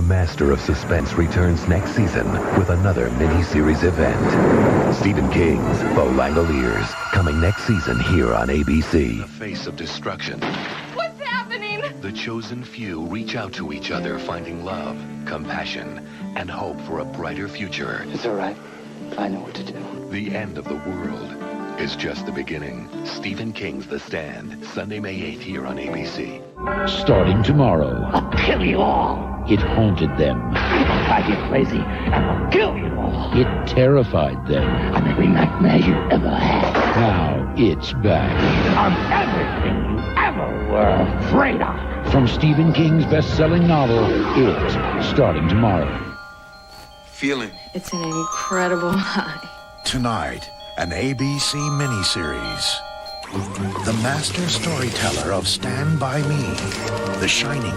master of suspense returns next season with another miniseries event. Stephen King's The Langoliers, coming next season here on ABC. In the face of destruction, what's happening? The chosen few reach out to each other, finding love, compassion, and hope for a brighter future. It's all right. I know what to do. The end of the world is just the beginning. Stephen King's The Stand, Sunday, May 8th here on ABC. Starting tomorrow. I'll kill you all. It haunted them. I'll drive you crazy, and I'll kill you all. It terrified them. I'm every nightmare you ever had. Now it's back. I'm everything you ever were afraid of. From Stephen King's best-selling novel, It, starting tomorrow. Feeling. It's an incredible high. Tonight, an ABC miniseries. The master storyteller of Stand By Me, The Shining,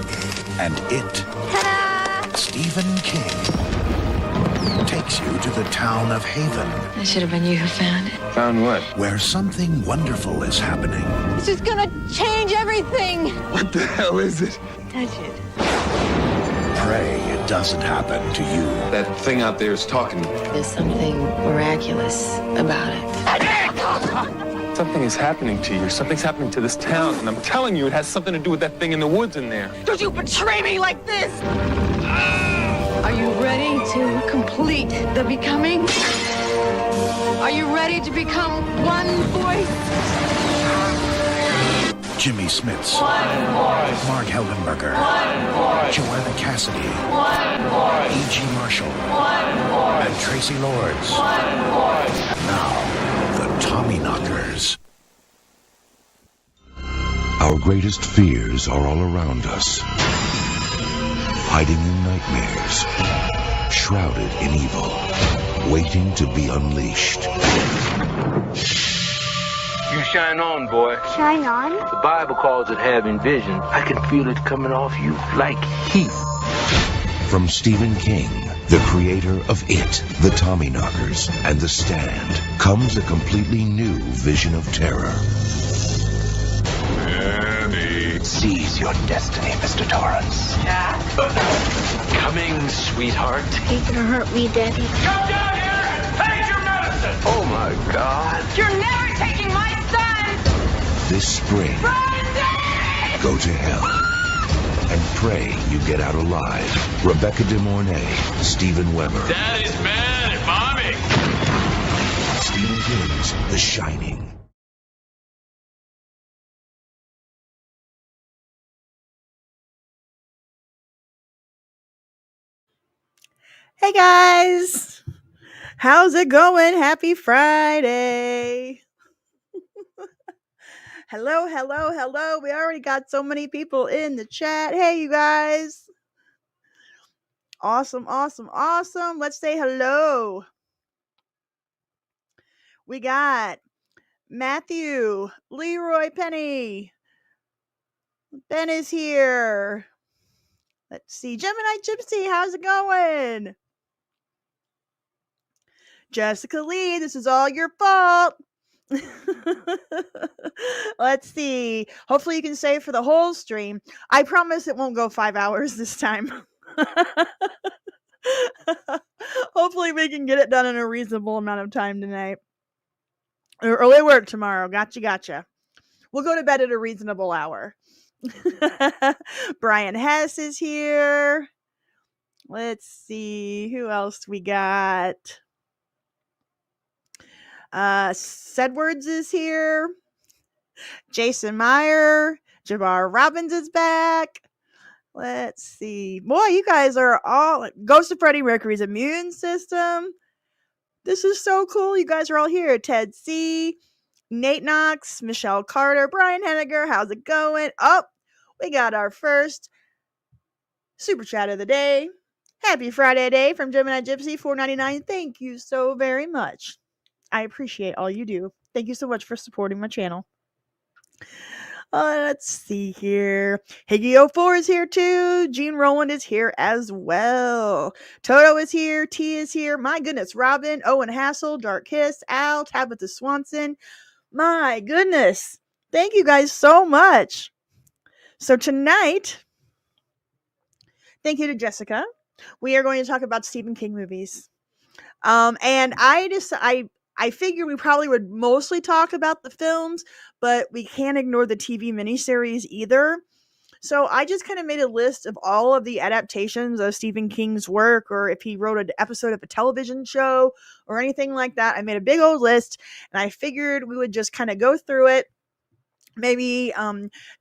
and It. Ta-da! Stephen King takes you to the town of Haven, That should have been you who found it. Found what? where something wonderful is happening. This is gonna change everything. What the hell is it? Touch it. Pray it doesn't happen to you. That thing out there is talking. There's something miraculous about it. Something is happening to you. Something's happening to this town. And I'm telling you, it has something to do with that thing in the woods in there. Don't you betray me like this! Are you ready to complete the becoming? Are you ready to become one voice? Jimmy Smits, Mark Heldenberger, Joanna Cassidy, E.G. Marshall, and Tracy Lords. Now, the Tommyknockers. Our greatest fears are all around us, hiding in nightmares, shrouded in evil, waiting to be unleashed. You shine on, boy. Shine on? The Bible calls it having vision. I can feel it coming off you like heat. From Stephen King, the creator of It, The Tommyknockers, and The Stand, comes a completely new vision of terror. Annie. Seize your destiny, Mr. Torrance. Coming, sweetheart. Are you gonna hurt me, Daddy? Come down here and take your medicine. Oh, my God. You're never taking my son! This spring, Brandon! go to hell. And pray you get out alive. Rebecca De Mornay, Steven Weber. Daddy's mad at Mommy. Stephen King's The Shining. Hey guys, how's it going? Happy Friday. Hello. We already got so many people in the chat. Hey, you guys. Awesome. Let's say hello. We got Matthew, Leroy Penny. Ben is here. Let's see. Gemini Gypsy, how's it going? Jessica Lee, this is all your fault. Let's see. Hopefully you can stay for the whole stream. I promise it won't go 5 hours this time. Hopefully we can get it done in a reasonable amount of time tonight. Or early work tomorrow. Gotcha. We'll go to bed at a reasonable hour. Brian Hess is here. Let's see. Who else we got? Sedwards is here. Jason Meyer. Jabbar Robbins is back. Let's see. Boy, you guys are all Ghost of Freddie Mercury's immune system. This is so cool. You guys are all here. Ted C. Nate Knox. Michelle Carter. Brian Henniger. How's it going? Oh, we got our first super chat of the day. Happy Friday day from Gemini Gypsy $4.99. Thank you so very much. I appreciate all you do. Thank you so much for supporting my channel. Let's see here. Higgy04 is here too. Gene Rowland is here as well. Toto is here. T is here. My goodness. Robin, Owen Hassel, Dark Kiss, Al, Tabitha Swanson. My goodness. Thank you guys so much. So tonight, thank you to Jessica we are going to talk about Stephen King movies. And I figured we probably would mostly talk about the films, but we can't ignore the TV miniseries either. So I just kind of made a list of all of the adaptations of Stephen King's work, or if he wrote an episode of a television show or anything like that. I made a big old list, and I figured we would just kind of go through it. Maybe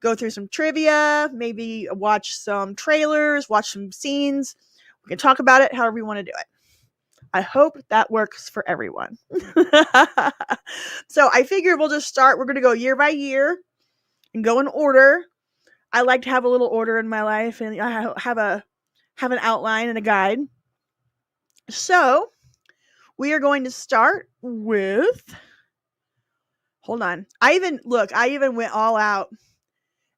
go through some trivia, maybe watch some trailers, watch some scenes. We can talk about it however we want to do it. I hope that works for everyone. So I figured we'll just start. We're going to go year by year and go in order. I like to have a little order in my life, and I have an outline and a guide. So we are going to start with. Hold on. I even went all out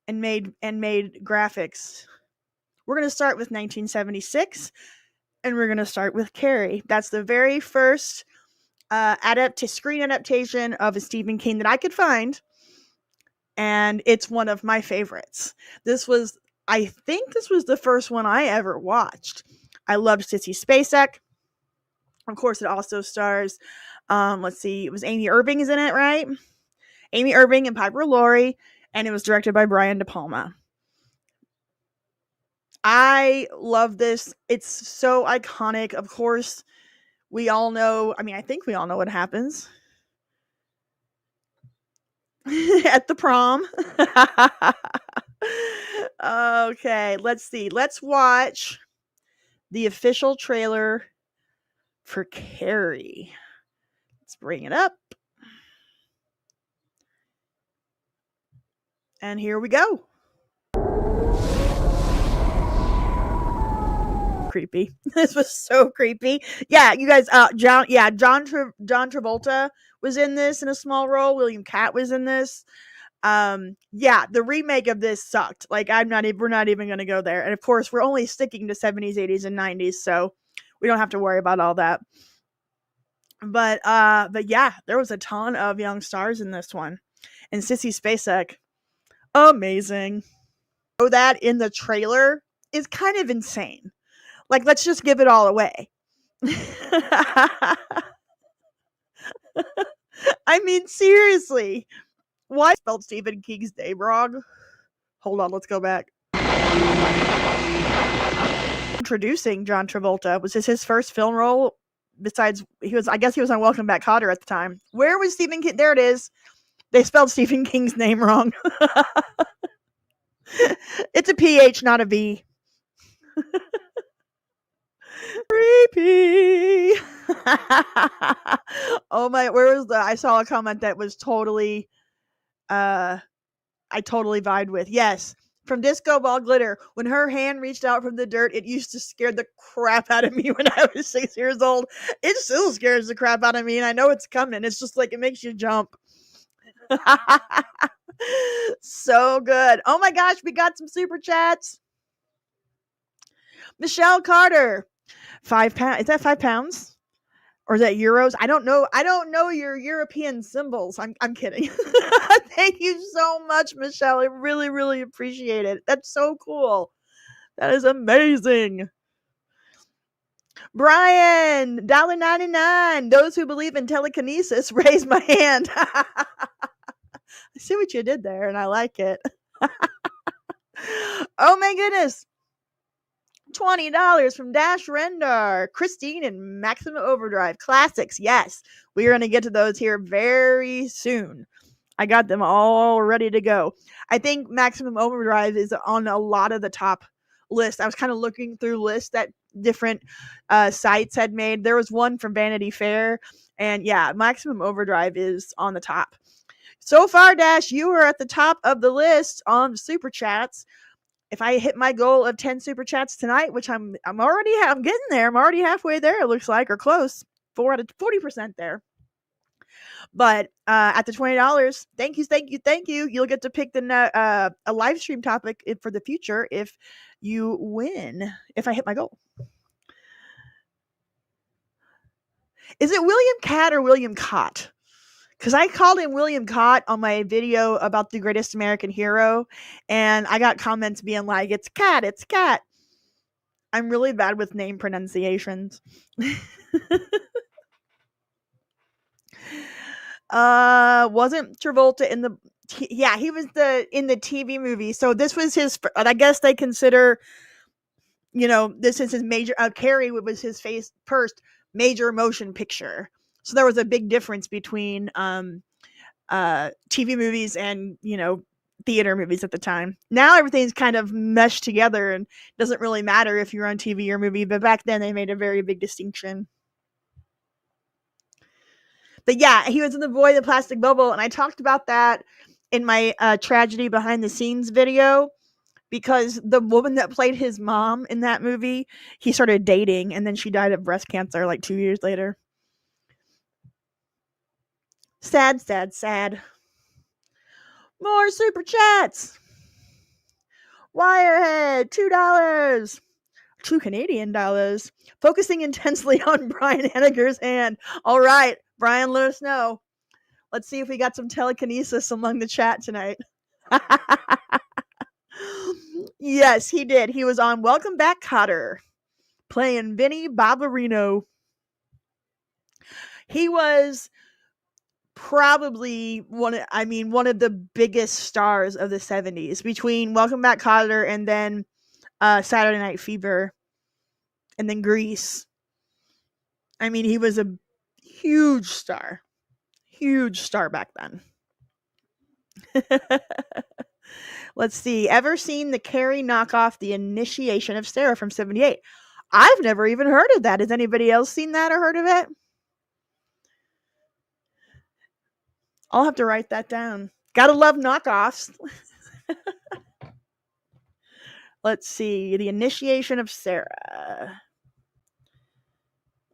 and made graphics. We're going to start with 1976, and we're going to start with Carrie. That's the very first screen adaptation of a Stephen King that I could find, and it's one of my favorites. I think this was the first one I ever watched. I loved Sissy Spacek. Of course, it also stars, let's see, it was Amy Irving is in it, right? Amy Irving and Piper Laurie, and it was directed by Brian De Palma. I love this. It's so iconic. Of course, we all know, I think we all know what happens at the prom. Okay, let's see. Let's watch the official trailer for Carrie. Let's bring it up. And here we go. Creepy. This was so creepy. Yeah, you guys, John Travolta was in this in a small role. William Catt was in this. Yeah, the remake of this sucked. Like, we're not even going to go there. And of course, we're only sticking to 70s, 80s, and 90s, so we don't have to worry about all that. But yeah, there was a ton of young stars in this one. And Sissy Spacek, amazing. So that in the trailer is kind of insane. Like, let's just give it all away. Seriously. Why spelled Stephen King's name wrong? Hold on, let's go back. Introducing John Travolta. Was this his first film role? Besides, I guess he was on Welcome Back, Kotter at the time. Where was Stephen King? There it is. They spelled Stephen King's name wrong. It's a PH, not a V. Creepy. Oh my, I saw a comment that was totally, I totally vibed with. Yes. From Disco Ball Glitter, when her hand reached out from the dirt, it used to scare the crap out of me when I was 6 years old. It still scares the crap out of me, and I know it's coming. It's just like, it makes you jump. So good. Oh my gosh, we got some super chats. Michelle Carter, £5. Is that £5? Or is that euros? I don't know your European symbols. I'm kidding. Thank you so much, Michelle. I really, really appreciate it. That's so cool. That is amazing. Brian, $1.99. Those who believe in telekinesis, raise my hand. I see what you did there, and I like it. Oh my goodness. $20 from Dash Rendar, Christine, and Maximum Overdrive classics. Yes, we are going to get to those here very soon. I got them all ready to go. I think Maximum Overdrive is on a lot of the top lists. I was kind of looking through lists that different sites had made. There was one from Vanity Fair, and yeah, Maximum Overdrive is on the top. So far, Dash, you are at the top of the list on super chats. If I hit my goal of 10 super chats tonight, which I'm getting there. I'm already halfway there, it looks like, or close. 40% there. But at the $20, thank you. You'll get to pick a live stream topic for the future if you win. If I hit my goal. Is it William Catt or William Cott? Because I called him William Cott on my video about the greatest American hero, and I got comments being like, it's Cat. I'm really bad with name pronunciations. Wasn't Travolta in the yeah, he was in the TV movie. So this was his, I guess they consider, this is his major, Carrie was his first major motion picture. So there was a big difference between TV movies and, theater movies at the time. Now everything's kind of meshed together and doesn't really matter if you're on TV or movie, but back then they made a very big distinction. But yeah, he was in The Boy the Plastic Bubble, and I talked about that in my tragedy behind the scenes video, because the woman that played his mom in that movie, he started dating, and then she died of breast cancer like 2 years later. Sad, sad, sad. More super chats. Wirehead, $2. $2 Canadian. Focusing intensely on Brian Henniger's hand. All right, Brian, let us know. Let's see if we got some telekinesis among the chat tonight. Yes, he did. He was on Welcome Back, Kotter, playing Vinny Barbarino. He was probably one of the biggest stars of the 70s, between Welcome Back, Kotter and then Saturday Night Fever and then Grease. I mean, he was a huge star back then. Let's see. Ever seen the Carrie knockoff, The Initiation of Sarah from 78? I've never even heard of that. Has anybody else seen that or heard of it? I'll have to write that down. Gotta love knockoffs. Let's see. The Initiation of Sarah.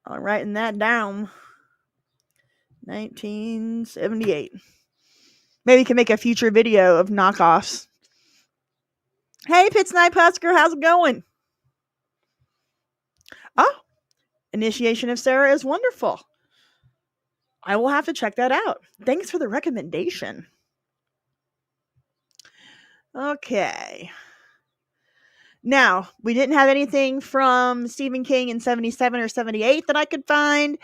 I'm writing that down. 1978. Maybe we can make a future video of knockoffs. Hey, Pits Night Husker, how's it going? Oh, Initiation of Sarah is wonderful. I will have to check that out. Thanks for the recommendation. Okay. Now, we didn't have anything from Stephen King in 77 or 78 that I could find,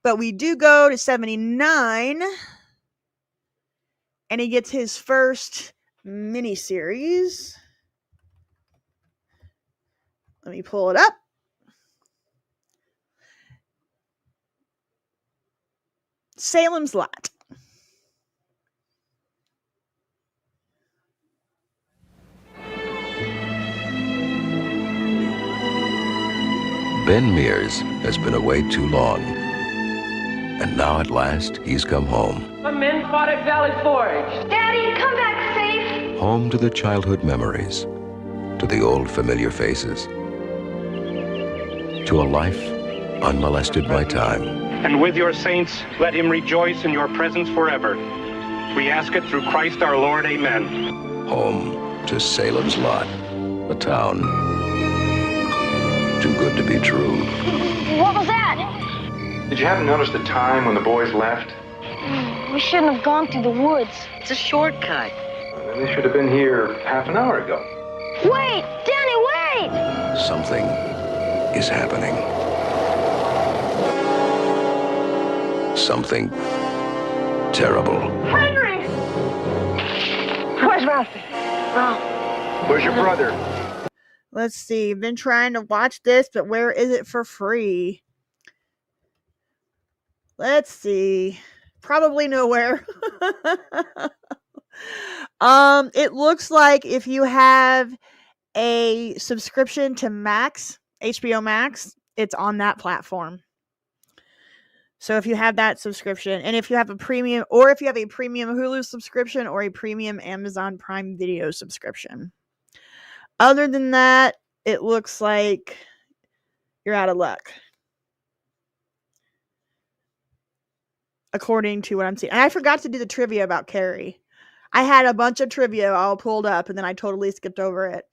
but we do go to 79, and he gets his first miniseries. Let me pull it up. Salem's Lot. Ben Mears has been away too long. And now at last, he's come home. The men fought at Valley Forge. Daddy, come back safe. Home to the childhood memories, to the old familiar faces, to a life unmolested by time. And with your saints, let him rejoice in your presence forever. We ask it through Christ our Lord, amen. Home to Salem's Lot, a town too good to be true. What was that? Did you happen to notice the time when the boys left? We shouldn't have gone through the woods. It's a shortcut. Well, they should have been here half an hour ago. Wait! Danny, wait! Something is happening. Something terrible. Henry! Where's Ralphie? Where's your brother? Let's see. I've been trying to watch this, but where is it for free? Let's see. Probably nowhere. It looks like if you have a subscription to Max, HBO Max, it's on that platform. So if you have that subscription, and if you have a premium, or if you have a premium Hulu subscription or a premium Amazon Prime Video subscription. Other than that, it looks like you're out of luck. According to what I'm seeing. And I forgot to do the trivia about Carrie. I had a bunch of trivia all pulled up, and then I totally skipped over it.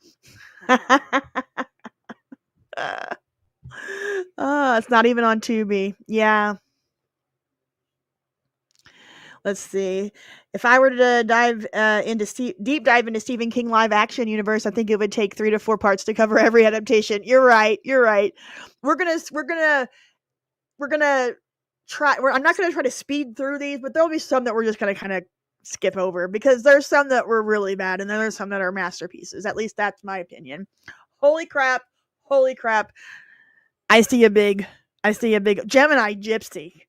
It's not even on Tubi. Yeah. Let's see. If I were to deep dive into Stephen King live action universe, I think it would take 3 to 4 parts to cover every adaptation. You're right. We're gonna try. I'm not gonna try to speed through these, but there'll be some that we're just gonna kind of skip over because there's some that were really bad, and then there's some that are masterpieces. At least that's my opinion. Holy crap! I see a big Gemini Gypsy.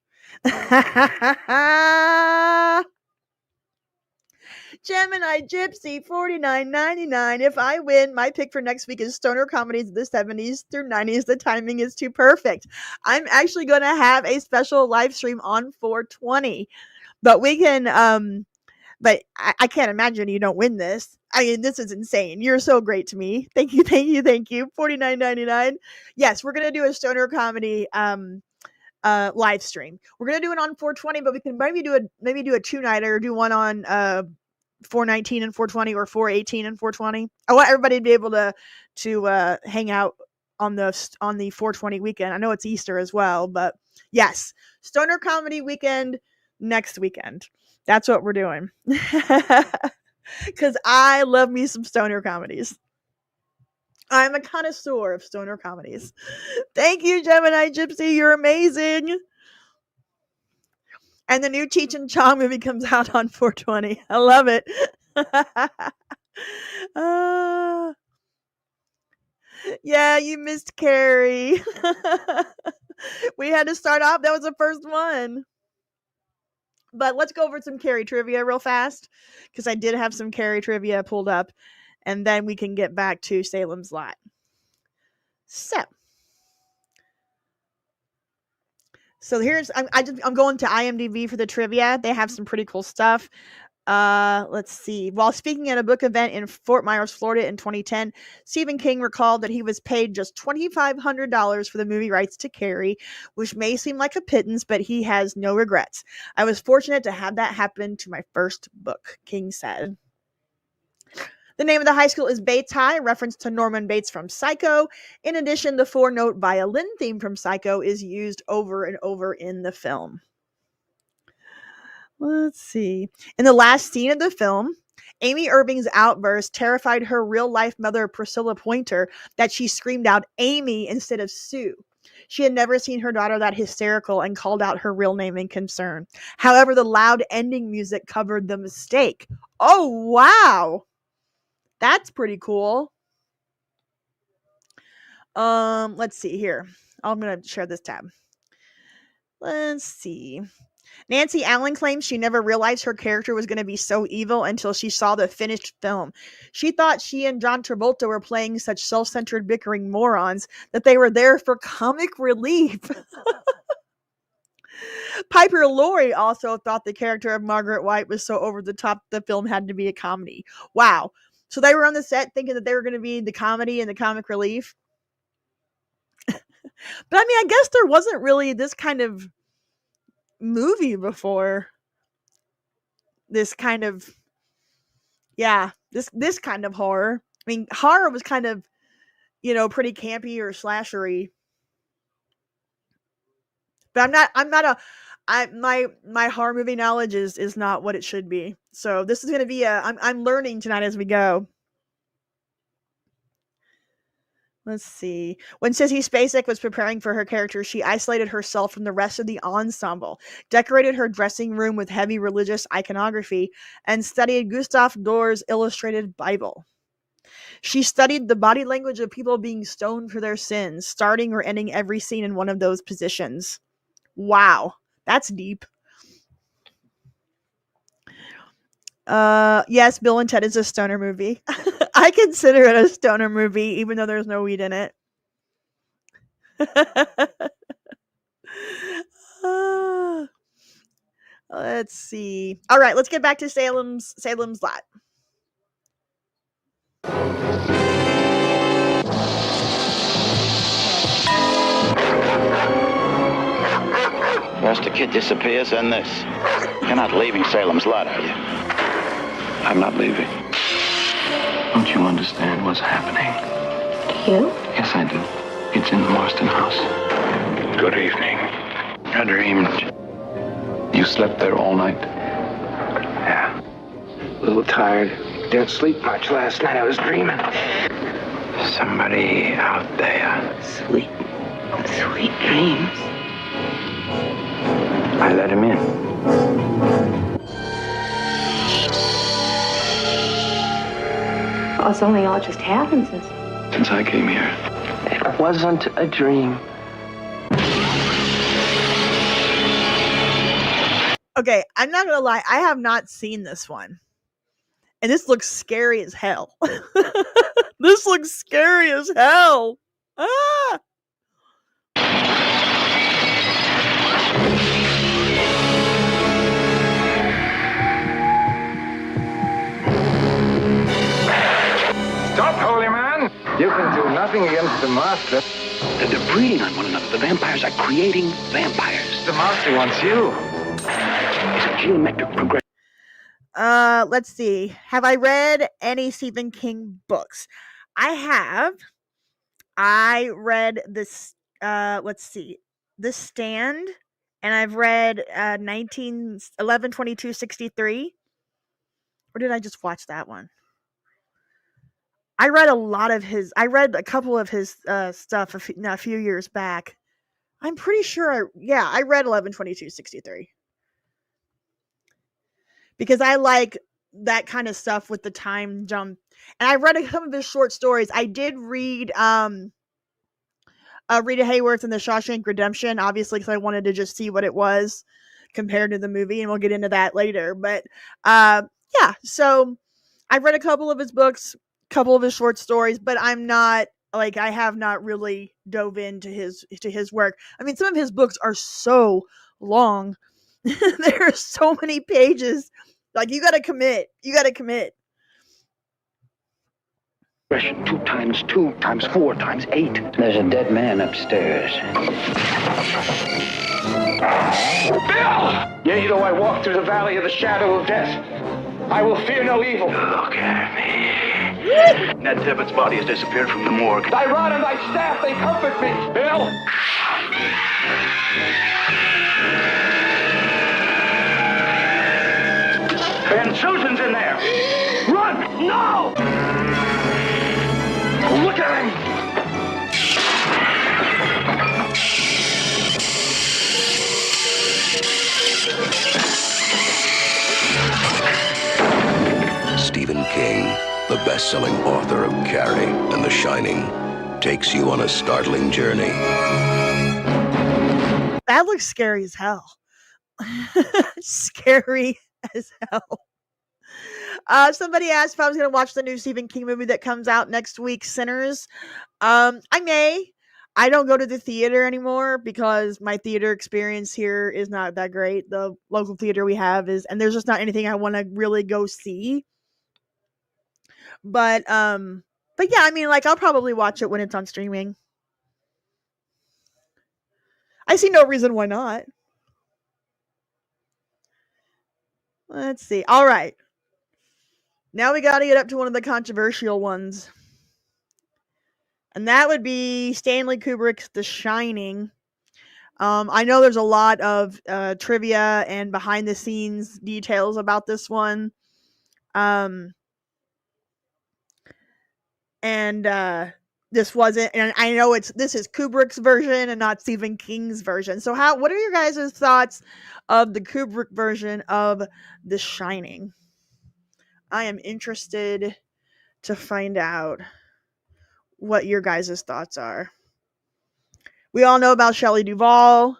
Gemini Gypsy, $49.99. If I win, my pick for next week is stoner comedies of the 70s through 90s. The timing is too perfect. I'm actually going to have a special live stream on 420, but we can, but I can't imagine you don't win this. I mean, this is insane. You're so great to me. Thank you. $49.99. Yes, we're going to do a stoner comedy, live stream. We're going to do it on 420, but we can maybe do a 2-nighter, or do one on, 419 and 420 or 418 and 420. I want everybody to be able to hang out on the 420 weekend. I know it's Easter as well, but yes, stoner comedy weekend next weekend. That's what we're doing. Because I love me some stoner comedies. I'm a connoisseur of stoner comedies. Thank you, Gemini Gypsy. You're amazing. And the new Cheech and Chong movie comes out on 420. I love it. Yeah, you missed Carrie. We had to start off. That was the first one. But let's go over some Carrie trivia real fast, because I did have some Carrie trivia pulled up, and then we can get back to Salem's Lot. So here's, I'm going to IMDb for the trivia. They have some pretty cool stuff. Let's see. While speaking at a book event in Fort Myers, Florida in 2010, Stephen King recalled that he was paid just $2,500 for the movie rights to Carrie, which may seem like a pittance, but he has no regrets. I was fortunate to have that happen to my first book, King said. The name of the high school is Bates High, a reference to Norman Bates from Psycho. In addition, the 4-note violin theme from Psycho is used over and over in the film. Let's see. In the last scene of the film, Amy Irving's outburst terrified her real-life mother, Priscilla Pointer, that she screamed out Amy instead of Sue. She had never seen her daughter that hysterical and called out her real name in concern. However, the loud ending music covered the mistake. Oh, wow. That's pretty cool. Let's see here. I'm going to share this tab. Let's see. Nancy Allen claims she never realized her character was going to be so evil until she saw the finished film. She thought she and John Travolta were playing such self-centered bickering morons that they were there for comic relief. Piper Laurie also thought the character of Margaret White was so over the top the film had to be a comedy. Wow. So they were on the set thinking that they were going to be the comedy and the comic relief. But I mean, I guess there wasn't really this kind of movie before. This kind of, this kind of horror. I mean, horror was kind of, pretty campy or slashery. But my horror movie knowledge is not what it should be. So this is going to be I'm learning tonight as we go. Let's see. When Sissy Spacek was preparing for her character, she isolated herself from the rest of the ensemble, decorated her dressing room with heavy religious iconography, and studied Gustave Dor's illustrated Bible. She studied the body language of people being stoned for their sins, starting or ending every scene in one of those positions. Wow, that's deep. Yes, Bill and Ted is a stoner movie. I consider it a stoner movie, even though there's no weed in it. Let's see. All right, let's get back to Salem's Lot. First the kid disappears, then this. You're not leaving Salem's Lot, are you? I'm not leaving. Don't you understand what's happening? Do you? Yes, I do. It's in the Marston house. Good evening. I dreamed. You slept there all night? little tired. Didn't sleep much last night. I was dreaming. Somebody out there. Sweet dreams. I let him in. Oh, it's only all just happened Since I came here. It wasn't a dream. Okay, I'm not gonna lie, I have not seen this one. And this looks scary as hell. This looks scary as hell. Ah! Stop, holy man! You can do nothing against the master. They're breeding on one another. The vampires are creating vampires. The master wants you. It's a geometric progression. Let's see. Have I read any Stephen King books? I have. I read this, let's see, The Stand, and I've read 11/22/63. Or did I just watch that one? I read I read a couple of his stuff a few years back. I'm pretty sure, I read 11/22/63. Because I like that kind of stuff with the time jump. And I read some of his short stories. I did read Rita Hayworth and the Shawshank Redemption, obviously, because I wanted to just see what it was compared to the movie, and we'll get into that later. But so I've read a couple of his books, a couple of his short stories, but I have not really dove into his work. I mean, some of his books are so long. There are so many pages. Like, you gotta commit. 2 times 2 times 4 times 8. There's a dead man upstairs. Bill! Yea, though I walk through the valley of the shadow of death, I will fear no evil. Look at me. Ned Tibbetts' body has disappeared from the morgue. Thy rod and thy staff, they comfort me. Bill! Ben, Susan's in there. Run! No! Look at him! Stephen King, the best-selling author of Carrie and The Shining, takes you on a startling journey. That looks scary as hell. Scary as hell. Somebody asked if I was going to watch the new Stephen King movie that comes out next week, Sinners. I may. I don't go to the theater anymore because my theater experience here is not that great. The local theater we have and there's just not anything I want to really go see. But yeah, I mean, I'll probably watch it when it's on streaming. I see no reason why not. Let's see. All right. Now we got to get up to one of the controversial ones. And that would be Stanley Kubrick's The Shining. I know there's a lot of trivia and behind the scenes details about this one. This wasn't, and I know this is Kubrick's version and not Stephen King's version. So what are your guys' thoughts of the Kubrick version of The Shining? I am interested to find out what your guys' thoughts are. We all know about Shelley Duvall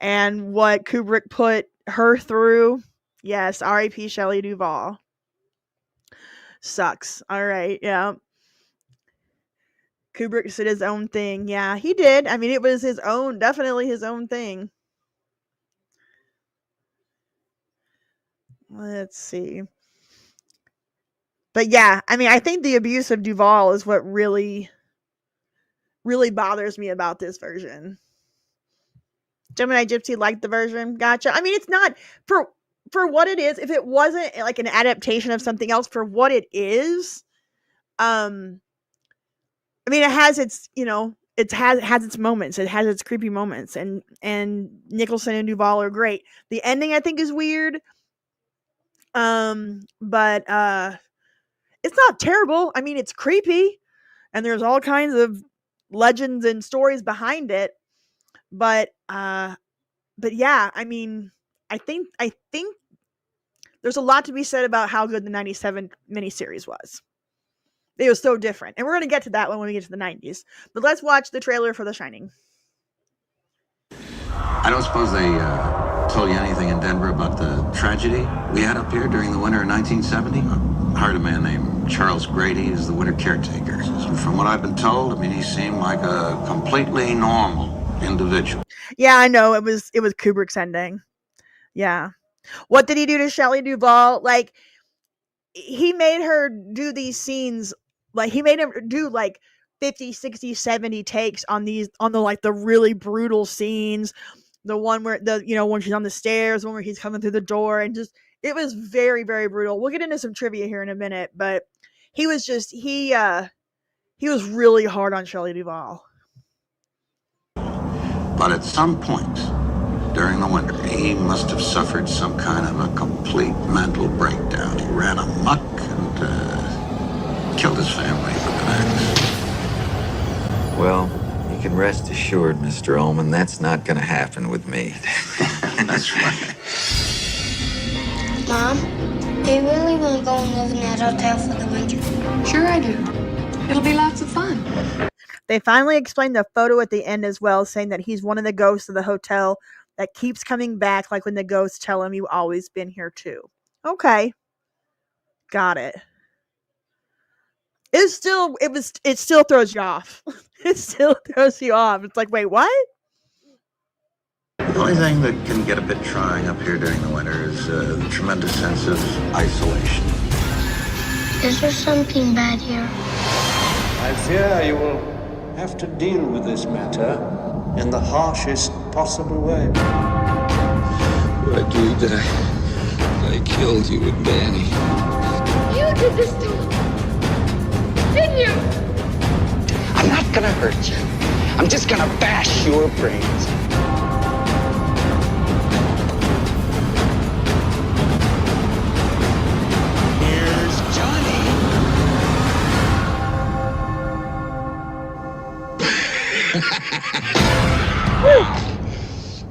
and what Kubrick put her through. Yes, R.I.P. Shelley Duvall. Sucks. All right, yeah. Kubrick did his own thing. Yeah, he did. I mean, it was definitely his own thing. Let's see. But yeah, I mean, I think the abuse of Duvall is what really, really bothers me about this version. Gemini Gypsy liked the version. Gotcha. I mean, it's not for what it is. If it wasn't like an adaptation of something else, for what it is, I mean, it has its, it has its moments. It has its creepy moments, and Nicholson and Duvall are great. The ending, I think, is weird. But it's not terrible. I mean, it's creepy, and there's all kinds of legends and stories behind it. But yeah, I mean, I think there's a lot to be said about how good the 97 miniseries was. It was so different. And we're going to get to that when we get to the 90s. But let's watch the trailer for The Shining. I don't suppose they told you anything in Denver about the tragedy we had up here during the winter of 1970? I hired a man named Charles Grady as the winter caretaker. From what I've been told, I mean, he seemed like a completely normal individual. Yeah, I know. It was Kubrick's ending. Yeah. What did he do to Shelley Duvall? Like, he made her do these scenes. Like, he made him do like 50, 60, 70 takes on the like the really brutal scenes. The one where when she's on the stairs, the one where he's coming through the door, and just, it was very, very brutal. We'll get into some trivia here in a minute, but he was really hard on Shelley Duvall. But at some point during the winter, he must have suffered some kind of a complete mental breakdown. He ran amok and killed his family with an axe. Well, you can rest assured, Mr. Ullman, that's not going to happen with me. That's right. Mom, do you really want to go and live in that hotel for the winter? Sure I do. It'll be lots of fun. They finally explained the photo at the end as well, saying that he's one of the ghosts of the hotel that keeps coming back, like when the ghosts tell him you've always been here too. Okay. Got it. It still throws you off. It still throws you off. It's like, wait, what? The only thing that can get a bit trying up here during the winter is the tremendous sense of isolation. Is there something bad here? I fear you will have to deal with this matter in the harshest possible way. I agreed that I killed you with Danny. You did this to him, didn't you? I'm not gonna hurt you. I'm just gonna bash your brains. Here's Johnny.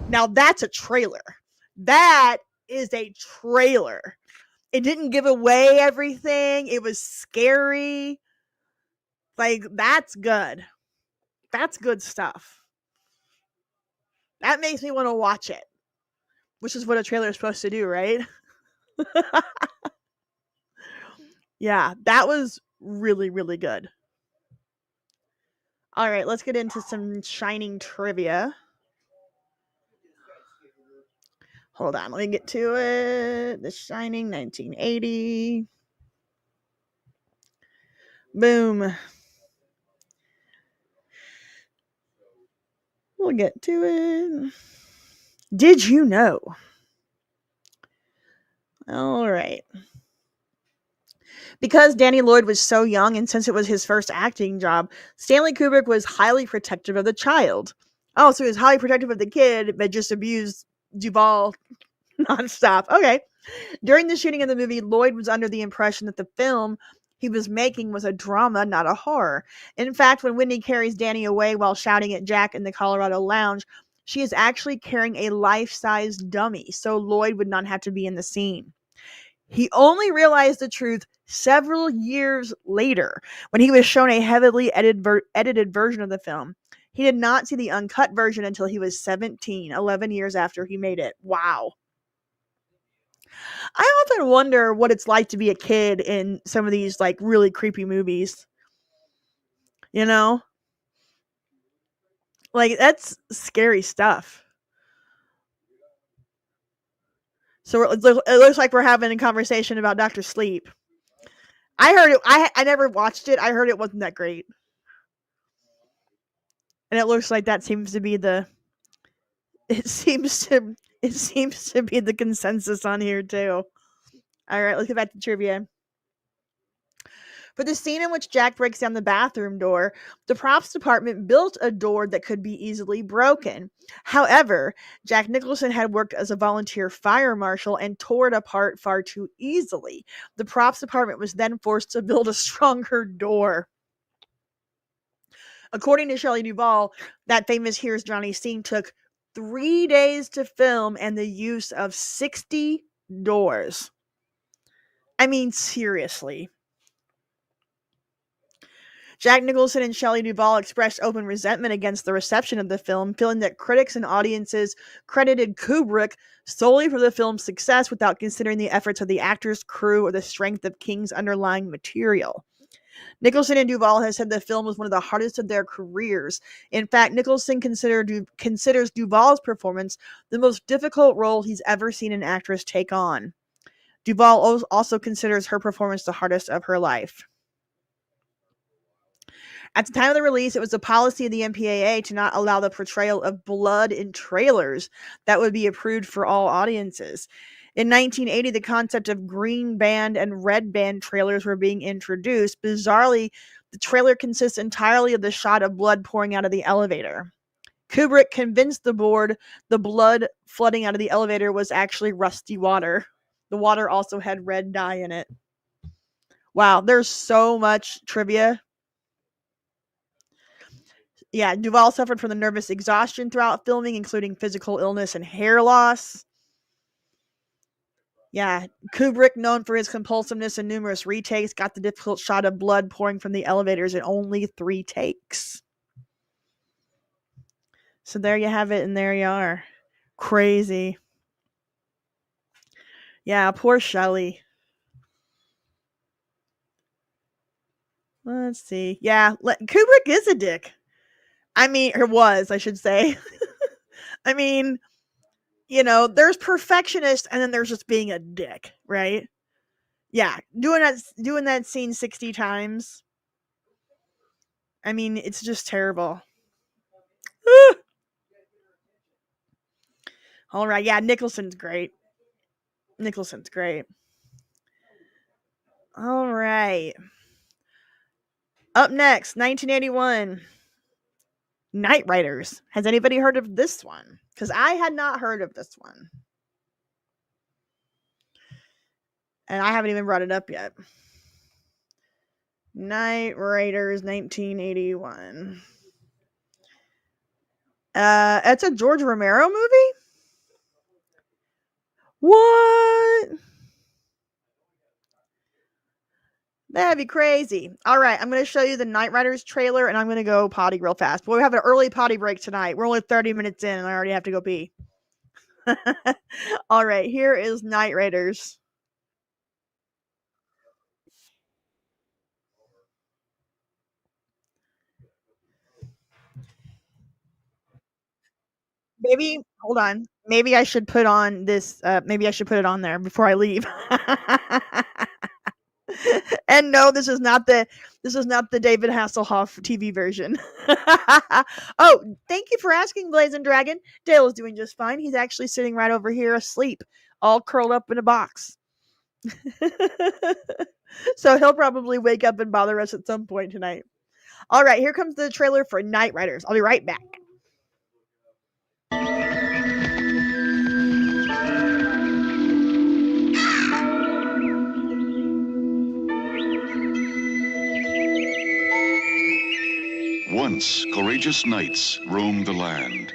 Now that's a trailer. That is a trailer. It didn't give away everything. It was scary. Like, that's good. That's good stuff. That makes me want to watch it, which is what a trailer is supposed to do, right? Yeah, that was really, really good. All right, let's get into some Shining trivia. Hold on, let me get to it. The Shining, 1980. Boom. We'll get to it. Did you know? All right. Because Danny Lloyd was so young, and since it was his first acting job, Stanley Kubrick was highly protective of the child. Oh, so he was highly protective of the kid, but just abused Duvall nonstop. Okay. During the shooting of the movie, Lloyd was under the impression that the film he was making was a drama, not a horror. In fact, when Whitney carries Danny away while shouting at Jack in the Colorado Lounge, she is actually carrying a life-size dummy, so Lloyd would not have to be in the scene. He only realized the truth several years later when he was shown a heavily edited version of the film. He did not see the uncut version until he was 17, 11 years after he made it. Wow. I often wonder what it's like to be a kid in some of these like really creepy movies. You know? Like, that's scary stuff. So it looks like we're having a conversation about Dr. Sleep. I heard it. I never watched it. I heard it wasn't that great. And it looks like that seems to be it seems to be the consensus on here too. All right, let's get back to trivia. For the scene in which Jack breaks down the bathroom door, the props department built a door that could be easily broken. However, Jack Nicholson had worked as a volunteer fire marshal and tore it apart far too easily. The props department was then forced to build a stronger door. According to Shelley Duvall, that famous Here's Johnny scene took 3 days to film and the use of 60 doors. I mean, seriously. Jack Nicholson and Shelley Duvall expressed open resentment against the reception of the film, feeling that critics and audiences credited Kubrick solely for the film's success without considering the efforts of the actors, crew, or the strength of King's underlying material. Nicholson and Duvall has said the film was one of the hardest of their careers. In fact, Nicholson considers Duvall's performance the most difficult role he's ever seen an actress take on. Duvall also considers her performance the hardest of her life. At the time of the release, it was the policy of the MPAA to not allow the portrayal of blood in trailers that would be approved for all audiences. In 1980, the concept of green band and red band trailers were being introduced. Bizarrely, the trailer consists entirely of the shot of blood pouring out of the elevator. Kubrick convinced the board the blood flooding out of the elevator was actually rusty water. The water also had red dye in it. Wow, there's so much trivia. Yeah, Duvall suffered from the nervous exhaustion throughout filming, including physical illness and hair loss. Yeah, Kubrick, known for his compulsiveness and numerous retakes, got the difficult shot of blood pouring from the elevators in only 3 takes. So there you have it, and there you are. Crazy. Yeah, poor Shelley. Let's see. Yeah, Kubrick is a dick. I mean, or was, I should say. I mean, you know, there's perfectionist and then there's just being a dick, right? Yeah, doing that scene 60 times. I mean, it's just terrible. All right, yeah, Nicholson's great. All right. Up next, 1981. Knightriders. Has anybody heard of this one? Because I had not heard of this one. And I haven't even brought it up yet. Knightriders 1981. It's a George Romero movie? What? That'd be crazy. All right, I'm going to show you the Knightriders trailer, and I'm going to go potty real fast. But we have an early potty break tonight. We're only 30 minutes in, and I already have to go pee. All right, here is Knightriders. Maybe, hold on. Maybe I should put on this. Maybe I should put it on there before I leave. And no, this is not the David Hasselhoff TV version. Oh, thank you for asking, Blazing Dragon. Dale is doing just fine. He's actually sitting right over here asleep, all curled up in a box. So he'll probably wake up and bother us at some point tonight. All right, here comes the trailer for Knightriders. I'll be right back. Once, courageous knights roamed the land,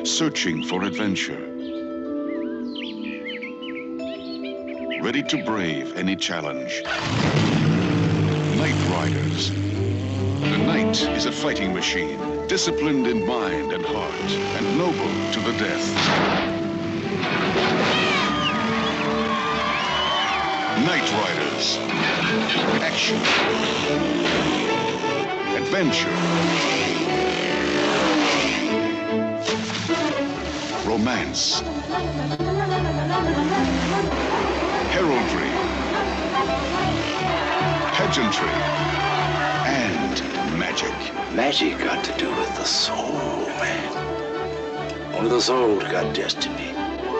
searching for adventure, ready to brave any challenge. Knightriders. The knight is a fighting machine, disciplined in mind and heart, and noble to the death. Knightriders. Action. Adventure. Romance. Heraldry. Pageantry. And magic. Magic got to do with the soul, man. Only the soul's got destiny.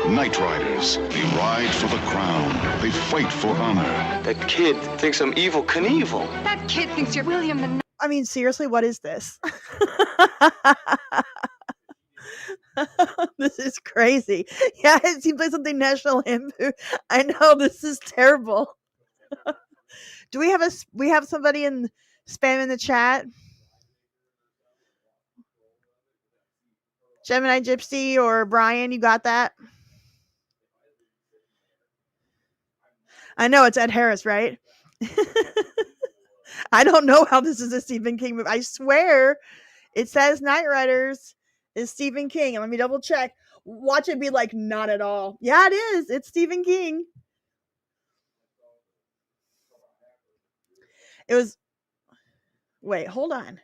Knightriders. They ride for the crown. They fight for honor. That kid thinks I'm Evel Knievel. That kid thinks you're William the... I mean, seriously, what is this? This is crazy. Yeah, it seems like something National Lampoon. I know, this is terrible. Do we have somebody in spam in the chat? Gemini Gypsy or Brian, you got that? I know it's Ed Harris, right? I don't know how this is a Stephen King movie. I swear it says Knightriders is Stephen King. And let me double check. Watch it be like, not at all. Yeah, it is. It's Stephen King. It was... Wait, hold on.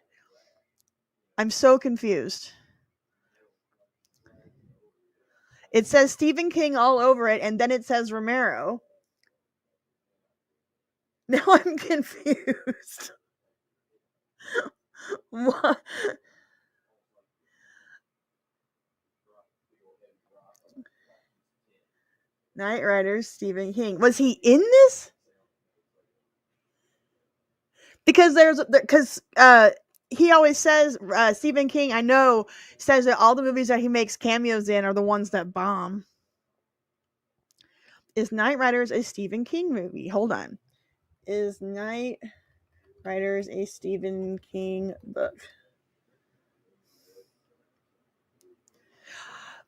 I'm so confused. It says Stephen King all over it, and then it says Romero. Now I'm confused. What? Knightriders, Stephen King. Was he in this? Because he always says, Stephen King, I know, says that all the movies that he makes cameos in are the ones that bomb. Is Knightriders a Stephen King movie? Hold on. Is Knightriders a Stephen King book?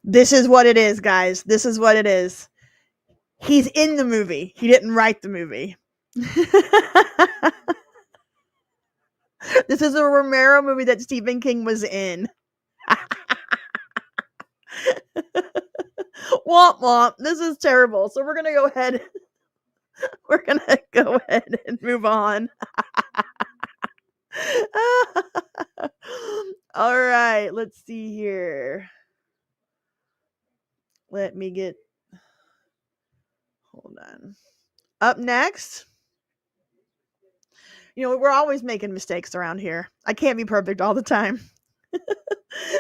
This is what it is, guys. This is what it is. He's in the movie. He didn't write the movie. This is a Romero movie that Stephen King was in. Womp womp. This is terrible. So we're gonna go ahead. We're gonna go ahead and move on. All right. Let's see here. Let me get. Hold on. Up next. You know, we're always making mistakes around here. I can't be perfect all the time.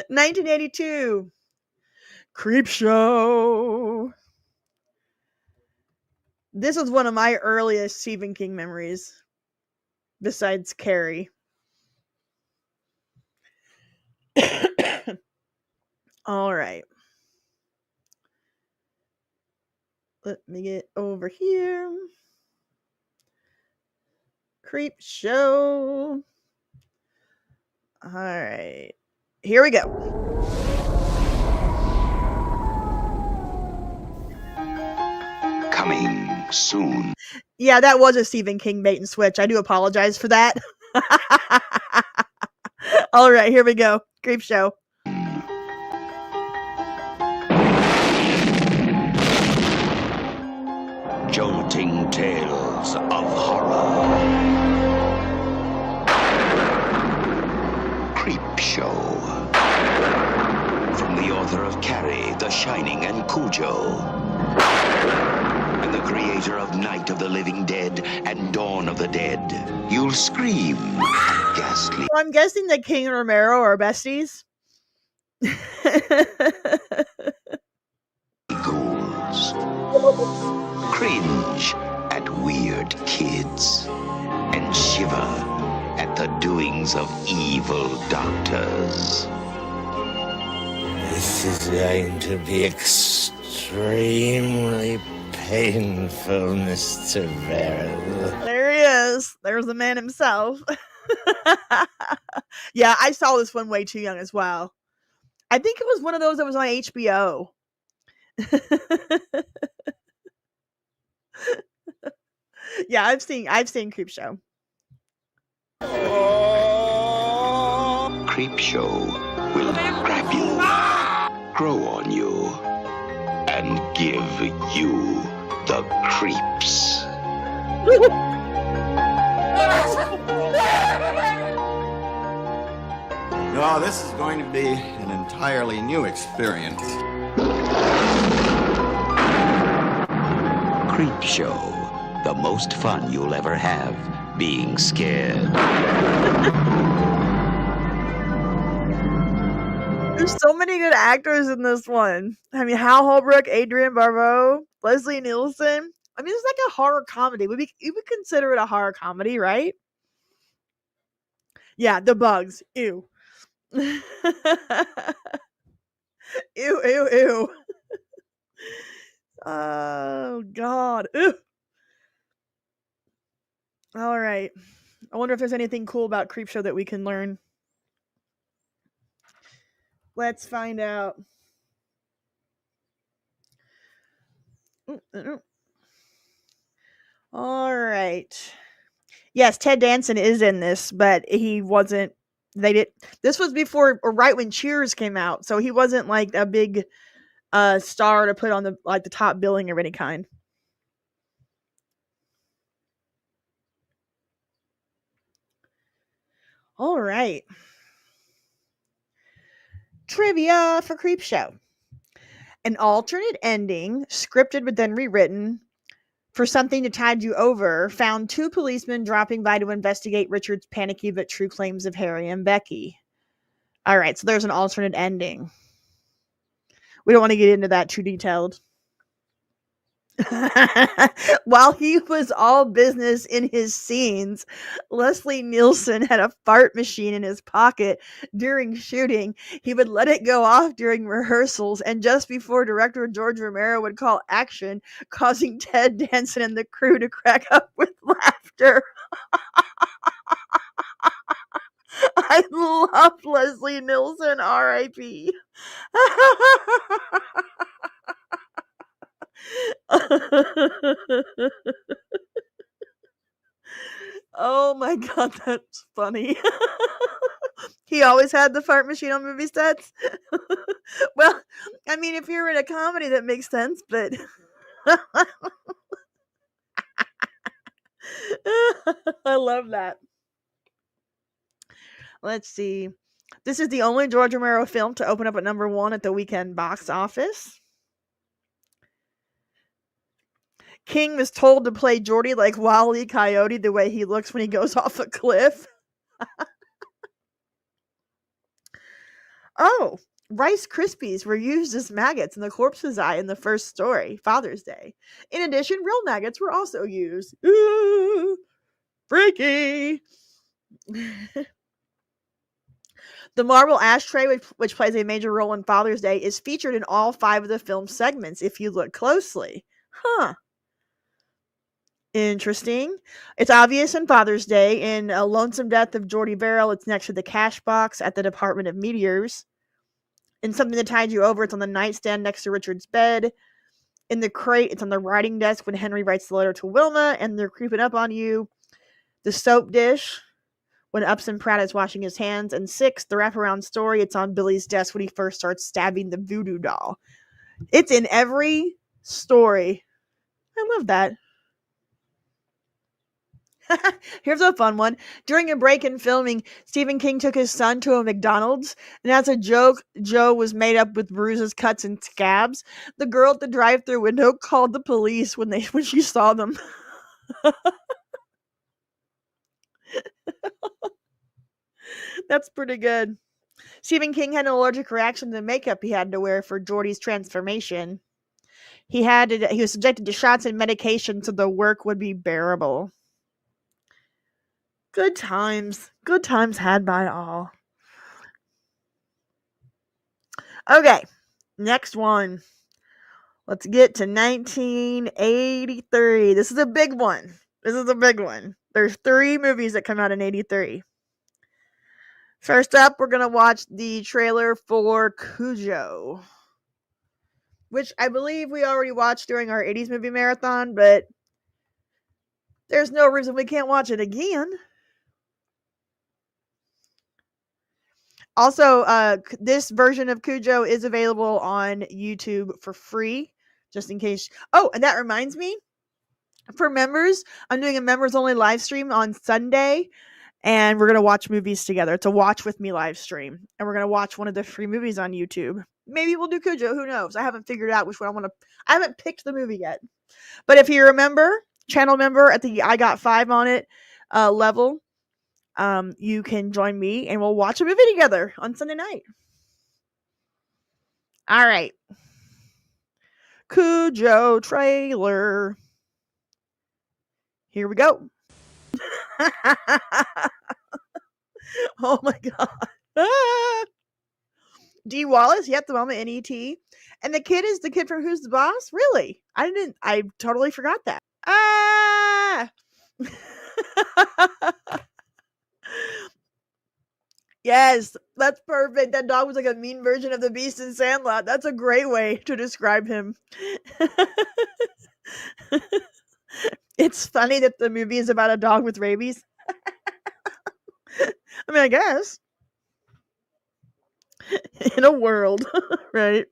1982. Creepshow. This was one of my earliest Stephen King memories, besides Carrie. All right. Let me get over here. Creepshow. All right. Here we go. Coming soon. Yeah, that was a Stephen King bait and switch. I do apologize for that. All right, here we go. Creepshow. Jolting tales of horror. Creepshow. From the author of Carrie, The Shining, and Cujo. And the creator of Night of the Living Dead and Dawn of the Dead. You'll scream at ghastly. So I'm guessing that King and Romero are besties. Ghouls. Cringe at weird kids. And shiver at the doings of evil doctors. This is going to be extremely painful, Mr. Verrill. There he is. There's the man himself. Yeah, I saw this one way too young as well. I think it was one of those that was on HBO. Yeah, I've seen Creepshow. Creepshow will grab you, grow on you, and give you the creeps. No, this is going to be an entirely new experience. Creepshow, the most fun you'll ever have being scared. There's so many good actors in this one. I mean, Hal Holbrook, Adrienne Barbeau, Leslie Nielsen. I mean, it's like a horror comedy. You would consider it a horror comedy, right? Yeah, the bugs. Ew. Ew, ew, ew. Oh, God. Ew. All right. I wonder if there's anything cool about Creepshow that we can learn. Let's find out. All right. Yes, Ted Danson is in this, but he wasn't. They did. This was before or right when Cheers came out, so he wasn't like a big star to put on the the top billing of any kind. All right. Trivia for Creepshow. An alternate ending, scripted but then rewritten, for Something to Tide You Over, found two policemen dropping by to investigate Richard's panicky but true claims of Harry and Becky. All right, so there's an alternate ending. We don't want to get into that too detailed. While he was all business in his scenes, Leslie Nielsen had a fart machine in his pocket during shooting. He would let it go off during rehearsals, and just before director George Romero would call action, causing Ted Danson and the crew to crack up with laughter. I love Leslie Nielsen, R.I.P. Oh my God, that's funny. He always had the fart machine on movie sets. Well, I mean, if you're in a comedy, that makes sense, but I love that. Let's see. This is the only George Romero film to open up at #1 at the weekend box office. King was told to play Geordie like Wile E. Coyote the way he looks when he goes off a cliff. Oh, Rice Krispies were used as maggots in the corpse's eye in the first story, Father's Day. In addition, real maggots were also used. Ooh, freaky. The marble ashtray, which plays a major role in Father's Day, is featured in all 5 of the film's segments if you look closely. Huh. Interesting. It's obvious in Father's Day. In A Lonesome Death of Geordie Verrill, it's next to the cash box at the Department of Meteors. In Something That Tied You Over, it's on the nightstand next to Richard's bed. In The Crate, it's on the writing desk when Henry writes the letter to Wilma and they're creeping up on you. The soap dish, when Upson Pratt is washing his hands. And 6, the wraparound story, it's on Billy's desk when he first starts stabbing the voodoo doll. It's in every story. I love that. Here's a fun one. During a break in filming, Stephen King took his son to a McDonald's, and as a joke, Joe was made up with bruises, cuts, and scabs. The girl at the drive-thru window called the police when she saw them. That's pretty good. Stephen King had an allergic reaction to the makeup he had to wear for Geordie's transformation. He was subjected to shots and medication so the work would be bearable. Good times. Good times had by all. Okay, next one. Let's get to 1983. This is a big one. There's 3 movies that come out in 83. First up, we're going to watch the trailer for Cujo, which I believe we already watched during our 80s movie marathon, but there's no reason we can't watch it again. Also, this version of Cujo is available on YouTube for free, just in case. Oh, and that reminds me, for members, I'm doing a members-only live stream on Sunday, and we're going to watch movies together. It's a watch with me live stream, and we're going to watch one of the free movies on YouTube. Maybe we'll do Cujo, who knows? I haven't figured out which one I want to. I haven't picked the movie yet. But if you're a member, channel member at the I Got 5 on it level, you can join me and we'll watch a movie together on Sunday night. All right. Cujo trailer. Here we go. Oh my god. Ah! D. Wallace, yep, the moment in E.T. And the kid is the kid from Who's the Boss? Really? I totally forgot that. Ah! Yes, that's perfect. That dog was like a mean version of the Beast in Sandlot. That's a great way to describe him. It's funny that the movie is about a dog with rabies. I mean, I guess. In a world, right?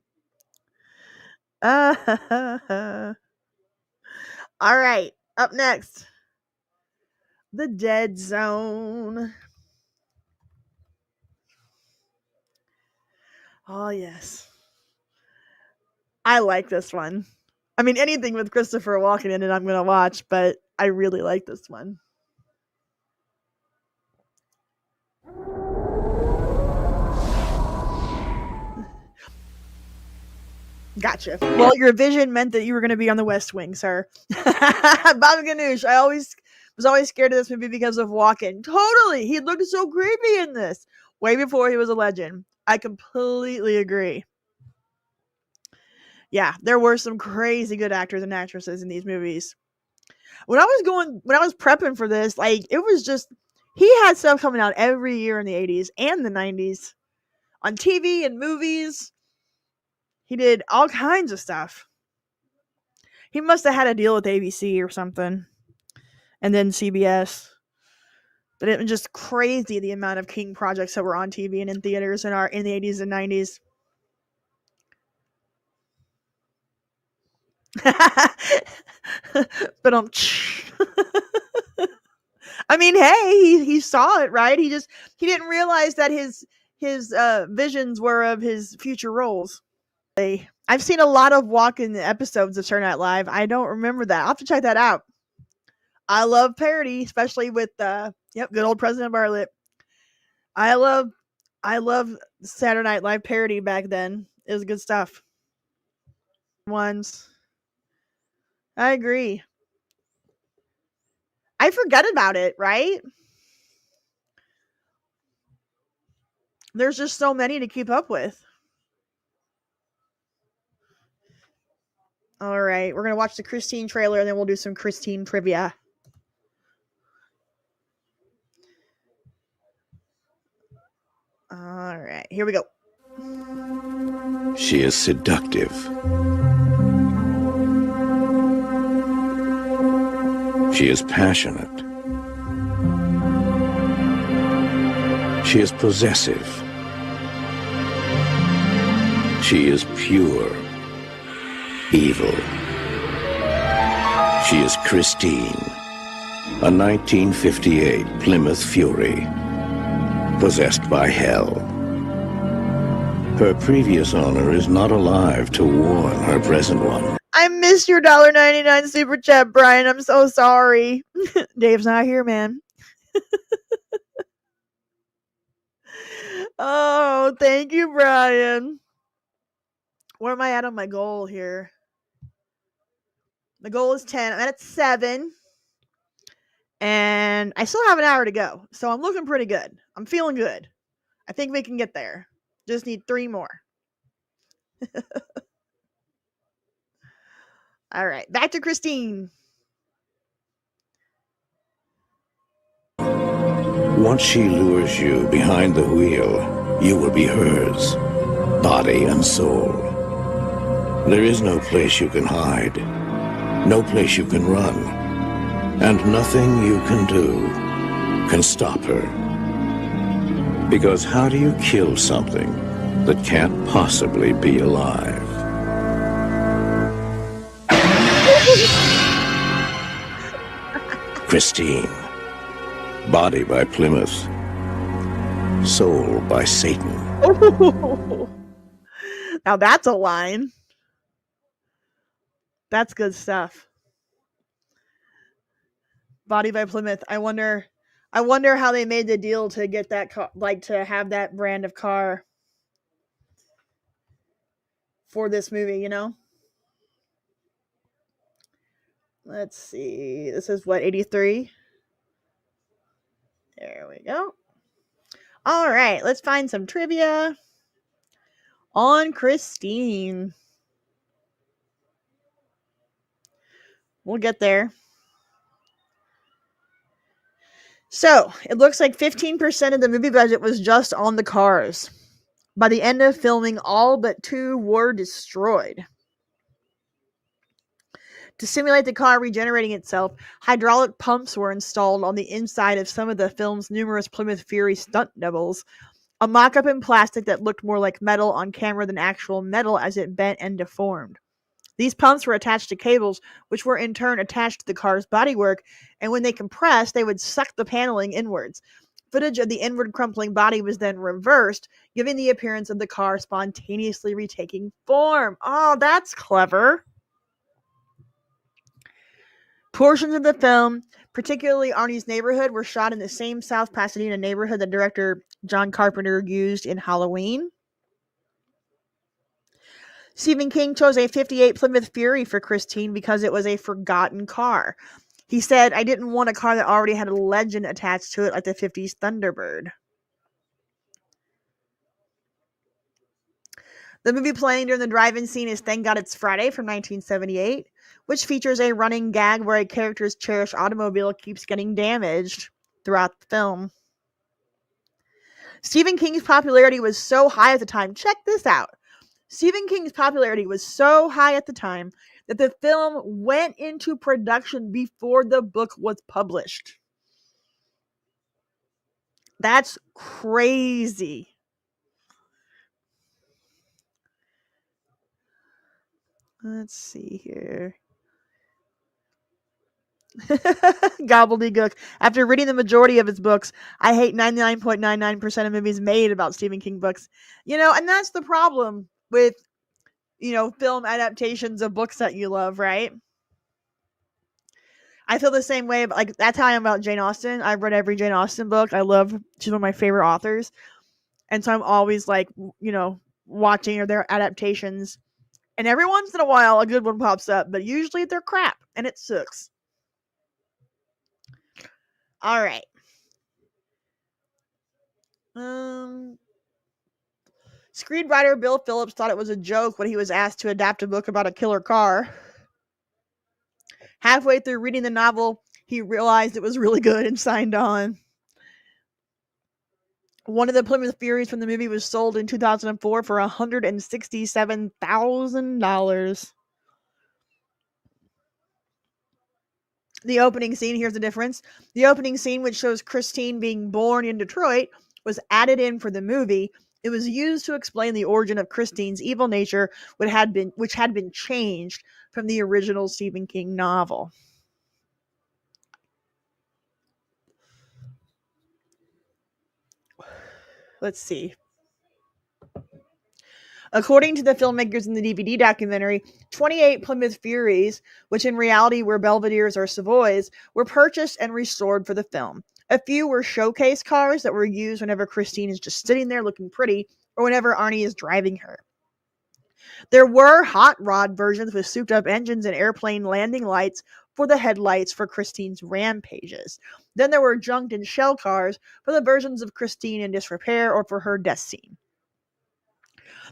All right, up next. The Dead Zone. Oh, yes. I like this one. I mean, anything with Christopher Walken in it, I'm going to watch, but I really like this one. Gotcha. Well, your vision meant that you were going to be on the West Wing, sir. Bob Ganoush. I was always scared of this movie because of Walken. Totally. He looked so creepy in this. Way before he was a legend. I completely agree. Yeah, there were some crazy good actors and actresses in these movies. When I was prepping for this, like, it was just, he had stuff coming out every year in the 80s and the 90s on TV and movies. He did all kinds of stuff. He must have had a deal with ABC or something, and then CBS. But it was just crazy the amount of King projects that were on TV and in theaters in the 80s and 90s. But I mean, hey, he saw it, right? He didn't realize that his visions were of his future roles. I've seen a lot of Walken episodes of Saturday Night Live. I don't remember that. I'll have to check that out. I love parody, especially with good old President Bartlett. I love Saturday Night Live parody back then. It was good stuff. Ones. I agree. I forget about it, right? There's just so many to keep up with. All right, we're going to watch the Christine trailer and then we'll do some Christine trivia. All right, here we go. She is seductive. She is passionate. She is possessive. She is pure evil. She is Christine, a 1958 Plymouth Fury, possessed by hell. Her previous owner is not alive to warn her present one. I missed your $1.99 super chat, Brian. I'm so sorry. Dave's not here, man. Oh, thank you, Brian. Where am I at on my goal here? The goal is 10. I'm at 7. And I still have an hour to go. So I'm looking pretty good. I'm feeling good. I think we can get there. Just need 3 more. All right. Back to Christine. Once she lures you behind the wheel, you will be hers, body and soul. There is no place you can hide, no place you can run, and nothing you can do can stop her. Because how do you kill something that can't possibly be alive? Christine. Body by Plymouth. Soul by Satan. Now that's a line. That's good stuff. Body by Plymouth. I wonder how they made the deal to get that car, like to have that brand of car. for this movie, you know? Let's see. This is what, 83? There we go. All right, let's find some trivia on Christine. We'll get there. So, it looks like 15% of the movie budget was just on the cars. By the end of filming, all but 2 were destroyed. To simulate the car regenerating itself, hydraulic pumps were installed on the inside of some of the film's numerous Plymouth Fury stunt doubles. A mock-up in plastic that looked more like metal on camera than actual metal as it bent and deformed. These pumps were attached to cables, which were in turn attached to the car's bodywork, and when they compressed, they would suck the paneling inwards. Footage of the inward crumpling body was then reversed, giving the appearance of the car spontaneously retaking form. Oh, that's clever. Portions of the film, particularly Arnie's neighborhood, were shot in the same South Pasadena neighborhood that director John Carpenter used in Halloween. Stephen King chose a 58 Plymouth Fury for Christine because it was a forgotten car. He said, "I didn't want a car that already had a legend attached to it like the 50s Thunderbird." The movie playing during the drive-in scene is Thank God It's Friday from 1978, which features a running gag where a character's cherished automobile keeps getting damaged throughout the film. Stephen King's popularity was so high at the time. Check this out. Stephen King's popularity was so high at the time that the film went into production before the book was published. That's crazy. Let's see here. Gobbledygook. After reading the majority of his books, I hate 99.99% of movies made about Stephen King books. And that's the problem with, film adaptations of books that you love, right? I feel the same way, but like that's how I am about Jane Austen. I've read every Jane Austen book. She's one of my favorite authors. And so I'm always like, watching their adaptations. And every once in a while a good one pops up, but usually they're crap and it sucks. All right. Screenwriter Bill Phillips thought it was a joke when he was asked to adapt a book about a killer car. Halfway through reading the novel, he realized it was really good and signed on. One of the Plymouth Furies from the movie was sold in 2004 for $167,000. The opening scene, here's the difference. The opening scene, which shows Christine being born in Detroit, was added in for the movie. It was used to explain the origin of Christine's evil nature, which had been changed from the original Stephen King novel. Let's see. According to the filmmakers in the DVD documentary, 28 Plymouth Furies, which in reality were Belvederes or Savoys, were purchased and restored for the film. A few were showcase cars that were used whenever Christine is just sitting there looking pretty, or whenever Arnie is driving her. There were hot rod versions with souped up engines and airplane landing lights for the headlights for Christine's rampages. Then there were junked and shell cars for the versions of Christine in disrepair or for her death scene.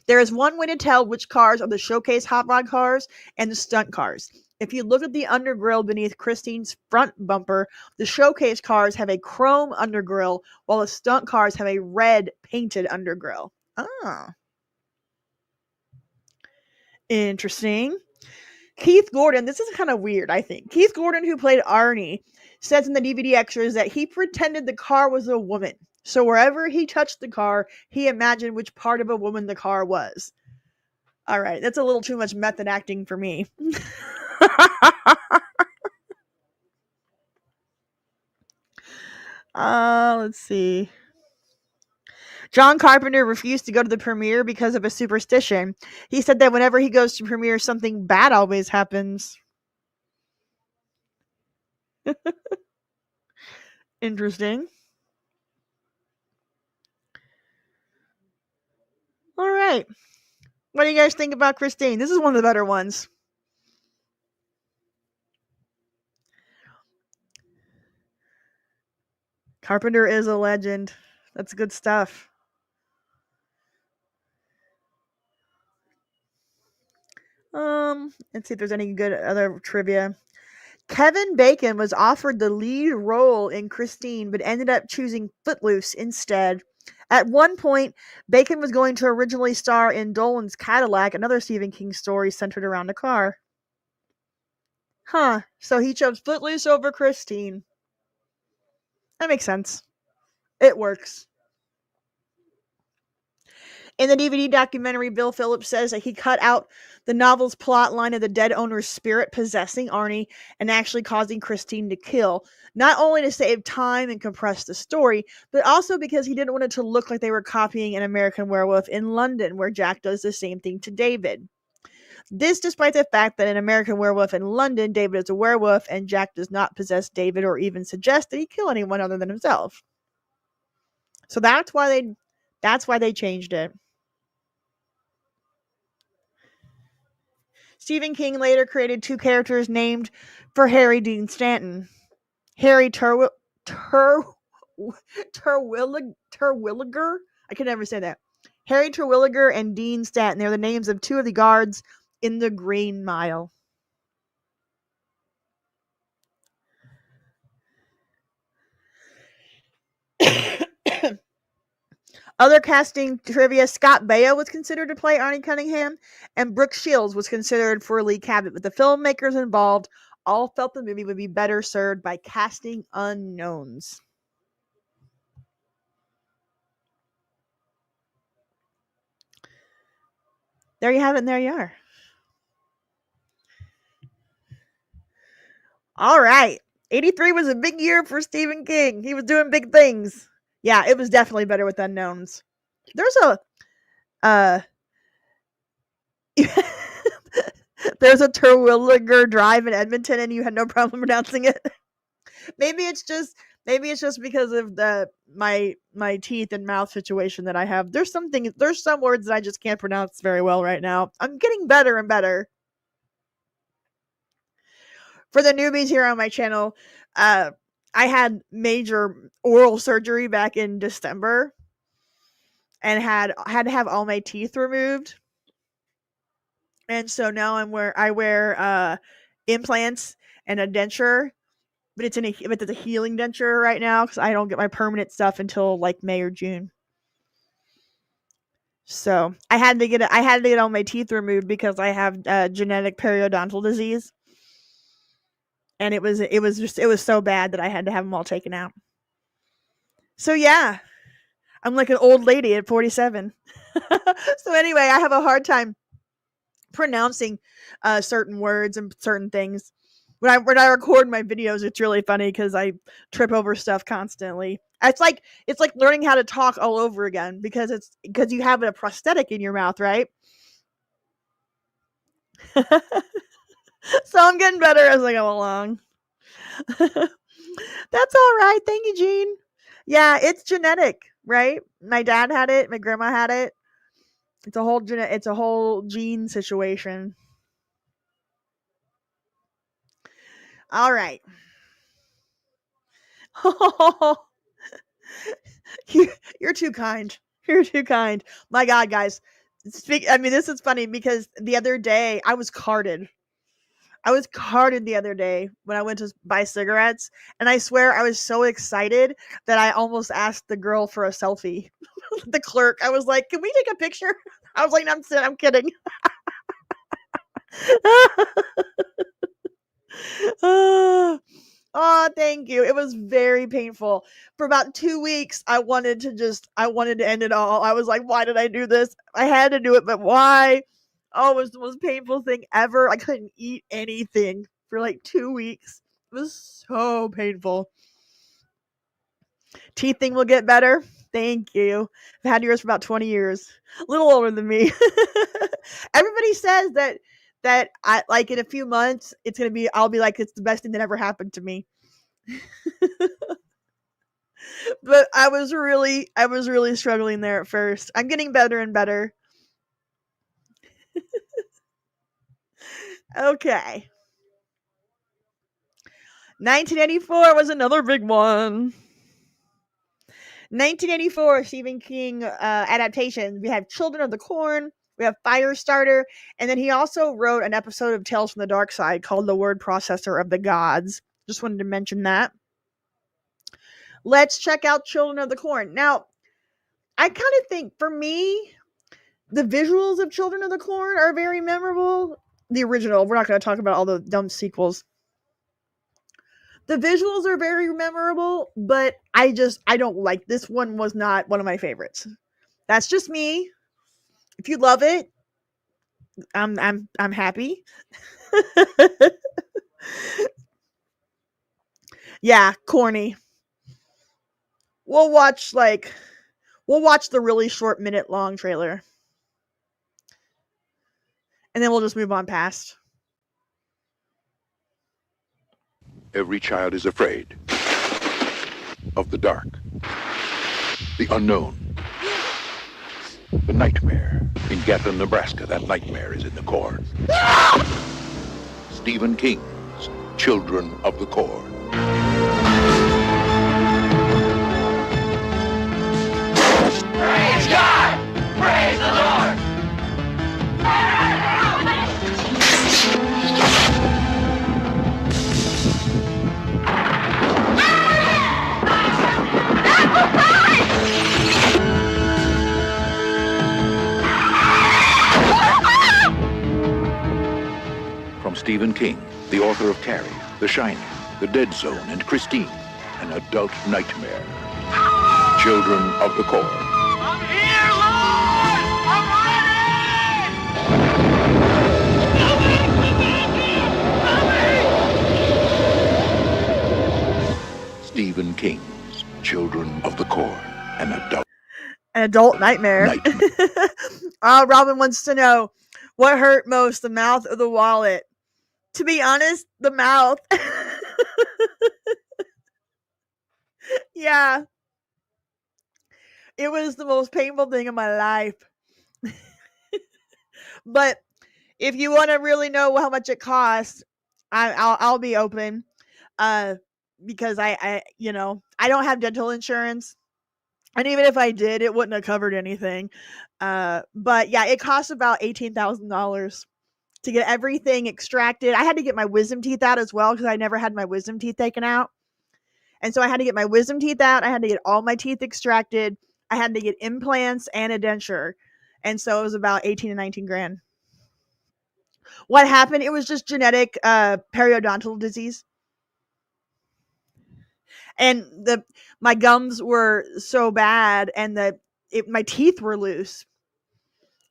There is one way to tell which cars are the showcase hot rod cars and the stunt cars. If you look at the undergrille beneath Christine's front bumper, the showcase cars have a chrome undergrille, while the stunt cars have a red painted undergrille. Ah. Interesting. Keith Gordon, this is kind of weird, I think. Keith Gordon, who played Arnie, says in the DVD extras that he pretended the car was a woman. So wherever he touched the car, he imagined which part of a woman the car was. All right, that's a little too much method acting for me. Let's see. John Carpenter refused to go to the premiere because of a superstition. He said that whenever he goes to premiere, something bad always happens. Interesting. All right. What do you guys think about Christine? This is one of the better ones. Carpenter is a legend. That's good stuff. Let's see if there's any good other trivia. Kevin Bacon was offered the lead role in Christine, but ended up choosing Footloose instead. At one point, Bacon was going to originally star in Dolan's Cadillac, another Stephen King story centered around a car. Huh, so he chose Footloose over Christine. That makes sense. It works. In the DVD documentary, Bill Phillips says that he cut out the novel's plot line of the dead owner's spirit possessing Arnie and actually causing Christine to kill, not only to save time and compress the story, but also because he didn't want it to look like they were copying An American Werewolf in London, where Jack does the same thing to David. This despite the fact that in American Werewolf in London, David is a werewolf and Jack does not possess David or even suggest that he kill anyone other than himself. So that's why they changed it. Stephen King later created two characters named for Harry Dean Stanton. Harry Terwilliger? I can never say that. Harry Terwilliger and Dean Stanton. They're the names of two of the guards in the Green Mile. Other casting trivia: Scott Baio was considered to play Arnie Cunningham, and Brooke Shields was considered for Lee Cabot, but the filmmakers involved all felt the movie would be better served by casting unknowns. There you have it, and there you are. All right. 83 was a big year for Stephen King. He was doing big things. Yeah, it was definitely better with unknowns. There's a Terwilliger Drive in Edmonton and you had no problem pronouncing it. Maybe it's just because of my teeth and mouth situation that I have. There's some words that I just can't pronounce very well right now. I'm getting better and better. For the newbies here on my channel, I had major oral surgery back in December and had to have all my teeth removed. And so now I wear implants and a denture, but it's a healing denture right now because I don't get my permanent stuff until like May or June. So I had to get all my teeth removed because I have genetic periodontal disease, and it was so bad that I had to have them all taken out. So yeah, I'm like an old lady at 47. So anyway, I have a hard time pronouncing certain words and certain things. When I record my videos, it's really funny because I trip over stuff constantly. It's like learning how to talk all over again because you have a prosthetic in your mouth, right? So I'm getting better as I go along. That's all right. Thank you, Jean. Yeah, it's genetic, right? My dad had it. My grandma had it. It's a whole gene situation. All right. You're too kind. You're too kind. My God, guys. This is funny because the other day I was carded. The other day when I went to buy cigarettes, and I swear I was so excited that I almost asked the girl for a selfie. The clerk. I was like, "Can we take a picture?" I was like, "I'm kidding." Oh, thank you. It was very painful. For about 2 weeks, I wanted to end it all. I was like, why did I do this? I had to do it, but why? Oh, it was the most painful thing ever. I couldn't eat anything for like 2 weeks. It was so painful. Teeth thing will get better. Thank you. I've had yours for about 20 years. A little older than me. Everybody says that I like in a few months I'll be like, it's the best thing that ever happened to me. But I was really struggling there at first. I'm getting better and better. Okay. 1984 was another big one. 1984 Stephen King adaptations. We have Children of the Corn, we have Firestarter, and then he also wrote an episode of Tales from the Dark Side called The Word Processor of the Gods. Just wanted to mention that. Let's check out Children of the Corn. Now, I kind of think, for me, the visuals of Children of the Corn are very memorable. The original. We're not going to talk about all the dumb sequels. The visuals are very memorable, but I don't like this one. Was not one of my favorites. That's just me. If you love it, I'm happy. Yeah, corny. We'll watch the really short minute long trailer. And then we'll just move on past. Every child is afraid of the dark, the unknown, the nightmare. In Gatlin, Nebraska, that nightmare is in the corn. Stephen King's Children of the Corn. Praise God! Praise the Lord! From Stephen King, the author of Carrie, The Shining, The Dead Zone, and Christine, an adult nightmare. Children of the Corn. I'm here, Lord! I'm ready! Stephen King's Children of the Corn, an adult nightmare. Robin wants to know, what hurt most, the mouth or the wallet? To be honest, the mouth. Yeah. It was the most painful thing in my life. But if you want to really know how much it costs, I'll be open. Because I don't have dental insurance. And even if I did, it wouldn't have covered anything. But yeah, it costs about $18,000 to get everything extracted. I had to get my wisdom teeth out as well because I never had my wisdom teeth taken out. And so I had to get my wisdom teeth out. I had to get all my teeth extracted. I had to get implants and a denture. And so it was about 18 to 19 grand. What happened? It was just genetic periodontal disease. And my gums were so bad and my teeth were loose.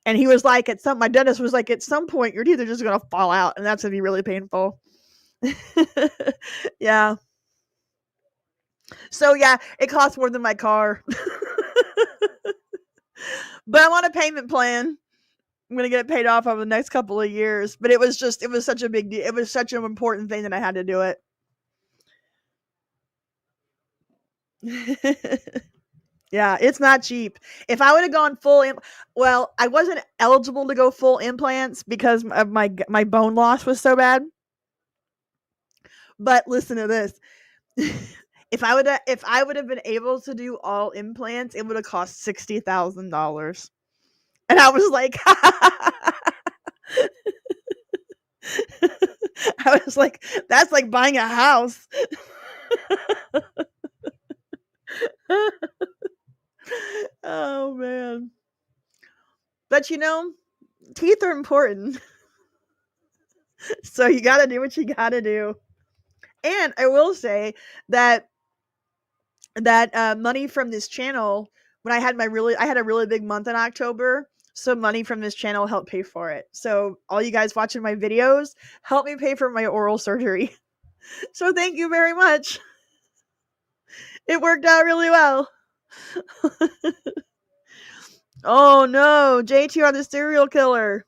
And he was like, my dentist was like, at some point your teeth are just going to fall out and that's going to be really painful. Yeah. So yeah, it costs more than my car. But I'm on a payment plan. I'm going to get it paid off over the next couple of years. But it was such a big deal. It was such an important thing that I had to do it. Yeah, it's not cheap. If I would have gone I wasn't eligible to go full implants because of my bone loss was so bad. But listen to this. If I would have been able to do all implants, it would have cost $60,000. And I was like, I was like, that's like buying a house. Oh man. But teeth are important. So you got to do what you got to do. And I will say that money from this channel, when I had a really big month in October, so money from this channel helped pay for it. So all you guys watching my videos help me pay for my oral surgery. So thank you very much. It worked out really well. Oh no, JTR the serial killer.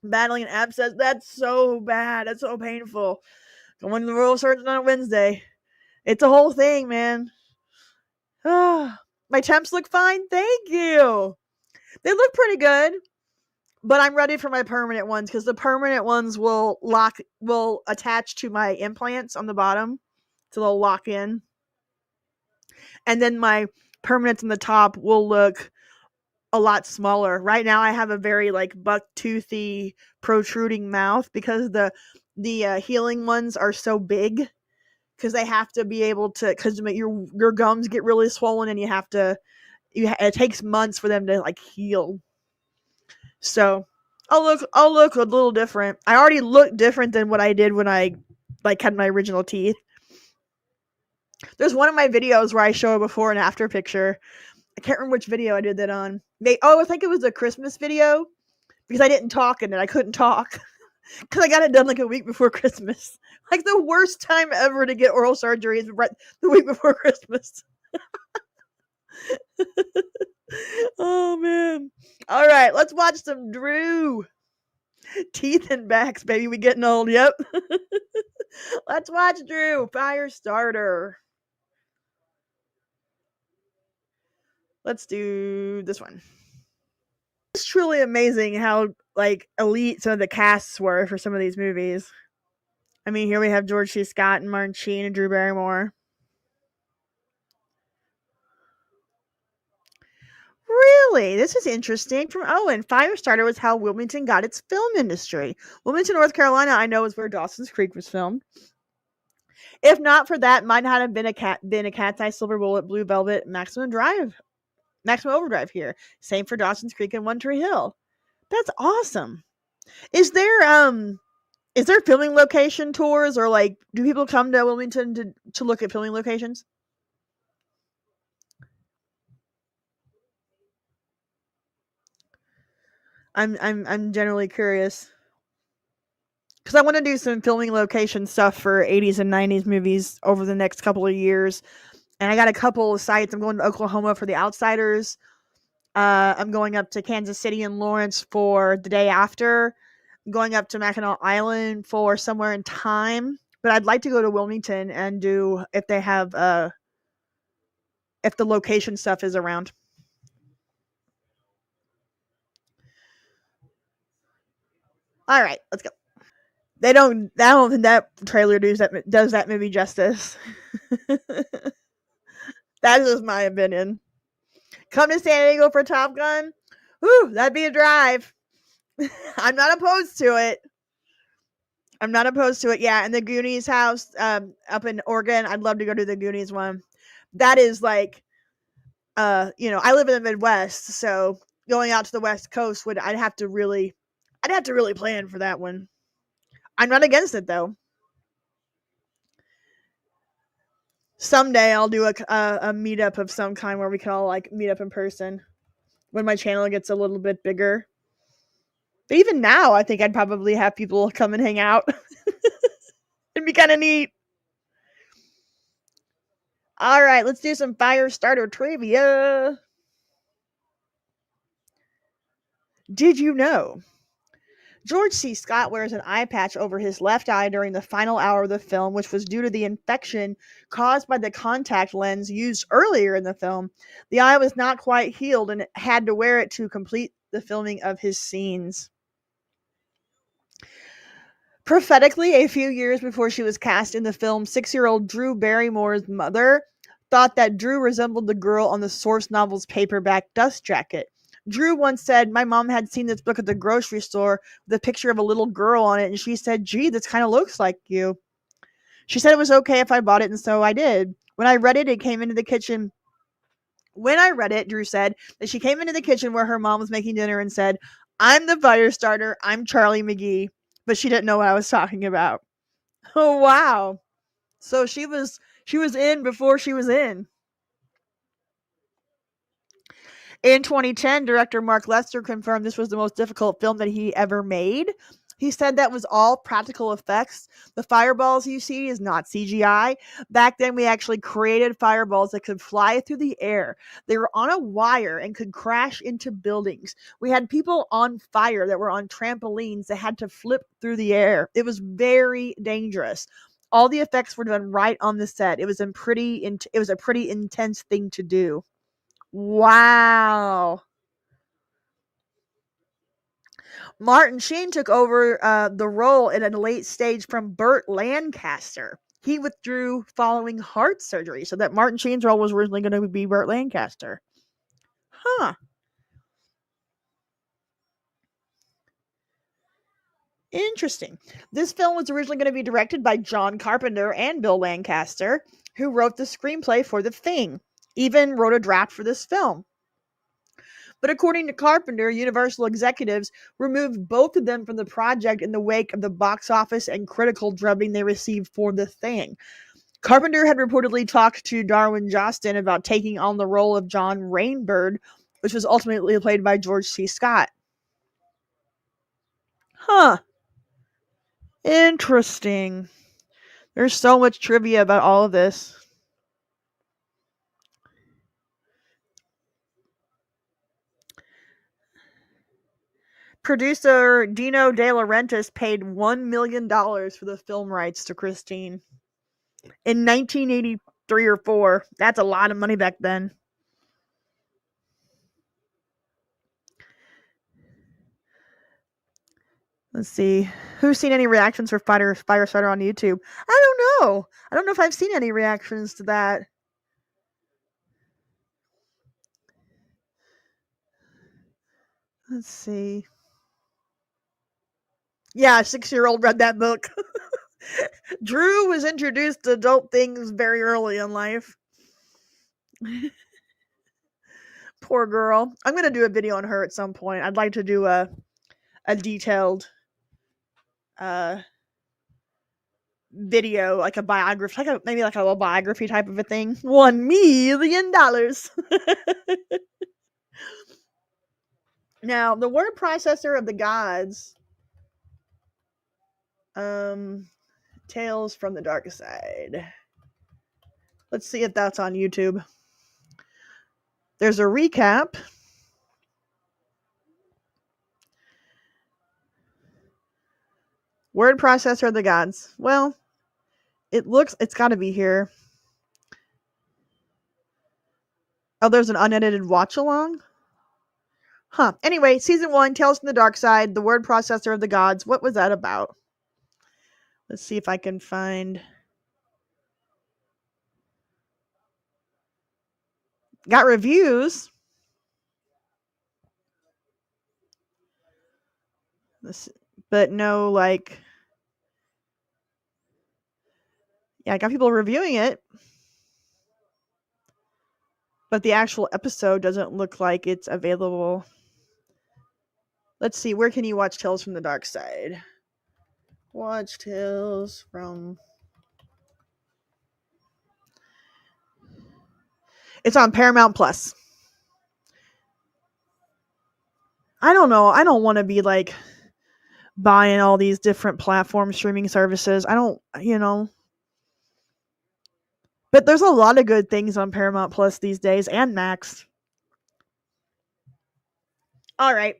Battling an abscess. That's so bad. That's so painful. Going to the oral surgeon on a Wednesday. It's a whole thing, man. My temps look fine. Thank you. They look pretty good. But I'm ready for my permanent ones because the permanent ones will attach to my implants on the bottom, so they'll lock in. And then my permanents on the top will look a lot smaller. Right now, I have a very like buck toothy protruding mouth because the healing ones are so big because they have to be able to because your gums get really swollen and it takes months for them to like heal. So I'll look a little different. I already look different than what I did when I like had my original teeth. There's one of my videos where I show a before and after picture. I can't remember which video I did that on. I think it was a Christmas video because I didn't talk in it. I couldn't talk because I got it done like a week before Christmas. Like the worst time ever to get oral surgery is right the week before Christmas. Oh man! All right, let's watch some Drew. Teeth and backs, baby. We getting old. Yep. Let's watch Drew Firestarter. Let's do this one. It's truly amazing how like elite some of the casts were for some of these movies. I mean, here we have George C. Scott and Martin Sheen and Drew Barrymore. Really? This is interesting. From Owen, Firestarter was how Wilmington got its film industry. Wilmington, North Carolina, I know is where Dawson's Creek was filmed. If not for that, might not have been a Cat's Eye, Silver Bullet, Blue Velvet, Maximum Overdrive here. Same for Dawson's Creek and One Tree Hill. That's awesome. Is there filming location tours or like do people come to Wilmington to look at filming locations? I'm generally curious because I want to do some filming location stuff for 80s and 90s movies over the next couple of years, and I got a couple of sites. I'm going to Oklahoma for The Outsiders. I'm going up to Kansas City and Lawrence for The Day After. I'm going up to Mackinac Island for Somewhere in Time. But I'd like to go to Wilmington and do if they have if the location stuff is around. All right, let's go. I don't think that trailer does that movie justice. That is my opinion. Come to San Diego for Top Gun? Whew, that'd be a drive. I'm not opposed to it. Yeah, and the Goonies house up in Oregon. I'd love to go to the Goonies one. That is like, I live in the Midwest, so going out to the West Coast I'd have to really plan for that one. I'm not against it though. Someday I'll do a meetup of some kind where we can all like meet up in person when my channel gets a little bit bigger. But even now, I think I'd probably have people come and hang out. It'd be kind of neat. All right, let's do some Firestarter trivia. Did you know George C. Scott wears an eye patch over his left eye during the final hour of the film, which was due to the infection caused by the contact lens used earlier in the film? The eye was not quite healed and had to wear it to complete the filming of his scenes. Prophetically, a few years before she was cast in the film, 6-year-old Drew Barrymore's mother thought that Drew resembled the girl on the source novel's paperback dust jacket. Drew once said, "My mom had seen this book at the grocery store with a picture of a little girl on it, and she said, 'Gee, this kind of looks like you.' She said it was okay if I bought it, and so I did. When I read it, came into the kitchen. When I read it, Drew said that she came into the kitchen where her mom was making dinner and said, 'I'm the Firestarter. I'm Charlie McGee.' But she didn't know what I was talking about." Oh wow! So she was in before she was in. In 2010, director Mark Lester confirmed this was the most difficult film that he ever made. He said that was all practical effects. The fireballs you see is not CGI. Back then, we actually created fireballs that could fly through the air. They were on a wire and could crash into buildings. We had people on fire that were on trampolines that had to flip through the air. It was very dangerous. All the effects were done right on the set. It was a pretty intense thing to do. Wow. Martin Sheen took over the role in a late stage from Burt Lancaster. He withdrew following heart surgery, so that Martin Sheen's role was originally going to be Burt Lancaster. Huh. Interesting. This film was originally going to be directed by John Carpenter and Bill Lancaster, who wrote the screenplay for The Thing, even wrote a draft for this film. But according to Carpenter, Universal executives removed both of them from the project in the wake of the box office and critical drubbing they received for The Thing. Carpenter had reportedly talked to Darwin Jostin about taking on the role of John Rainbird, which was ultimately played by George C. Scott. Huh. Interesting. There's so much trivia about all of this. Producer Dino De Laurentiis paid $1 million for the film rights to Christine. In 1983 or 4. That's a lot of money back then. Let's see. Who's seen any reactions for Firestarter on YouTube? I don't know. I don't know if I've seen any reactions to that. Let's see. Yeah, a 6-year-old read that book. Drew was introduced to adult things very early in life. Poor girl. I'm going to do a video on her at some point. I'd like to do a detailed video, like a biography, maybe like a little biography type of a thing. $1 million. Now, the word processor of the gods, Tales from the Dark Side. Let's see if that's on YouTube. There's a recap. Word processor of the gods. Well, it's got to be here. Oh, there's an unedited watch along. Huh. Anyway, season 1, Tales from the Dark Side, the word processor of the gods. What was that about? Let's see if I can find. Got reviews. But no, like. Yeah, I got people reviewing it. But the actual episode doesn't look like it's available. Let's see, where can you watch Tales from the Dark Side? Watch Tales from... It's on Paramount Plus. I don't know. I don't want to be like buying all these different platform streaming services. I don't, But there's a lot of good things on Paramount Plus these days and Max. All right.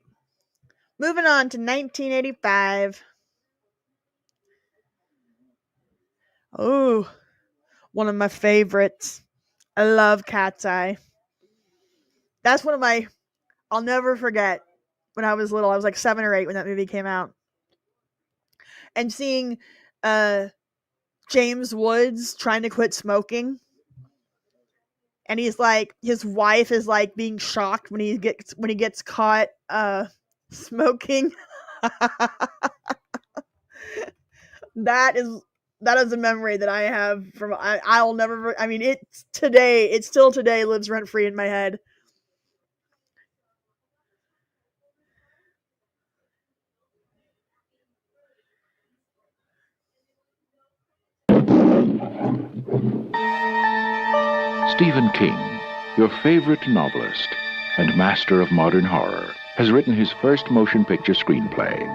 Moving on to 1985. Oh, one of my favorites. I love Cat's Eye. That's one of my... I'll never forget when I was little. I was like 7 or 8 when that movie came out. And seeing James Woods trying to quit smoking. And he's like, his wife is like being shocked when he gets caught smoking. That is a memory that I have from I'll never. I mean, it still today lives rent free in my head. Stephen King, your favorite novelist and master of modern horror, has written his first motion picture screenplay.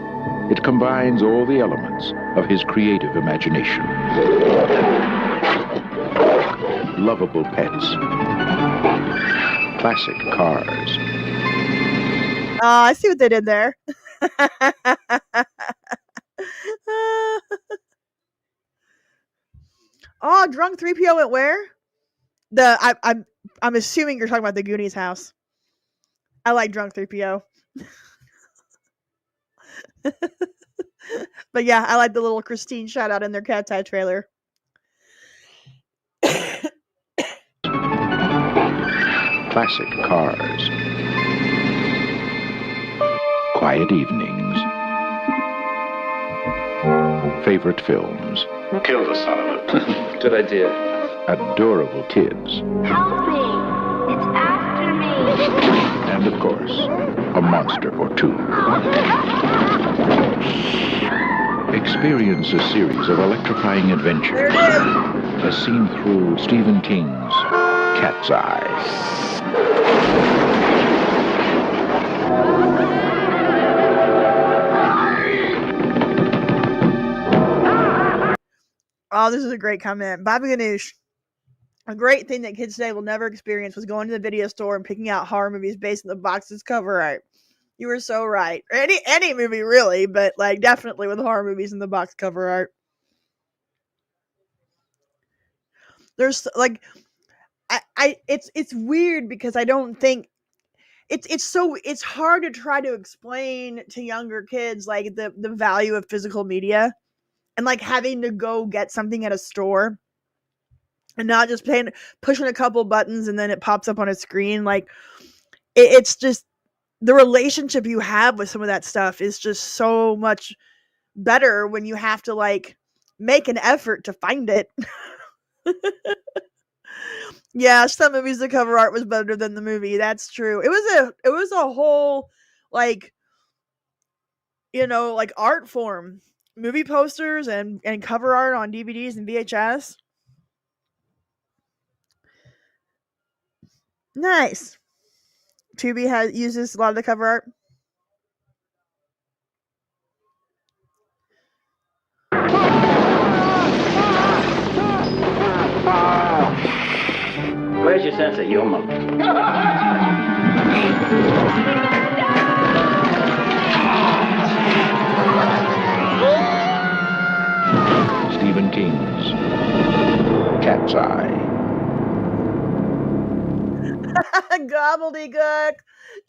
It combines all the elements of his creative imagination. Lovable pets, classic cars. I see what they did there. Oh, drunk 3PO went where? I'm assuming you're talking about the Goonies house. I like drunk 3PO. But yeah, I like the little Christine shout out in their Cat's Eye trailer. Classic cars. Quiet evenings. Favorite films. Kill the son of a... Good idea. Adorable kids. Help me! It's after me! And of course, a monster or two. Experience a series of electrifying adventures as seen through Stephen King's Cat's Eye. Oh, this is a great comment. Bobby Ganoush. A great thing that kids today will never experience was going to the video store and picking out horror movies based on the box's cover art. You were so right. Any movie really, but like definitely with horror movies in the box cover art. There's like it's weird because I don't think it's hard to try to explain to younger kids like the value of physical media and like having to go get something at a store and not just pushing a couple buttons and then it pops up on a screen. Like it's just the relationship you have with some of that stuff is just so much better when you have to like make an effort to find it. Yeah, some movies the cover art was better than the movie. That's true. It was a whole like like art form. Movie posters and cover art on DVDs and VHS. Nice. Tubi uses a lot of the cover art. Where's your sense of humor? Stephen King's Cat's Eye. Gobbledygook.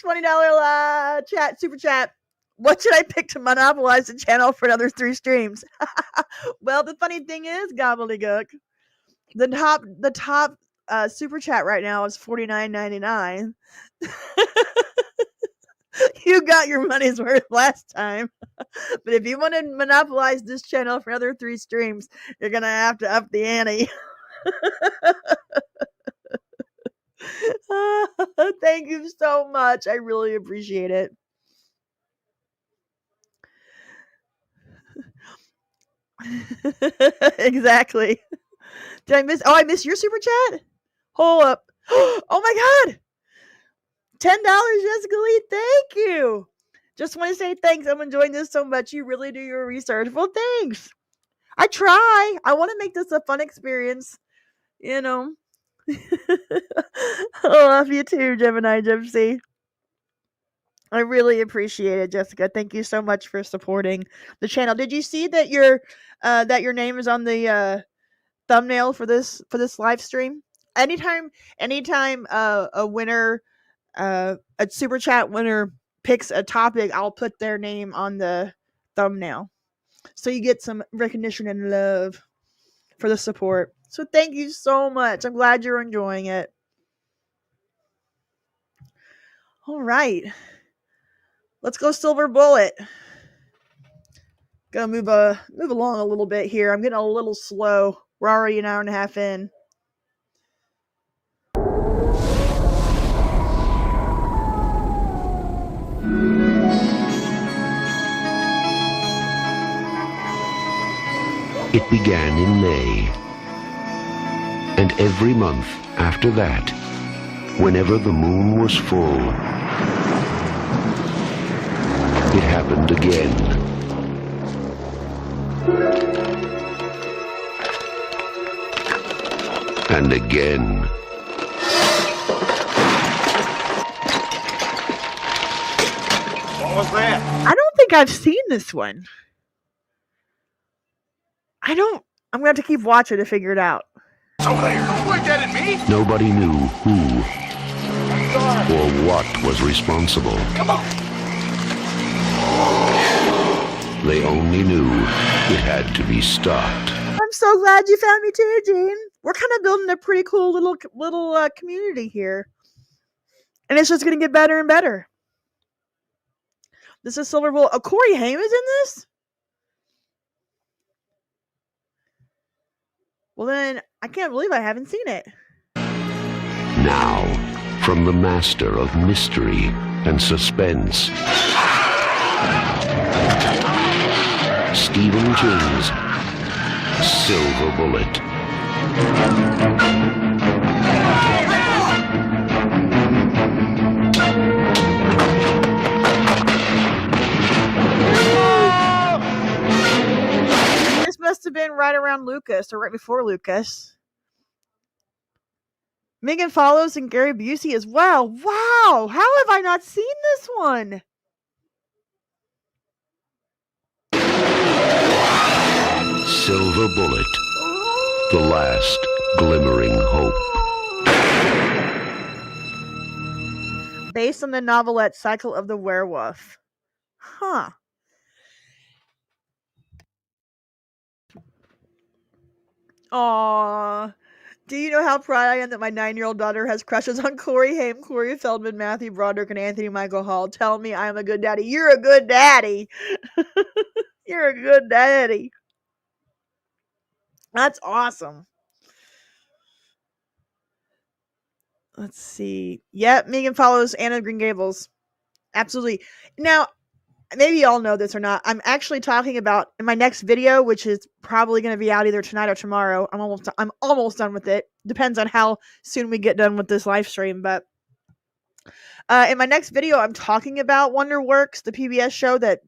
$20 super chat. What should I pick to monopolize the channel for another 3 streams? Well, the funny thing is, Gobbledygook, the top super chat right now is $49.99. You got your money's worth last time. But if you want to monopolize this channel for another 3 streams, you're gonna have to up the ante. Thank you so much. I really appreciate it. Exactly. Did I miss? Oh, I missed your super chat? Hold up. Oh my God. $10, Jessica Lee. Thank you. Just want to say thanks. I'm enjoying this so much. You really do your research. Well, thanks. I try. I want to make this a fun experience. I love you too, Gemini Gypsy. I really appreciate it, Jessica. Thank you so much for supporting the channel. Did you see that your name is on the thumbnail for this live stream? Anytime a winner, a super chat winner picks a topic, I'll put their name on the thumbnail, so you get some recognition and love for the support. So thank you so much. I'm glad you're enjoying it. All right. Let's go Silver Bullet. Gonna move along a little bit here. I'm getting a little slow. We're already an hour and a half in. It began in May. And every month after that, whenever the moon was full, it happened again. And again. What was that? I don't think I've seen this one. I'm gonna have to keep watching to figure it out. Over there. Point that at me. Nobody knew who or what was responsible. Come on. They only knew it had to be stopped. I'm so glad you found me too, Gene. We're kind of building a pretty cool little community here. And it's just going to get better and better. This is Silver Bullet. Oh, Corey Haim is in this? Well, then, I can't believe I haven't seen it. Now, from the master of mystery and suspense, Stephen King's Silver Bullet. This must have been right around Lucas or right before Lucas. Megan Follows and Gary Busey as well. Wow, how have I not seen this one? Silver Bullet, the last glimmering hope. Based on the novelette Cycle of the Werewolf. Huh. Aww. Do you know how proud I am that my 9-year-old daughter has crushes on Corey Haim, Corey Feldman, Matthew Broderick, and Anthony Michael Hall? Tell me I'm a good daddy. You're a good daddy. You're a good daddy. That's awesome. Let's see. Yep, Megan Follows Anna Green Gables. Absolutely. Now, maybe y'all know this or not. I'm actually talking about in my next video, which is probably going to be out either tonight or tomorrow. I'm almost done with it. Depends on how soon we get done with this live stream. But in my next video, I'm talking about Wonderworks, the PBS show that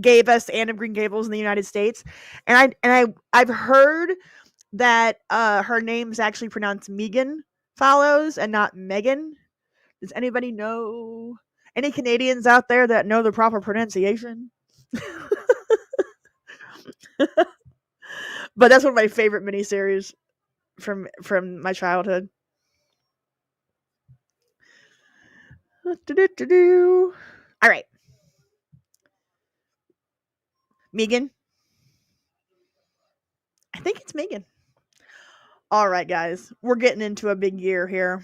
gave us Anne of Green Gables in the United States, and I've heard that her name's actually pronounced Megan Follows and not Megan. Does anybody know? Any Canadians out there that know the proper pronunciation? But that's one of my favorite miniseries from my childhood. All right. Megan. I think it's Megan. All right, guys. We're getting into a big year here.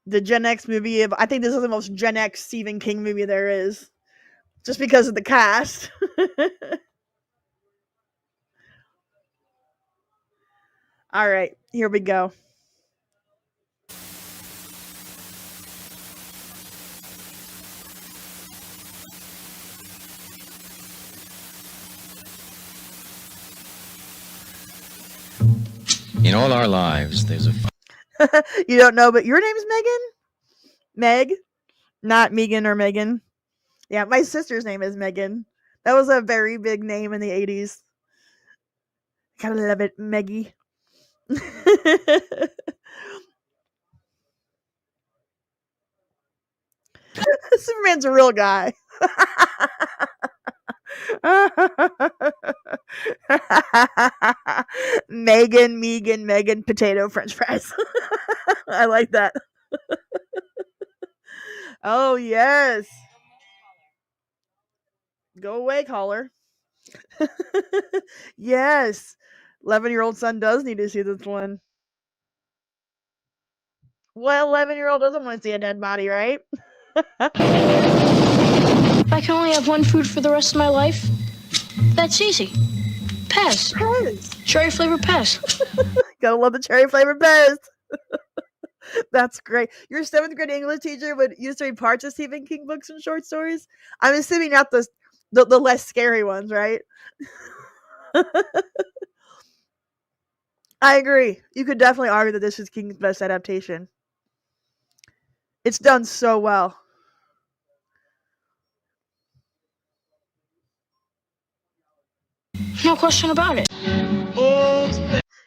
The Gen X movie. I think this is the most Gen X Stephen King movie there is. Just because of the cast. All right. Here we go. In all our lives, there's a... You don't know, but your name's Megan? Meg? Not Megan or Megan. Yeah, my sister's name is Megan. That was a very big name in the 80s. Gotta love it, Meggie. Superman's a real guy. Megan, potato, french fries. I like that. Oh, yes. Go away, caller. Yes. 11-year-old son does need to see this one. Well, 11-year-old doesn't want to see a dead body, right? If I can only have one food for the rest of my life, that's easy. Pez. Cherry flavored Pez. Gotta love the cherry flavored Pez. That's great. Your 7th grade English teacher would used to read parts of Stephen King books and short stories. I'm assuming not the less scary ones, right? I agree. You could definitely argue that this is King's best adaptation. It's done so well. No question about it.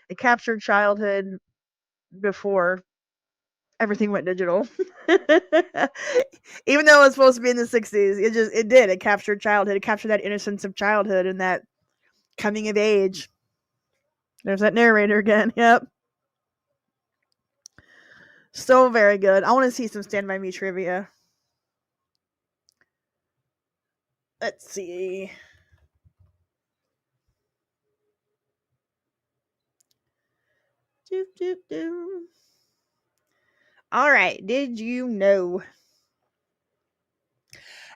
It captured childhood before everything went digital. Even though it was supposed to be in the 60s, it did. It captured childhood. It captured that innocence of childhood and that coming of age. There's that narrator again. Yep. So very good. I want to see some Stand By Me trivia. Let's see. Doop, doop, doop. All right. Did you know?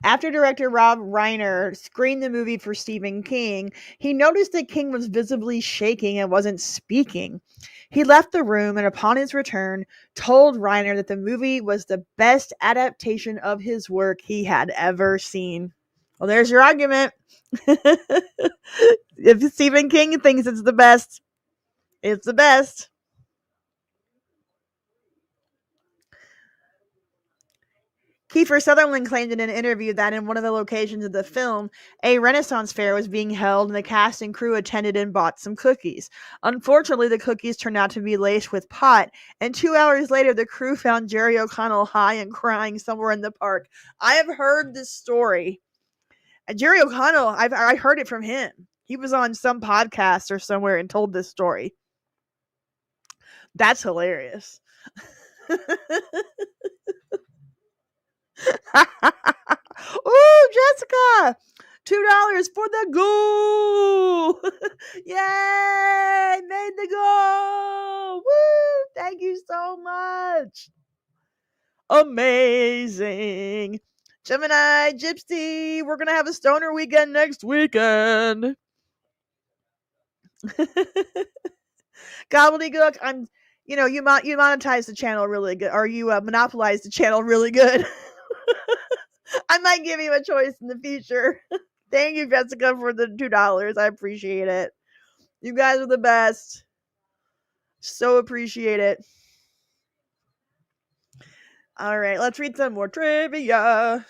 After director Rob Reiner screened the movie for Stephen King, he noticed that King was visibly shaking and wasn't speaking. He left the room and upon his return told Reiner that the movie was the best adaptation of his work he had ever seen. Well, there's your argument. If Stephen King thinks it's the best, it's the best. Kiefer Sutherland claimed in an interview that in one of the locations of the film, a Renaissance fair was being held and the cast and crew attended and bought some cookies. Unfortunately, the cookies turned out to be laced with pot, and 2 hours later, the crew found Jerry O'Connell high and crying somewhere in the park. I have heard this story. Jerry O'Connell, I heard it from him. He was on some podcast or somewhere and told this story. That's hilarious. Ooh, Jessica! $2 for the goal! Yay! Made the goal! Woo! Thank you so much. Amazing. Gemini, Gypsy, we're gonna have a stoner weekend next weekend. Gobbledygook, you monetize the channel really good, or you monopolize the channel really good. I might give you a choice in the future. Thank you, Jessica, for the $2. I appreciate it. You guys are the best. So appreciate it. All right, let's read some more trivia.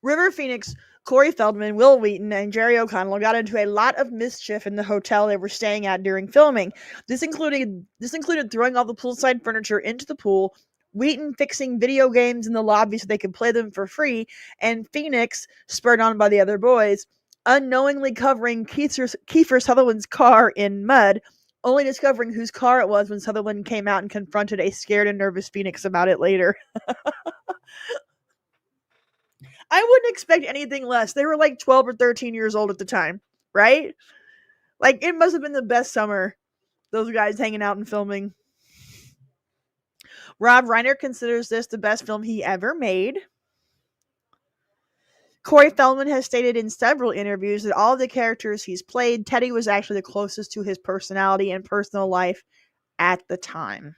River Phoenix, Corey Feldman, Will Wheaton, and Jerry O'Connell got into a lot of mischief in the hotel they were staying at during filming. This included throwing all the poolside furniture into the pool, Wheaton fixing video games in the lobby so they could play them for free, and Phoenix, spurred on by the other boys, unknowingly covering Kiefer Sutherland's car in mud, only discovering whose car it was when Sutherland came out and confronted a scared and nervous Phoenix about it later. I wouldn't expect anything less. They were like 12 or 13 years old at the time, right? Like, it must have been the best summer. Those guys hanging out and filming. Rob Reiner considers this the best film he ever made. Corey Feldman has stated in several interviews that all of the characters he's played, Teddy was actually the closest to his personality and personal life at the time.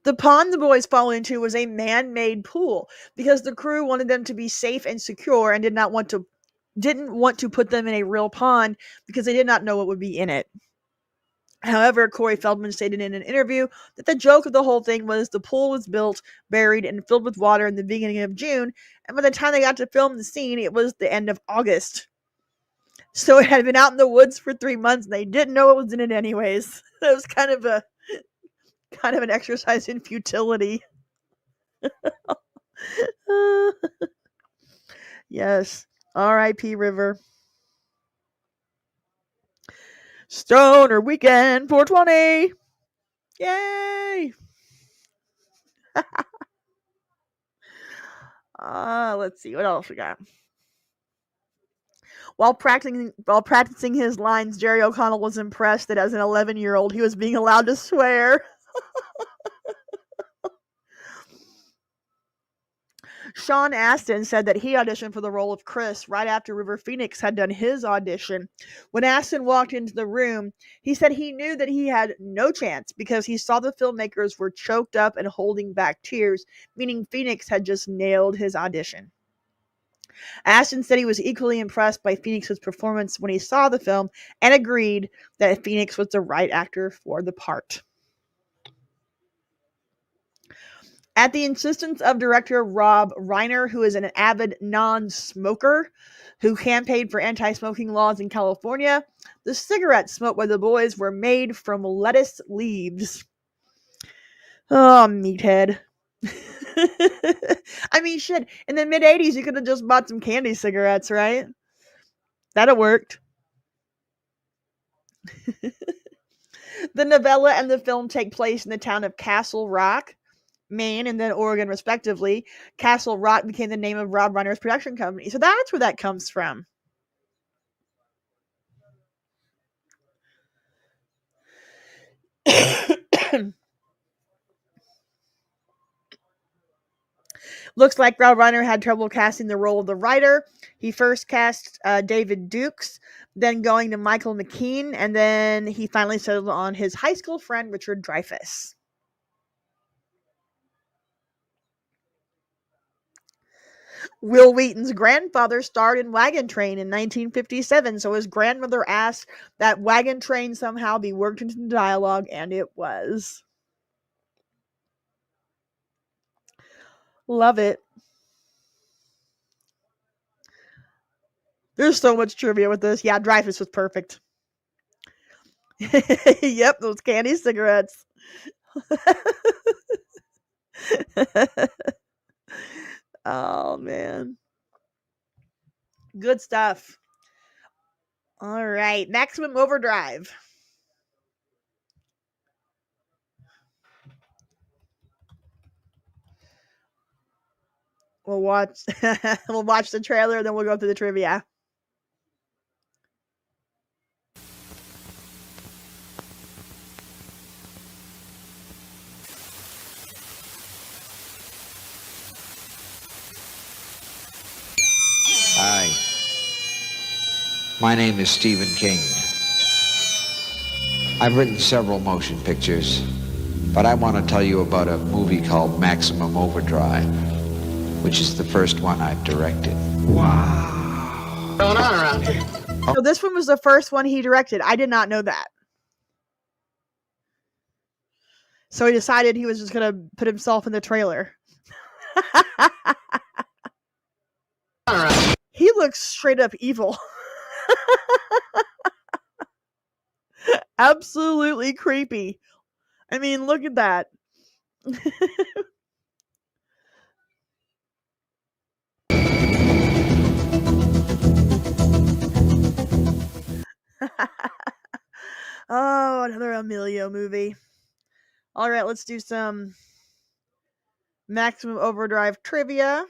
The pond the boys fall into was a man-made pool because the crew wanted them to be safe and secure and didn't want to put them in a real pond because they did not know what would be in it. However, Corey Feldman stated in an interview that the joke of the whole thing was the pool was built, buried, and filled with water in the beginning of June, and by the time they got to film the scene, it was the end of August. So it had been out in the woods for 3 months, and they didn't know what was in it anyways. It was kind of an exercise in futility. Yes. R.I.P. River. Stoner Weekend 420. Yay. Let's see what else we got. While practicing his lines, Jerry O'Connell was impressed that as an 11-year-old he was being allowed to swear. Sean Astin said that he auditioned for the role of Chris right after River Phoenix had done his audition. When Astin walked into the room, he said he knew that he had no chance because he saw the filmmakers were choked up and holding back tears, meaning Phoenix had just nailed his audition. Astin said he was equally impressed by Phoenix's performance when he saw the film and agreed that Phoenix was the right actor for the part. At the insistence of director Rob Reiner, who is an avid non-smoker who campaigned for anti-smoking laws in California, the cigarettes smoked by the boys were made from lettuce leaves. Oh, meathead. I mean, shit, in the mid-'80s, you could have just bought some candy cigarettes, right? That'd have worked. The novella and the film take place in the town of Castle Rock, Maine, and then Oregon, respectively. Castle Rock became the name of Rob Reiner's production company. So that's where that comes from. Looks like Rob Reiner had trouble casting the role of the writer. He first cast David Dukes, then going to Michael McKean, and then he finally settled on his high school friend, Richard Dreyfuss. Will Wheaton's grandfather starred in Wagon Train in 1957, so his grandmother asked that Wagon Train somehow be worked into the dialogue, and it was. Love it. There's so much trivia with this. Yeah, Dreyfuss was perfect. Yep, those candy cigarettes. Oh, man. Good stuff. All right, Maximum Overdrive. We'll watch we'll watch the trailer and then we'll go through the trivia. Hi. My name is Stephen King. I've written several motion pictures, but I want to tell you about a movie called Maximum Overdrive, which is the first one I've directed. Wow. What's going on around here? So this one was the first one he directed. I did not know that. So he decided he was just going to put himself in the trailer. He looks straight up evil. Absolutely creepy. I mean, look at that. Oh, another Emilio movie. All right, let's do some Maximum Overdrive trivia.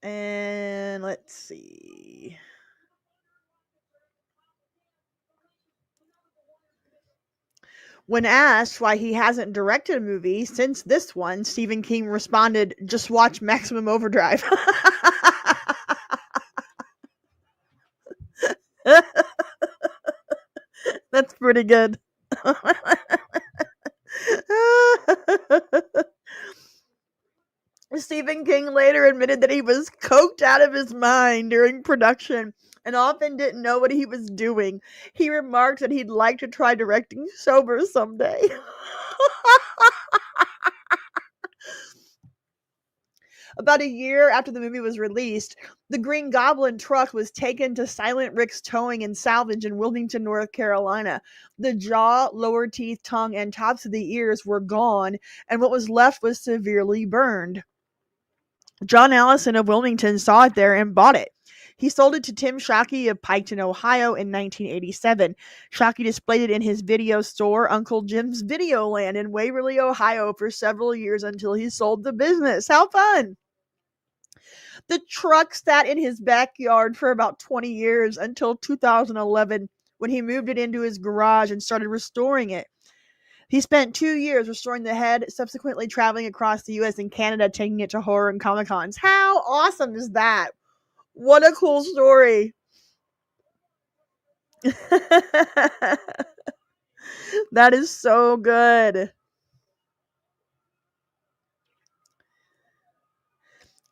And let's see. When asked why he hasn't directed a movie since this one, Stephen King responded, "Just watch Maximum Overdrive." That's pretty good. Stephen King later admitted that he was coked out of his mind during production and often didn't know what he was doing. He remarked that he'd like to try directing sober someday. About a year after the movie was released, the Green Goblin truck was taken to Silent Rick's Towing and Salvage in Wilmington, North Carolina. The jaw, lower teeth, tongue, and tops of the ears were gone, and what was left was severely burned. John Allison of Wilmington saw it there and bought it. He sold it to Tim Shockey of Piketon, Ohio in 1987. Shockey displayed it in his video store, Uncle Jim's Video Land in Waverly, Ohio for several years until he sold the business. How fun! The truck sat in his backyard for about 20 years until 2011 when he moved it into his garage and started restoring it. He spent 2 years restoring the head, subsequently traveling across the US and Canada, taking it to horror and Comic Cons. How awesome is that? What a cool story. That is so good.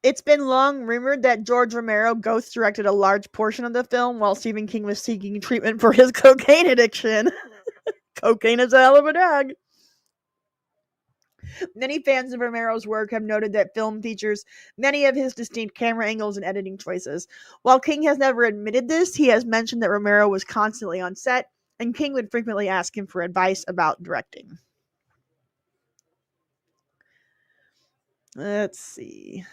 It's been long rumored that George Romero ghost directed a large portion of the film while Stephen King was seeking treatment for his cocaine addiction. Cocaine is a hell of a drug. Many fans of Romero's work have noted that film features many of his distinct camera angles and editing choices. While King has never admitted this, he has mentioned that Romero was constantly on set, and King would frequently ask him for advice about directing. Let's see.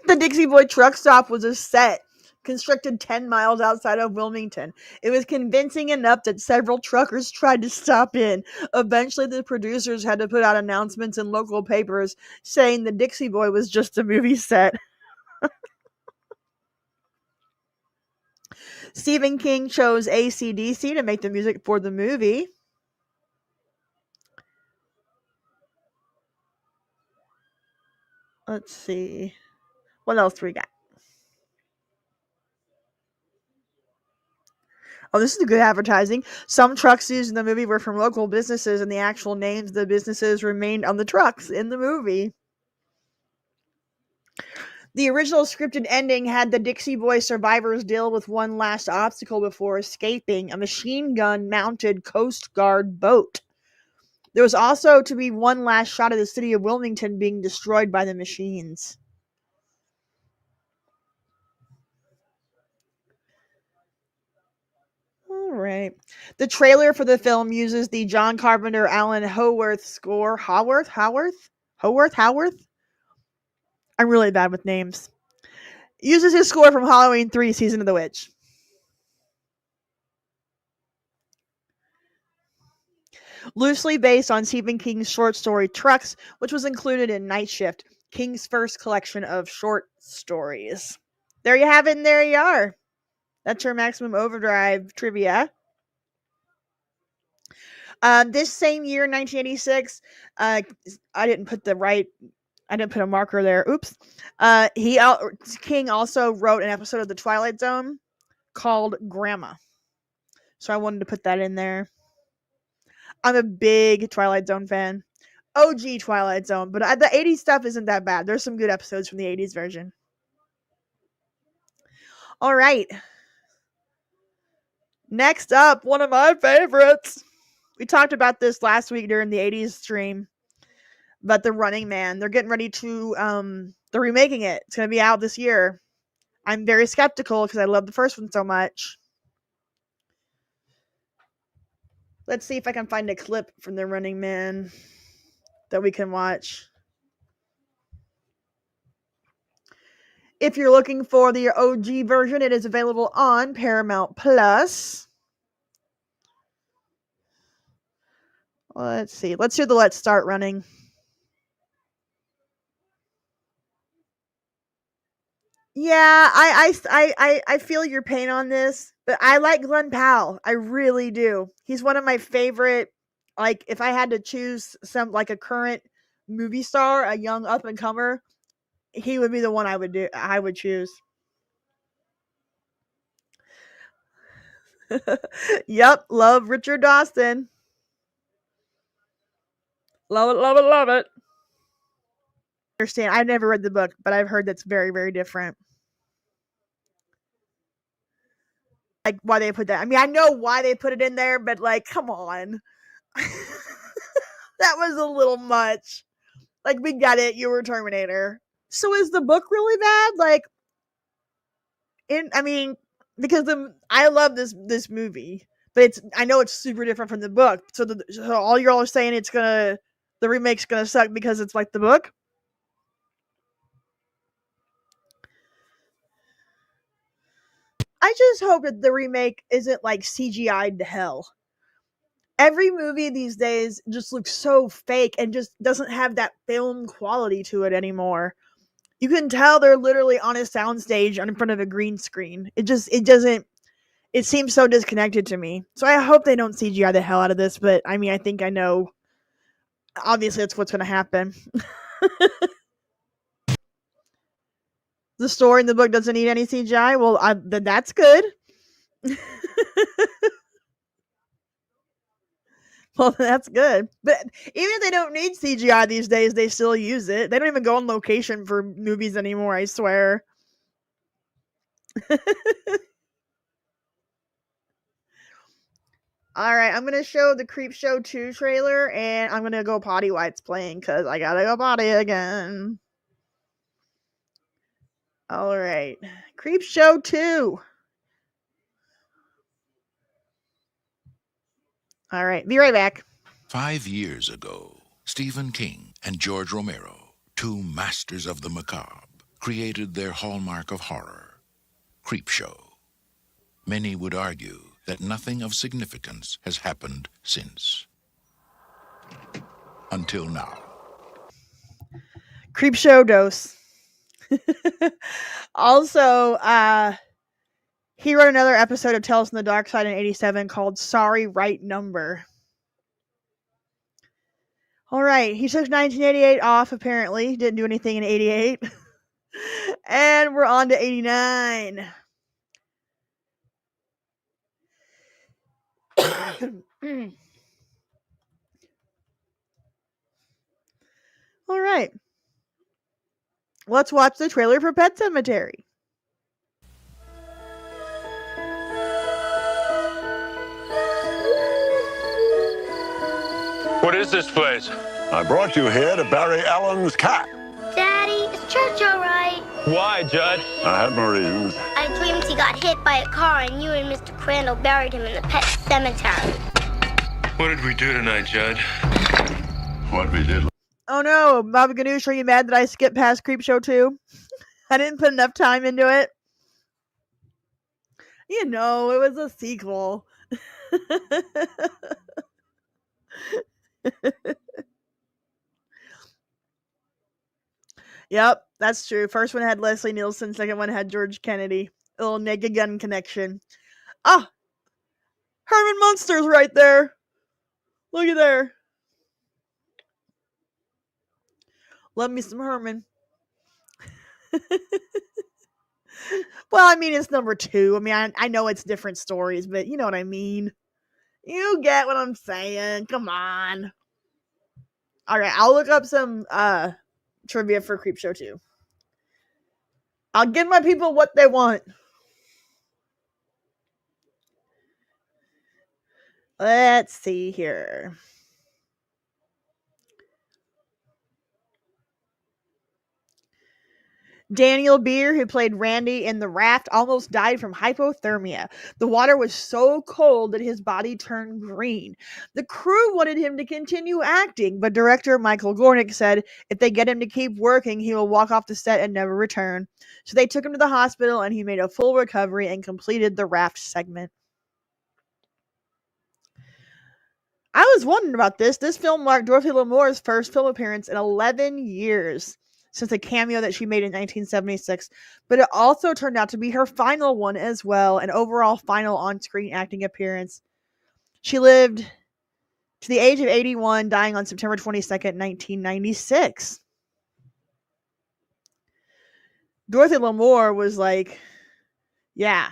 The Dixie Boy truck stop was a set constructed 10 miles outside of Wilmington. It was convincing enough that several truckers tried to stop in. Eventually, the producers had to put out announcements in local papers saying the Dixie Boy was just a movie set. Stephen King chose AC/DC to make the music for the movie. Let's see. What else we got? Oh, this is good advertising. Some trucks used in the movie were from local businesses, and the actual names of the businesses remained on the trucks in the movie. The original scripted ending had the Dixie Boy survivors deal with one last obstacle before escaping, a machine gun mounted Coast Guard boat. There was also to be one last shot of the city of Wilmington being destroyed by the machines. All right. The trailer for the film uses the John Carpenter Alan Howarth score. Howarth? I'm really bad with names. Uses his score from Halloween 3 Season of the Witch. Loosely based on Stephen King's short story Trucks, which was included in Night Shift, King's first collection of short stories. There you have it, and there you are. That's your Maximum Overdrive trivia. This same year, 1986, I didn't put a marker there. Oops. King also wrote an episode of The Twilight Zone called Grandma. So I wanted to put that in there. I'm a big Twilight Zone fan. OG Twilight Zone, but the 80s stuff isn't that bad. There's some good episodes from the 80s version. All right. Next up, one of my favorites. We talked about this last week during the 80s stream. But The Running Man, they're getting ready to they're remaking it. It's going to be out this year. I'm very skeptical because I love the first one so much. Let's see if I can find a clip from The Running Man that we can watch. If you're looking for the OG version, it is available on Paramount Plus. Let's see. Let's do the Let's Start Running. Yeah, I feel your pain on this, but I like Glenn Powell. I really do. He's one of my favorite. Like, if I had to choose a current movie star, a young up and comer, he would be the one I would choose. Yep, love Richard Dawson. Love it, love it, love it. I understand. I've never read the book, but I've heard that's very, very different. Like, why they put that. I mean, I know why they put it in there, but like, come on. That was a little much. Like, we got it. You were Terminator. So is the book really bad? Like, because I love this movie, but I know it's super different from the book. So all y'all are saying the remake's gonna suck because it's like the book. I just hope that the remake isn't like CGI'd to hell. Every movie these days just looks so fake and just doesn't have that film quality to it anymore. You can tell they're literally on a soundstage in front of a green screen. It seems so disconnected to me. So I hope they don't CGI the hell out of this, but I mean, I think I know. Obviously, that's what's going to happen. The story in the book doesn't need any CGI? Well, then that's good. Well, that's good. But even if they don't need CGI these days, they still use it. They don't even go on location for movies anymore, I swear. All right, I'm going to show the Creepshow 2 trailer, and I'm going to go potty while it's playing, because I got to go potty again. All right, Creepshow 2. All right, be right back. 5 years ago, Stephen King and George Romero, two masters of the macabre, created their hallmark of horror, Creepshow. Many would argue that nothing of significance has happened since. Until now. Creepshow dose. Also, he wrote another episode of Tales from the Dark Side in 87 called Sorry, Right Number. All right, he took 1988 off, apparently. Didn't do anything in 88. And we're on to 89. All right. Let's watch the trailer for Pet Sematary. What is this place? I brought you here to bury Alan's cat. Daddy, is church all right? Why, Judd? I had my reasons. I dreamed he got hit by a car and you and Mr. Crandall buried him in the pet cemetery. What did we do tonight, Judd? What we did. Oh no, Baba Ganoush, are you mad that I skipped past Creepshow 2? I didn't put enough time into it. You know, it was a sequel. Yep, that's true. First one had Leslie Nielsen, second one had George Kennedy. A little Naked Gun connection. Ah! Herman Munster's right there. Look at there. Love me some Herman. Well, I mean, it's number 2. I mean, I know it's different stories, but you know what I mean. You get what I'm saying. Come on. All right, I'll look up some trivia for Creepshow 2. I'll give my people what they want. Let's see here. Daniel Beer, who played Randy in The Raft, almost died from hypothermia. The water was so cold that his body turned green. The crew wanted him to continue acting, but director Michael Gornick said if they get him to keep working, he will walk off the set and never return. So they took him to the hospital, and he made a full recovery and completed the Raft segment. I was wondering about this. This film marked Dorothy Lamore's first film appearance in 11 years. Since a cameo that she made in 1976, but it also turned out to be her final one as well, an overall final on-screen acting appearance. She lived to the age of 81, dying on September 22nd, 1996. Dorothy Lamore was like, yeah.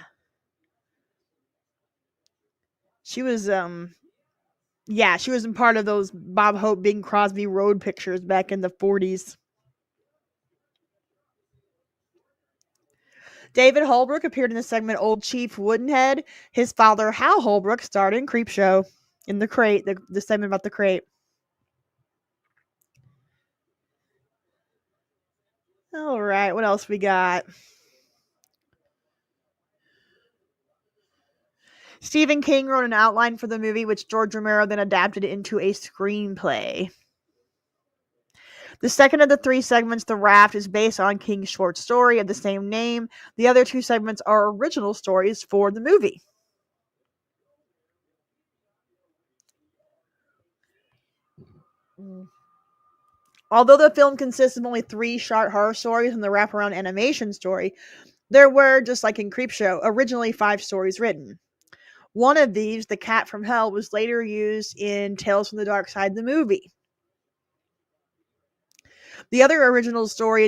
She was, she was in part of those Bob Hope, Bing Crosby road pictures back in the 40s. David Holbrook appeared in the segment Old Chief Woodenhead. His father, Hal Holbrook, starred in Creepshow in The Crate, the segment about the crate. All right, what else we got? Stephen King wrote an outline for the movie, which George Romero then adapted into a screenplay. The second of the 3 segments, The Raft, is based on King's short story of the same name. The other 2 segments are original stories for the movie. Although the film consists of only 3 short horror stories and the wraparound animation story, there were, just like in Creepshow, originally 5 stories written. One of these, The Cat from Hell, was later used in Tales from the Dark Side, the movie. The other story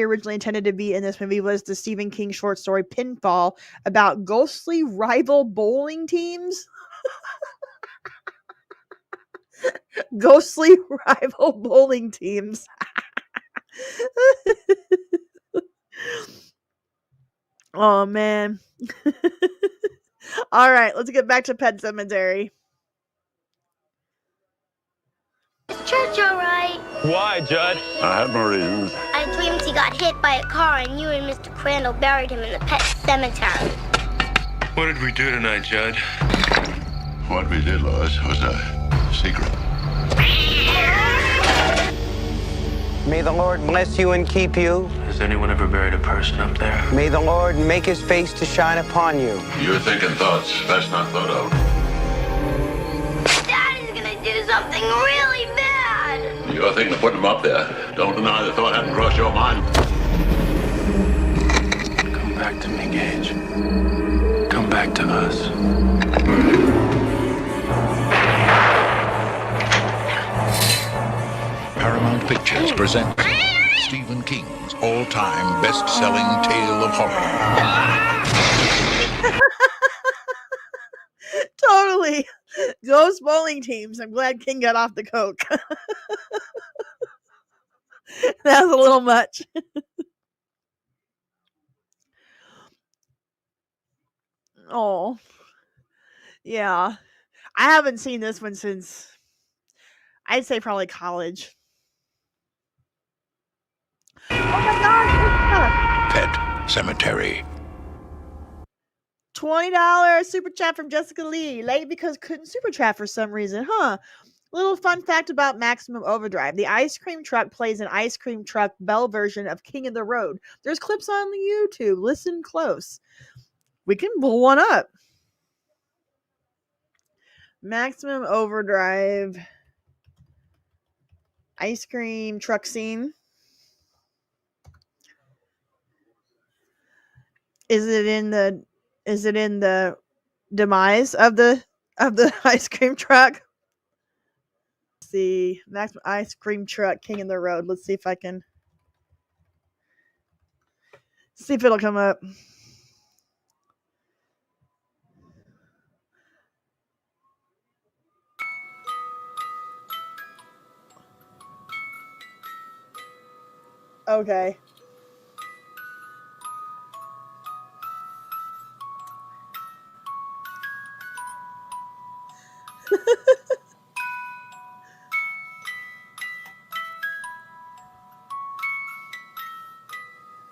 originally intended to be in this movie was the Stephen King short story Pinfall, about ghostly rival bowling teams. Ghostly rival bowling teams. Oh, man. All right, let's get back to Pet Sematary. Is church all right? Why, Judd? I had my reasons. I dreamed he got hit by a car and you and Mr. Crandall buried him in the pet cemetery. What did we do tonight, Judd? What we did, Lois, was secret. May the Lord bless you and keep you. Has anyone ever buried a person up there? May the Lord make his face to shine upon you. You're thinking thoughts best not thought out. Daddy's gonna do something really bad. You're thinking of putting him up there. Don't deny the thought hadn't crossed your mind. Come back to me, Gage. Come back to us. Paramount Pictures presents Stephen King's all-time best-selling tale of horror. Totally. Ghost bowling teams. I'm glad King got off the coke. That was a little much. Oh. Yeah. I haven't seen this one since, I'd say, probably college. Oh my God. Pet Sematary. $20 super chat from Jessica Lee. Late because couldn't super chat for some reason, huh? Little fun fact about Maximum Overdrive. The ice cream truck plays an ice cream truck Bell version of King of the Road. There's clips on YouTube. Listen close. We can pull one up. Maximum Overdrive ice cream truck scene. Is it in the demise of the ice cream truck? Let's see, Maximum ice cream truck King of the Road. Let's see if I can see if it'll come up. Okay.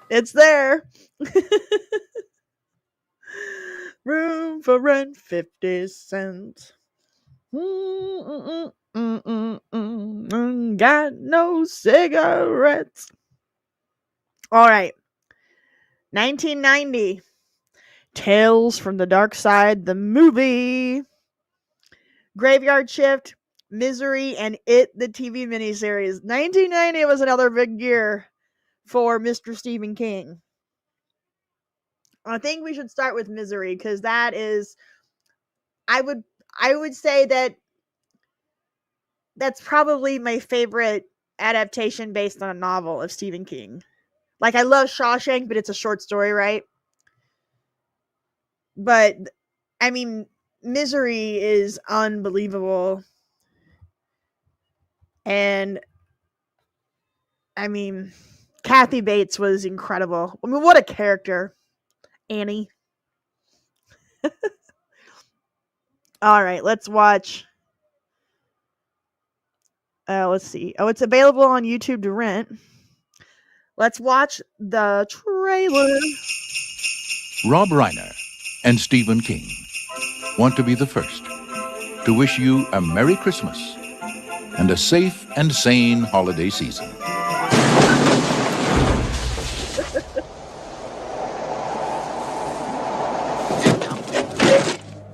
It's there. Room for rent, 50 cents. Got no cigarettes. All right. 1990. Tales from the Dark Side, the movie. Graveyard Shift, Misery, and It, the TV miniseries. 1990 was another big year for Mr. Stephen King. I think we should start with Misery because that is, I would say that's probably my favorite adaptation based on a novel of Stephen King. Like, I love Shawshank, but it's a short story, right? But I mean, Misery is unbelievable. And I mean, Kathy Bates was incredible. I mean, what a character. Annie. All right, let's watch. Let's see. Oh, it's available on YouTube to rent. Let's watch the trailer. Rob Reiner and Stephen King want to be the first to wish you a Merry Christmas and a safe and sane holiday season.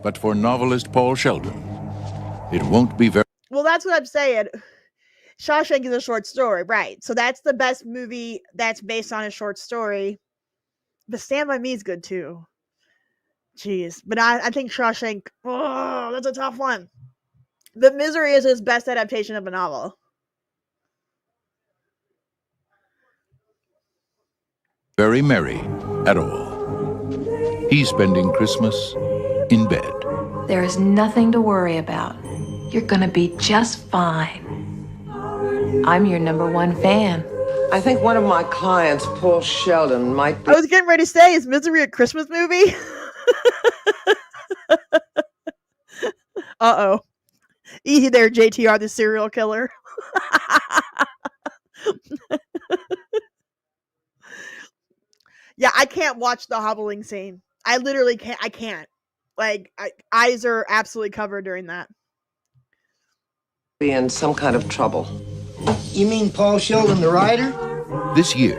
But for novelist Paul Sheldon, it won't be very... Well, that's what I'm saying. Shawshank is a short story, right? So that's the best movie that's based on a short story. But Stand By Me is good too. Jeez. But I think Shawshank, oh, that's a tough one. But Misery is his best adaptation of a novel. very merry at all. He's spending Christmas in bed. There is nothing to worry about. You're gonna be just fine. I'm your #1 fan. I think one of my clients, Paul Sheldon, might be... I was getting ready to say, is Misery a Christmas movie? Uh-oh. Easy there, JTR, the serial killer. Yeah, I can't watch the hobbling scene. I literally can't. I can't. Like, eyes are absolutely covered during that. be in some kind of trouble. You mean Paul Sheldon, the writer? This year,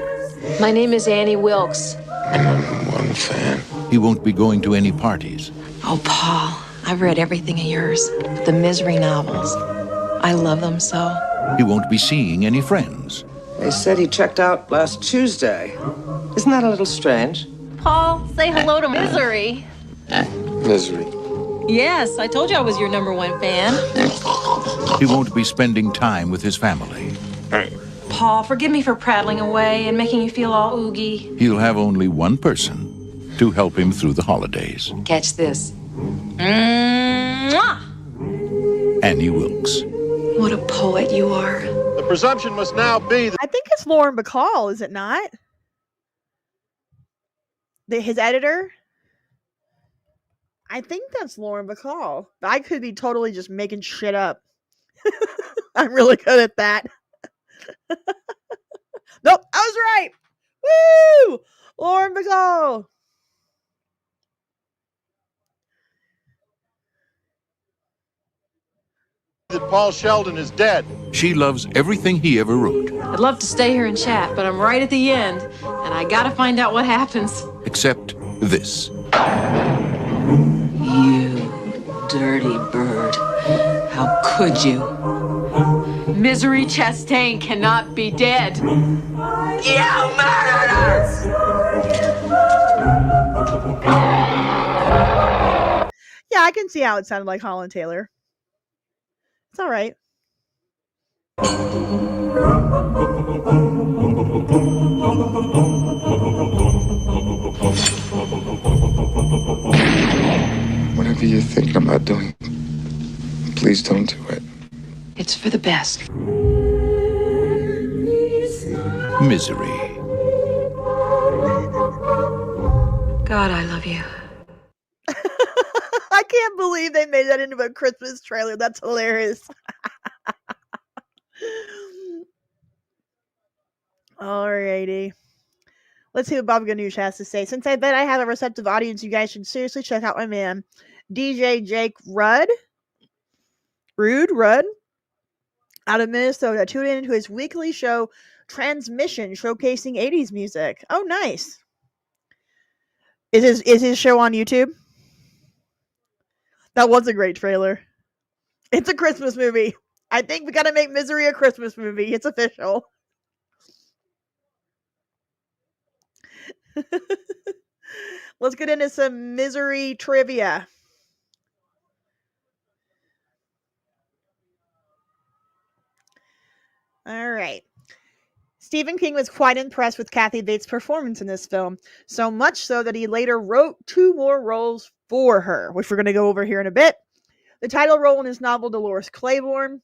My name is Annie Wilkes. One fan. he won't be going to any parties. Oh, Paul, I've read everything of yours. The Misery novels. I love them so. He won't be seeing any friends. They said he checked out last Tuesday. Isn't that a little strange? Paul, say hello to Misery. Misery. Yes, I told you I was your #1 fan. He won't be spending time with his family. Paul, forgive me for prattling away and making you feel all oogie. He'll have only one person to help him through the holidays. Catch this. Mwah! Annie Wilkes. What a poet you are. The presumption must now be that I think it's Lauren Bacall, is it not? His editor? I think that's Lauren Bacall. I could be totally just making shit up. I'm really good at that. Nope, I was right. Woo! Lauren Bacall. that Paul Sheldon is dead. She loves everything he ever wrote, I'd love to stay here and chat, but I'm right at the end, and I gotta find out what happens. except this. You dirty bird. How could you? Misery Chastain cannot be dead. You murdered us! Yeah, I can see how it sounded like Holland Taylor. It's all right. Whatever you're thinking about doing, please don't do it. It's for the best. Misery. God, I love you. I can't believe they made that into a Christmas trailer. That's hilarious. Alrighty. Let's see what Bob Ganoush has to say. Since I bet I have a receptive audience, you guys should seriously check out my man, DJ Jake Rudd, out of Minnesota. Tune in to his weekly show, Transmission, showcasing 80s music. Oh, nice. Is his show on YouTube? That was a great trailer. It's a Christmas movie. I think we gotta make Misery a Christmas movie. It's official. Let's get into some Misery trivia. All right. Stephen King was quite impressed with Kathy Bates' performance in this film, so much so that he later wrote 2 more roles for her, which we're going to go over here in a bit. The title role in his novel, Dolores Claiborne,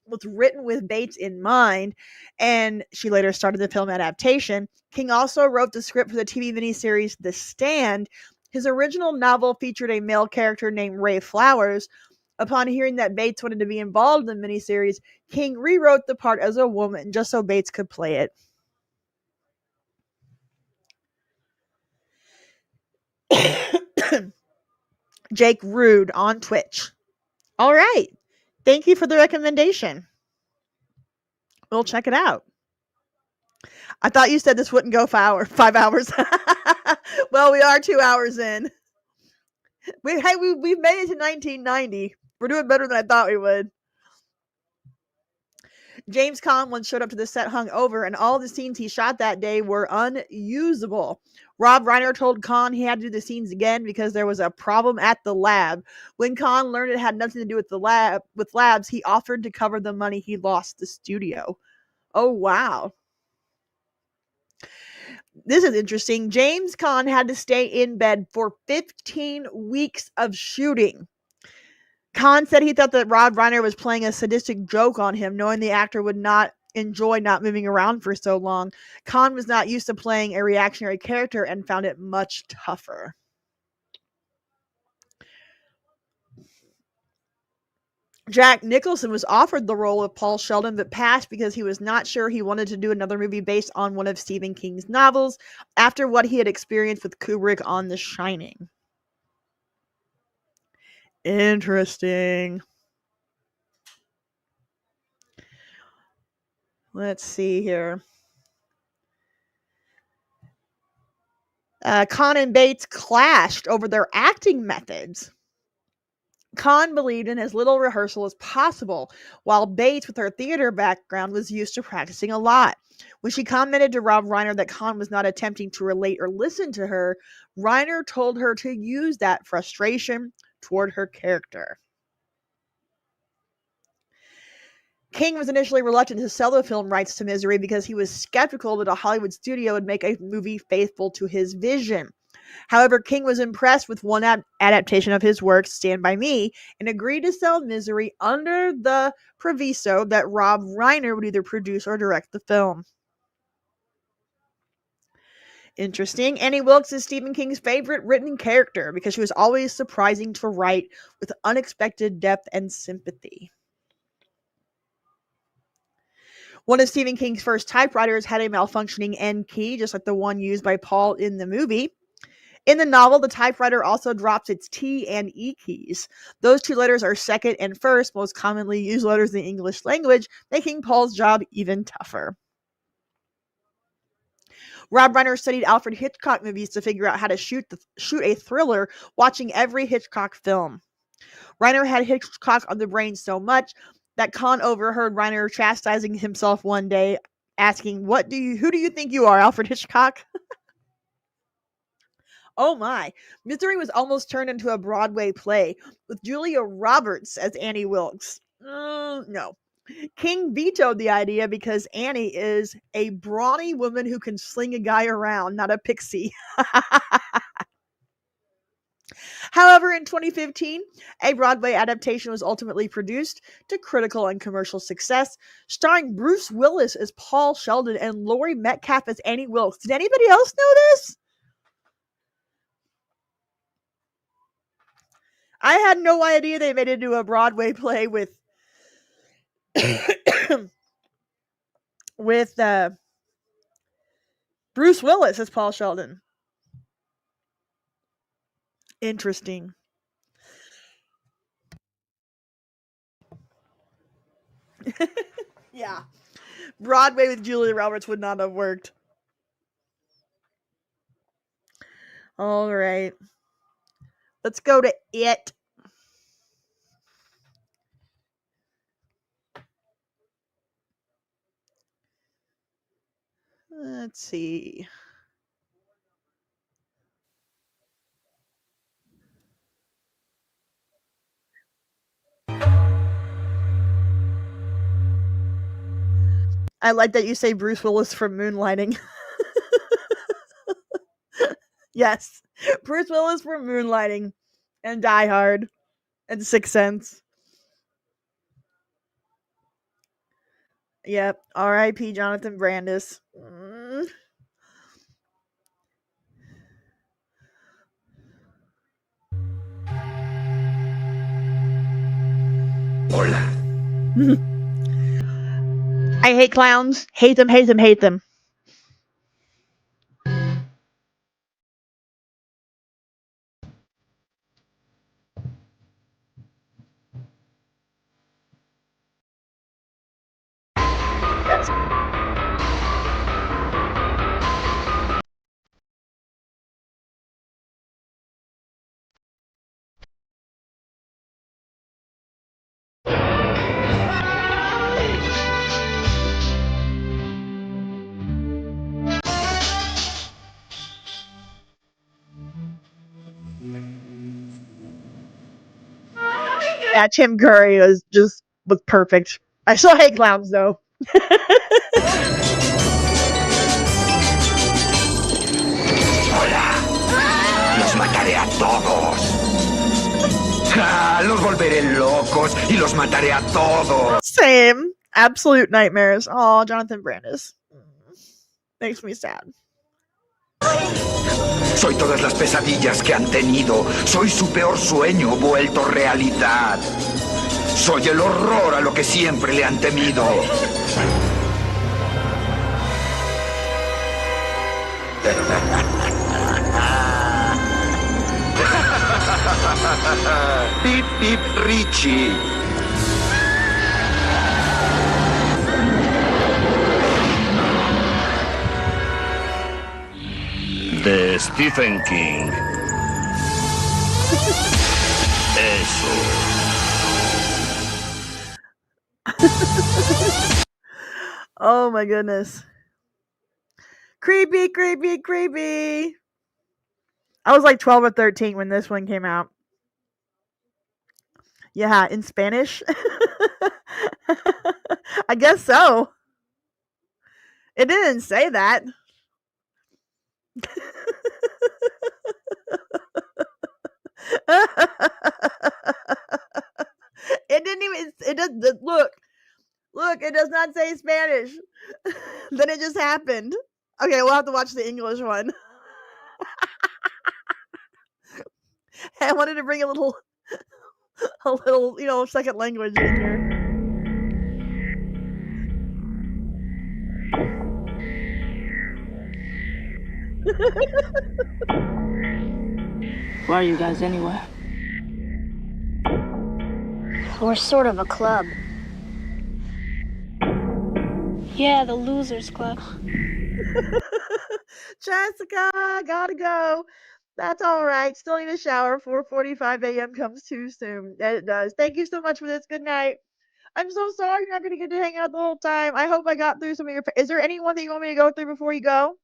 was written with Bates in mind, and she later started the film adaptation. King also wrote the script for the TV miniseries The Stand. His original novel featured a male character named Ray Flowers. Upon hearing that Bates wanted to be involved in the miniseries, King rewrote the part as a woman just so Bates could play it. Jake Rude on Twitch. All right. Thank you for the recommendation. We'll check it out. I thought you said this wouldn't go 5 hours. Well, we are 2 hours in. We've made it to 1990. We're doing better than I thought we would. James Caan once showed up to the set hungover, and all the scenes he shot that day were unusable. Rob Reiner told Caan he had to do the scenes again because there was a problem at the lab. When Caan learned it had nothing to do with the labs, he offered to cover the money he lost the studio. Oh, wow. This is interesting. James Caan had to stay in bed for 15 weeks of shooting. Caan said he thought that Rob Reiner was playing a sadistic joke on him, knowing the actor would not enjoy not moving around for so long. Caan was not used to playing a reactionary character and found it much tougher. Jack Nicholson was offered the role of Paul Sheldon, but passed because he was not sure he wanted to do another movie based on one of Stephen King's novels after what he had experienced with Kubrick on The Shining. Interesting. Let's see here. Kahn and Bates clashed over their acting methods. Kahn believed in as little rehearsal as possible, while Bates, with her theater background, was used to practicing a lot. When she commented to Rob Reiner that Kahn was not attempting to relate or listen to her, Reiner told her to use that frustration toward her character. King was initially reluctant to sell the film rights to Misery because he was skeptical that a Hollywood studio would make a movie faithful to his vision. However, King was impressed with one adaptation of his work, Stand By Me, and agreed to sell Misery under the proviso that Rob Reiner would either produce or direct the film. Interesting. Annie Wilkes is Stephen King's favorite written character because she was always surprising to write with unexpected depth and sympathy. One of Stephen King's first typewriters had a malfunctioning end key, just like the one used by Paul in the movie. In the novel, the typewriter also drops its T and E keys. Those two letters are second and first, most commonly used letters in the English language, making Paul's job even tougher. Rob Reiner studied Alfred Hitchcock movies to figure out how to shoot a thriller, watching every Hitchcock film. Reiner had Hitchcock on the brain so much that Kahn overheard Reiner chastising himself one day, asking, who do you think you are, Alfred Hitchcock? Oh my. Misery was almost turned into a Broadway play, with Julia Roberts as Annie Wilkes. No. King vetoed the idea because Annie is a brawny woman who can sling a guy around, not a pixie. However, in 2015, a Broadway adaptation was ultimately produced to critical and commercial success, starring Bruce Willis as Paul Sheldon and Laurie Metcalf as Annie Wilkes. Did anybody else know this? I had no idea they made it into a Broadway play with Bruce Willis as Paul Sheldon. Interesting. Yeah. Broadway with Julia Roberts would not have worked. All right. Let's go to It. Let's see. I like that you say Bruce Willis from Moonlighting. Yes. Bruce Willis from Moonlighting and Die Hard and Sixth Sense. Yep. R.I.P. Jonathan Brandis. Hola. I hate clowns. Hate them, hate them, hate them. Yes. Yeah, Tim Curry was perfect. I still hate clowns though. Los mataré a todos. Los volveré locos y los mataré a todos. Same. Absolute nightmares. Oh, Jonathan Brandis. Makes me sad. Soy todas las pesadillas que han tenido. Soy su peor sueño vuelto realidad. Soy el horror a lo que siempre le han temido. Pip, pip, Richie. de Stephen King. Eso. Oh my goodness. Creepy, creepy, creepy. I was like 12 or 13 when this one came out. Yeah, in Spanish. I guess so. It didn't say that. It didn't even. It does. Look, it does not say Spanish. Then it just happened. Okay, we'll have to watch the English one. I wanted to bring a little, second language in here. Why are you guys anywhere? We're sort of a club. Yeah, the Losers Club. Jessica, gotta go. That's all right. Still need a shower. 4:45 a.m. comes too soon. It does. Thank you so much for this. Good night. I'm so sorry you're not going to get to hang out the whole time. I hope I got through some of your... Is there anyone that you want me to go through before you go?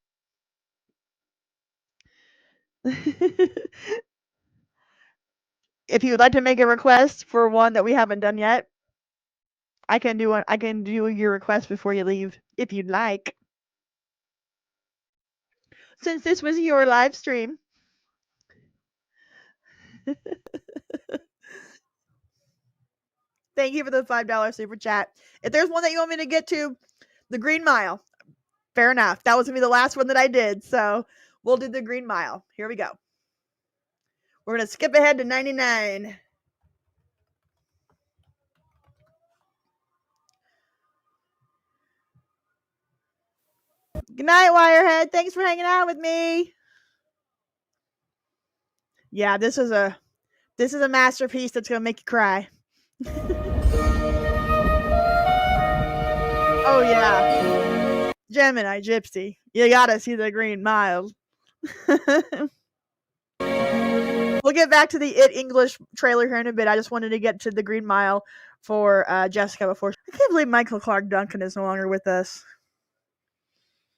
If you would like to make a request for one that we haven't done yet, I can do your request before you leave, if you'd like. Since this was your live stream. Thank you for the $5 super chat. If there's one that you want me to get to, the Green Mile. Fair enough. That was going to be the last one that I did, so we'll do the Green Mile. Here we go. We're going to skip ahead to 99. Good night, Wirehead. Thanks for hanging out with me. Yeah, this is a masterpiece that's going to make you cry. Oh, yeah. Gemini Gypsy. You got to see the Green Mile. We'll get back to the It English trailer here in a bit. I just wanted to get to the Green Mile for Jessica before. I can't believe Michael Clark Duncan is no longer with us.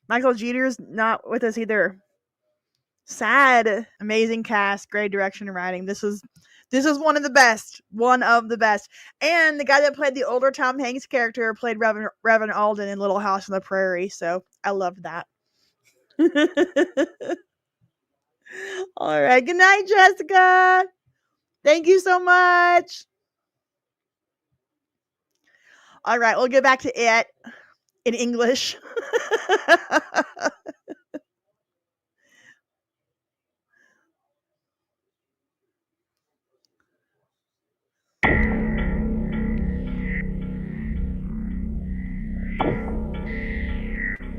Michael Jeter's not with us either. Sad. Amazing cast, great direction and writing. This is one of the best. One of the best. And the guy that played the older Tom Hanks character played Reverend Alden in Little House on the Prairie. So I loved that. All right. Good night, Jessica. Thank you so much. All right. We'll get back to it in English.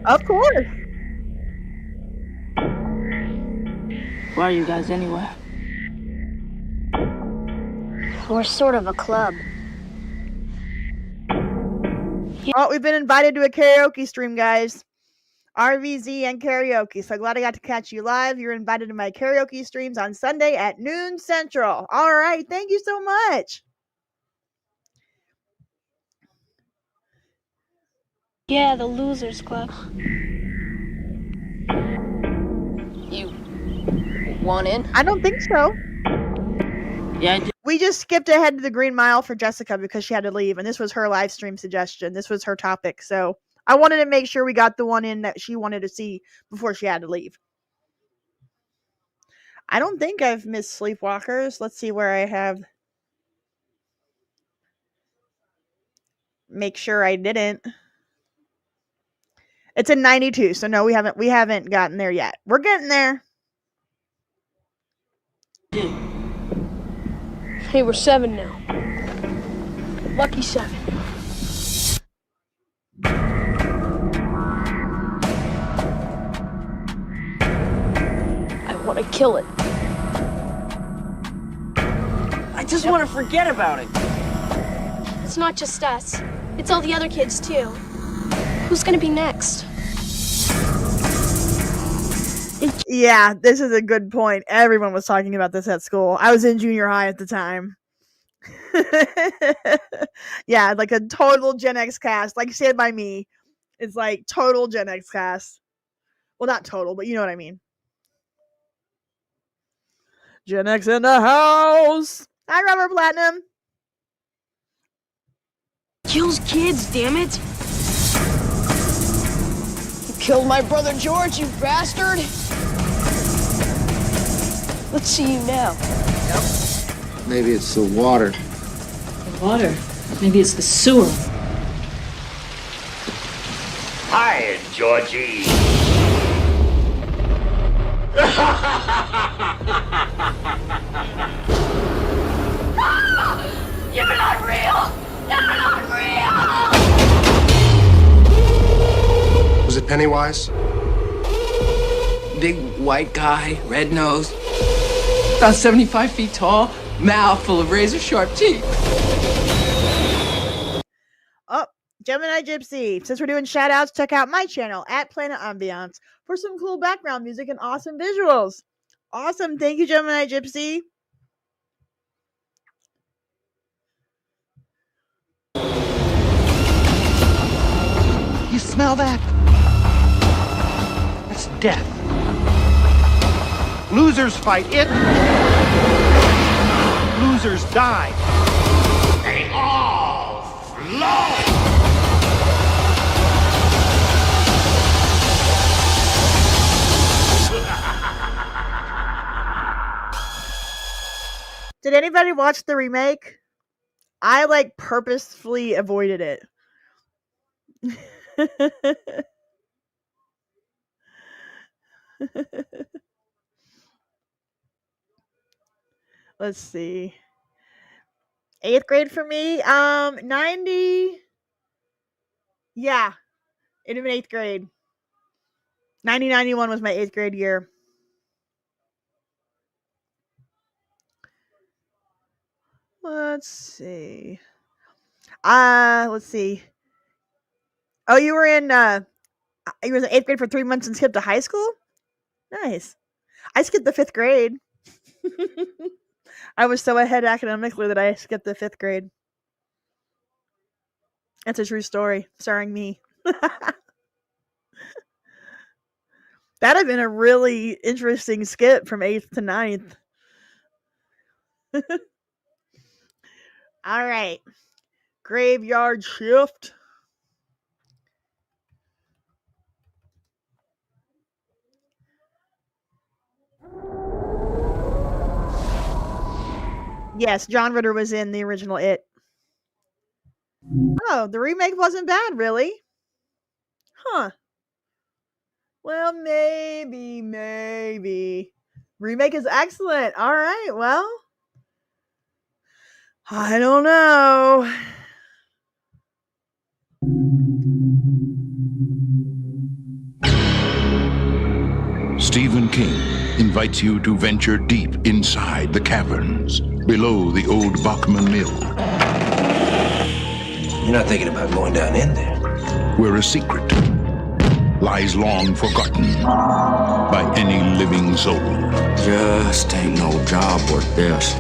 Of course. Why are you guys anywhere? We're sort of a club. Oh, we've been invited to a karaoke stream, guys. RVZ and karaoke. So glad I got to catch you live. You're invited to my karaoke streams on Sunday at noon Central. All right. Thank you so much. Yeah, the Losers Club. You want in? I don't think so. Yeah, I do. We just skipped ahead to the Green Mile for Jessica because she had to leave, and this was her live stream suggestion. This was her topic, so I wanted to make sure we got the one in that she wanted to see before she had to leave. I don't think I've missed Sleepwalkers. Let's see where I have. Make sure I didn't. It's a 92, so no, we haven't gotten there yet. We're getting there. Hey, we're 7 now. Lucky 7. I want to kill it. I just want to forget about it. It's not just us. It's all the other kids, too. Who's gonna be next? Yeah, this is a good point. Everyone was talking about this at school. I was in junior high at the time. Yeah, like a total Gen X cast. Like Stand By Me. It's like total Gen X cast. Well, not total, but you know what I mean. Gen X in the house. Hi, Robert Platinum. Kills kids, damn it. You killed my brother George, you bastard. Let's see you now. Maybe it's the water. The water? Maybe it's the sewer. Hi, Georgie. You're not real! You're not real! Was it Pennywise? Big white guy, red nose, about 75 feet tall, mouth full of razor sharp teeth. Oh, Gemini Gypsy. Since we're doing shout outs, check out my channel at Planet Ambiance for some cool background music and awesome visuals. Awesome. Thank you, Gemini Gypsy. You smell that? That's death. Losers fight it. Losers die. They all flow. Did anybody watch the remake? I like purposefully avoided it. Let's see. 8th grade for me. 90. Yeah. It'd have been 8th grade. 90-91 was my 8th grade year. Let's see. Let's see. Oh, you were in 8th grade for 3 months and skipped to high school? Nice. I skipped the 5th grade. I was so ahead academically that I skipped the 5th grade. That's a true story, starring me. That'd have been a really interesting skip from 8th to 9th. All right. Graveyard Shift. Yes, John Ritter was in the original It. Oh, the remake wasn't bad, really? Huh. Well, maybe. Remake is excellent. All right, well. I don't know. Stephen King invites you to venture deep inside the caverns below the old Bachman Mill. You're not thinking about going down in there? Where a secret lies long forgotten by any living soul. Just ain't no job worth this.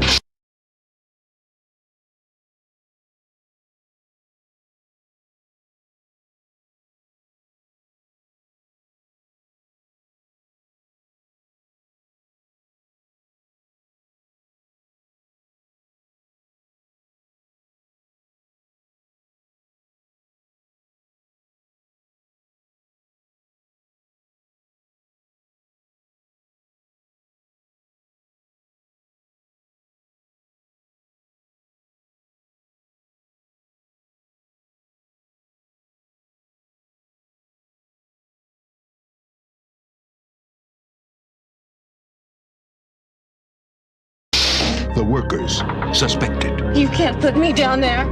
The workers suspected. You can't put me down there.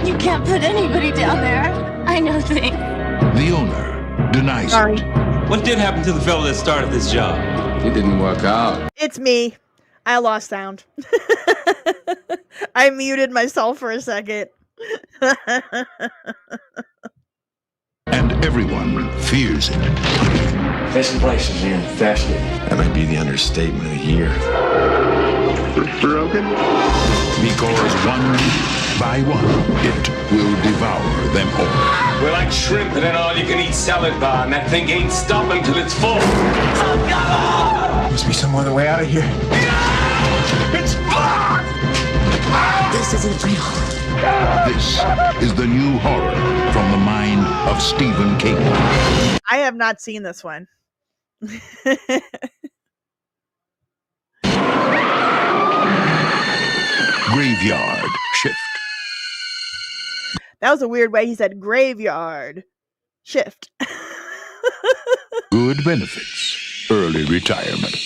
You can't put anybody down there. I know things. The owner denies it. What did happen to the fellow that started this job? It didn't work out. It's me. I lost sound. I muted myself for a second. And Everyone fears it. This place is infested. That might be the understatement of the year. It's broken? Because one by one, it will devour them all. We're like shrimp in an all-you-can-eat salad bar, and that thing ain't stopping till it's full. Must be some other way out of here. It's blood! This isn't real. This is the new horror from the mind of Stephen King. I have not seen this one. Graveyard Shift. That was a weird way he said graveyard shift. Good benefits. Early retirement.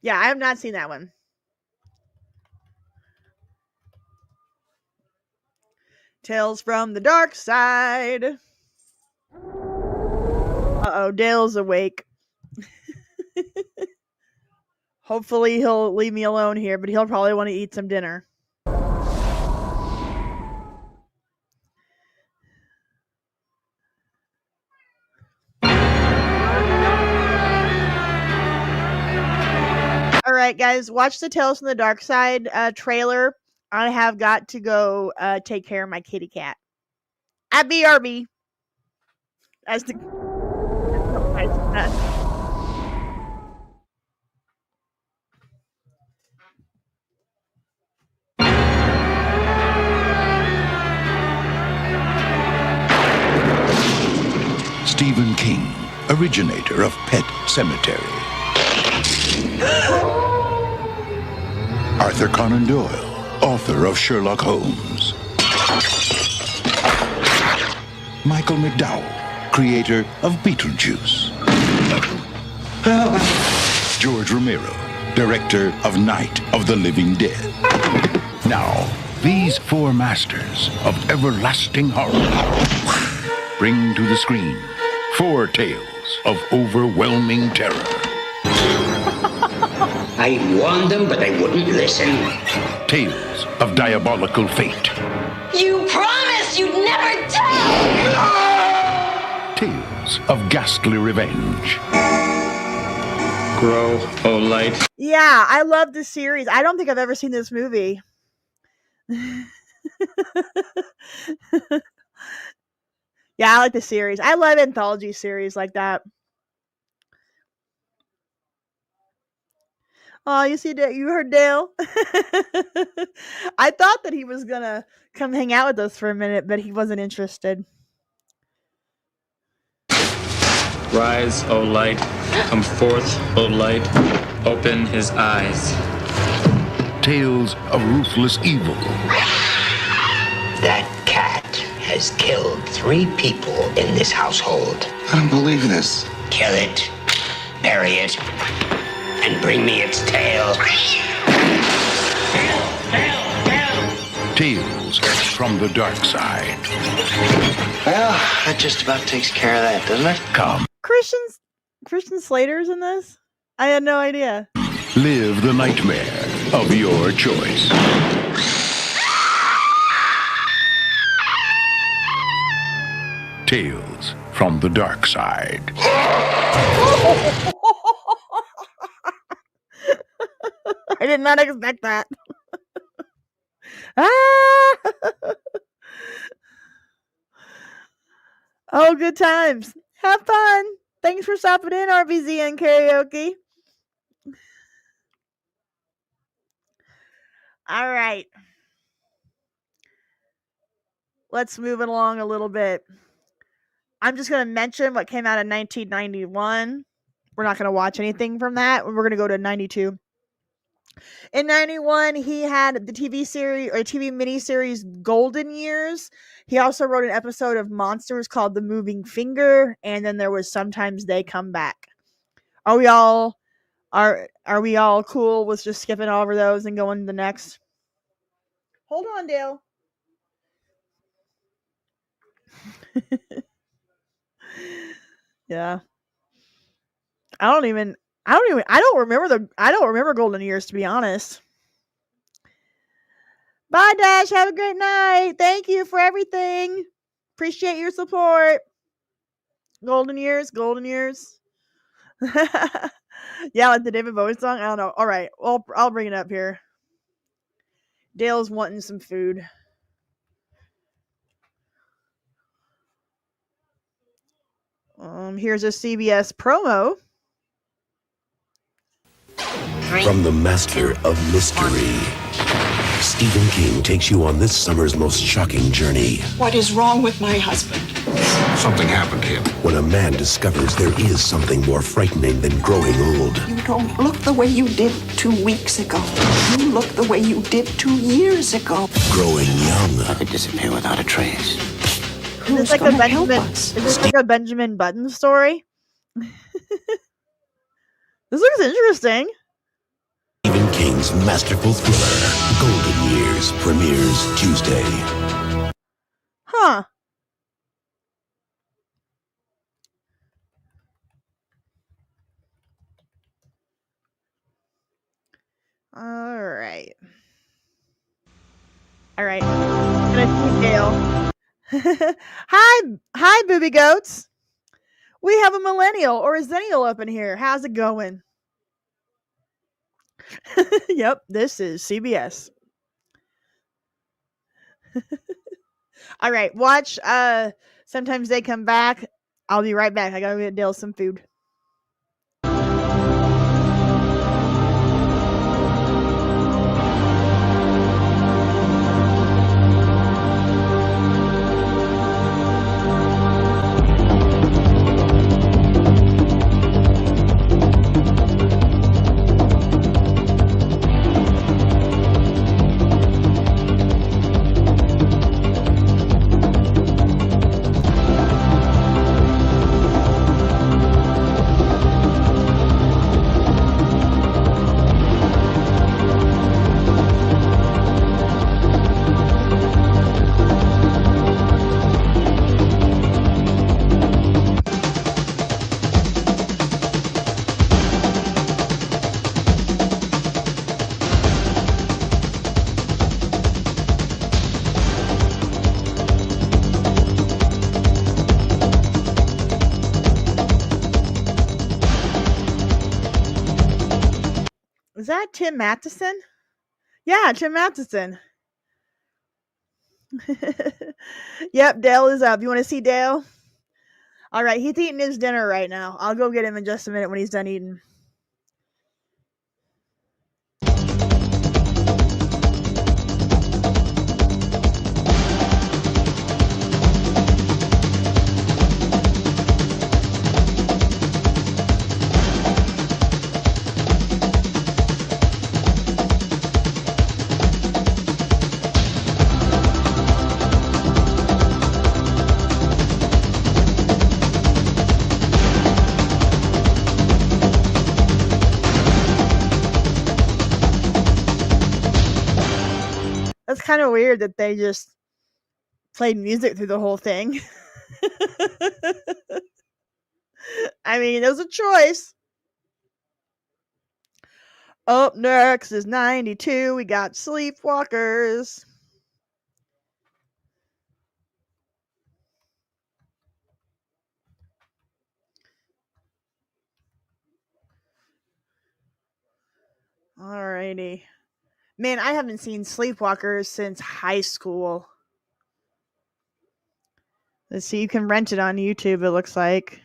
Yeah, I have not seen that one. Tales from the Dark Side. Uh-oh, Dale's awake. Hopefully he'll leave me alone here, but he'll probably want to eat some dinner. All right, guys, watch the Tales from the Dark Side trailer. I have got to go take care of my kitty cat. At BRB. As the Stephen King, originator of Pet Sematary. Arthur Conan Doyle, author of Sherlock Holmes. Michael McDowell, creator of Beetlejuice. George Romero, director of Night of the Living Dead. Now, these four masters of everlasting horror bring to the screen four tales of overwhelming terror. I warned them, but they wouldn't listen. Tales of diabolical fate. You promised you'd never tell! Tales of ghastly revenge. Grow, oh light. Yeah, I love this series. I don't think I've ever seen this movie. Yeah, I like the series. I love anthology series like that. Oh, you see that? You heard Dale? I thought that he was gonna come hang out with us for a minute, but he wasn't interested. Rise, O light. Come forth, O light. Open his eyes. Tales of ruthless evil. That cat has killed 3 people in this household. I don't believe this. Kill it, bury it, and bring me its tail. Tales from the dark side. Well, that just about takes care of that, doesn't it? Come. Christian Slater's in this? I had no idea. Live the nightmare of your choice. Tales from the dark side. I did not expect that. Ah! Oh, good times. Have fun. Thanks for stopping in, RBZ and Karaoke. All right. Let's move it along a little bit. I'm just going to mention what came out in 1991. We're not going to watch anything from that. We're going to go to 92. In 91, he had the TV series or TV miniseries Golden Years. He also wrote an episode of Monsters called The Moving Finger, and then there was Sometimes They Come Back. Are we all cool with just skipping over those and going to the next? Hold on, Dale. Yeah. I don't remember Golden Years, to be honest. Bye, Dash. Have a great night. Thank you for everything. Appreciate your support. Golden years, golden years. Yeah, like the David Bowie song. I don't know. All right, well, I'll bring it up here. Dale's wanting some food. Here's a CBS promo. From the master of mystery, Stephen King takes you on this summer's most shocking journey. What is wrong with my husband? Something happened to him. When a man discovers there is something more frightening than growing old. You don't look the way you did 2 weeks ago. You look the way you did 2 years ago. Growing young. I could disappear without a trace. Is this like a Benjamin Button story? This looks interesting. Stephen King's masterful thriller, Golden Years, premieres Tuesday. Huh. All right. Gonna see Dale. Hi, booby goats. We have a millennial or a zennial up in here. How's it going? Yep, this is CBS. All right, watch. Sometimes they come back. I'll be right back. I gotta get Dale some food. Is that Tim Matheson? Yeah, Tim Matheson. Yep, Dale is up. You want to see Dale? All right, he's eating his dinner right now. I'll go get him in just a minute when he's done eating. That's kind of weird that they just played music through the whole thing. I mean, it was a choice. Up next is 92. We got Sleepwalkers. Alrighty. Man, I haven't seen Sleepwalkers since high school. Let's see, you can rent it on YouTube, it looks like.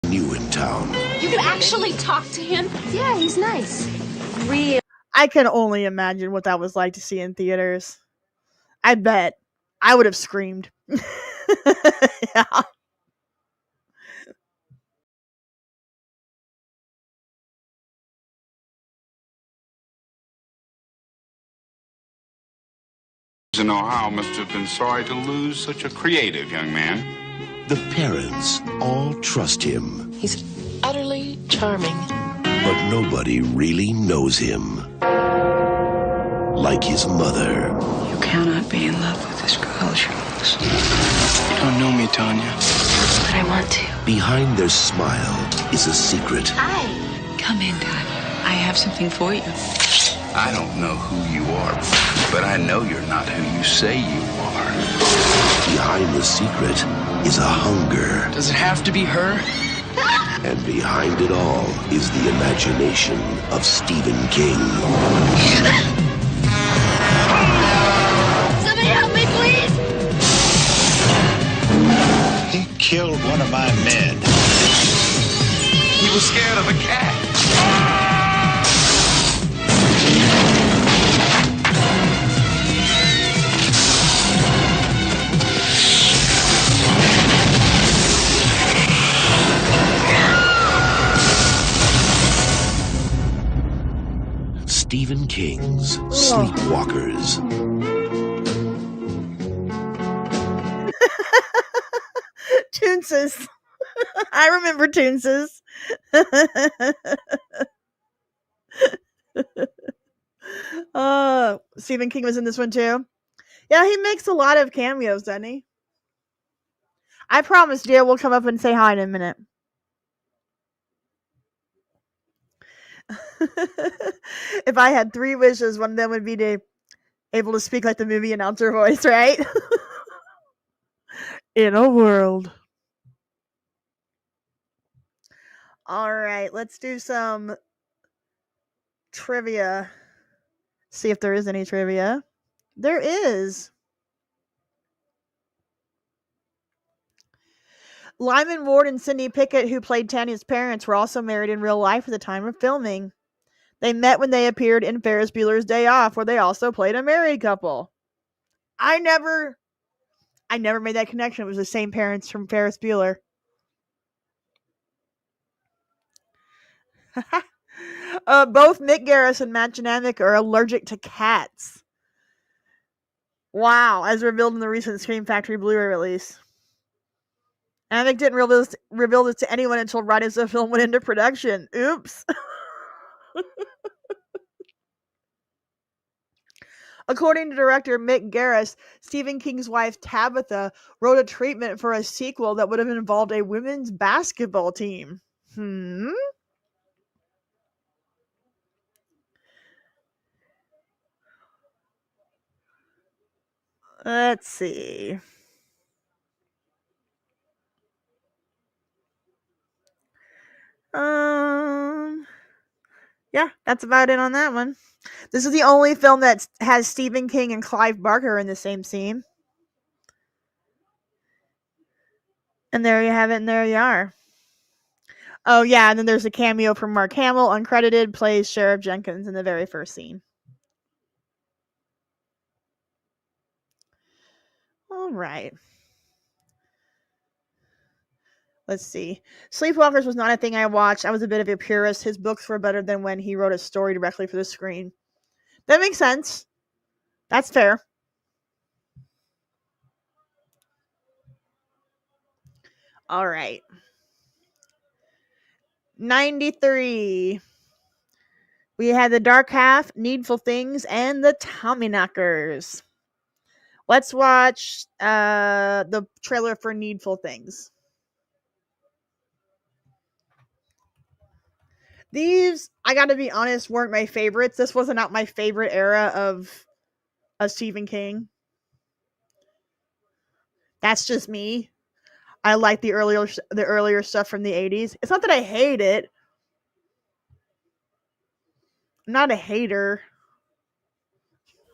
New in town. You can actually talk to him? Yeah, he's nice. Real. I can only imagine what that was like to see in theaters. I bet I would have screamed. Yeah. In Ohio must have been sorry to lose such a creative young man. The parents all trust him. He's utterly charming. But nobody really knows him like his mother. You cannot be in love with this girl, Charles. You don't know me, Tanya. But I want to. Behind their smile is a secret. Hi. Come in, Tanya. I have something for you. I don't know who you are, but I know you're not who you say you are. Behind the secret is a hunger. Does it have to be her? And behind it all is the imagination of Stephen King. Somebody help me, please! He killed one of my men. He was scared of a cat. Stephen King's Sleepwalkers. Toonses. I remember Toonses. Stephen King was in this one too. Yeah, he makes a lot of cameos, doesn't he? I promise, dear, we'll come up and say hi in a minute. If I had 3 wishes, one of them would be to able to speak like the movie announcer voice, right? In a world. All right, let's do some trivia. See if there is any trivia. There is. Lyman Ward and Cindy Pickett, who played Tanya's parents, were also married in real life at the time of filming. They met when they appeared in Ferris Bueller's Day Off, where they also played a married couple. I never made that connection. It was the same parents from Ferris Bueller. Both Mick Garris and Matt Janamick are allergic to cats. Wow, as revealed in the recent Scream Factory Blu-ray release. Janamick didn't reveal this to anyone until right as the film went into production. Oops. According to director Mick Garris, Stephen King's wife Tabitha wrote a treatment for a sequel that would have involved a women's basketball team. Let's see. Yeah, that's about it on that one. This is the only film that has Stephen King and Clive Barker in the same scene. And there you have it, and there you are. Oh, yeah, and then there's a cameo from Mark Hamill, uncredited, plays Sheriff Jenkins in the very first scene. All right. Let's see. Sleepwalkers was not a thing I watched. I was a bit of a purist. His books were better than when he wrote a story directly for the screen. That makes sense. That's fair. All right. 93. We had The Dark Half, Needful Things, and The Tommyknockers. Let's watch the trailer for Needful Things. These, I gotta be honest, weren't my favorites. This was not my favorite era of Stephen King. That's just me. I like the earlier stuff from the 80s. It's not that I hate it. I'm not a hater.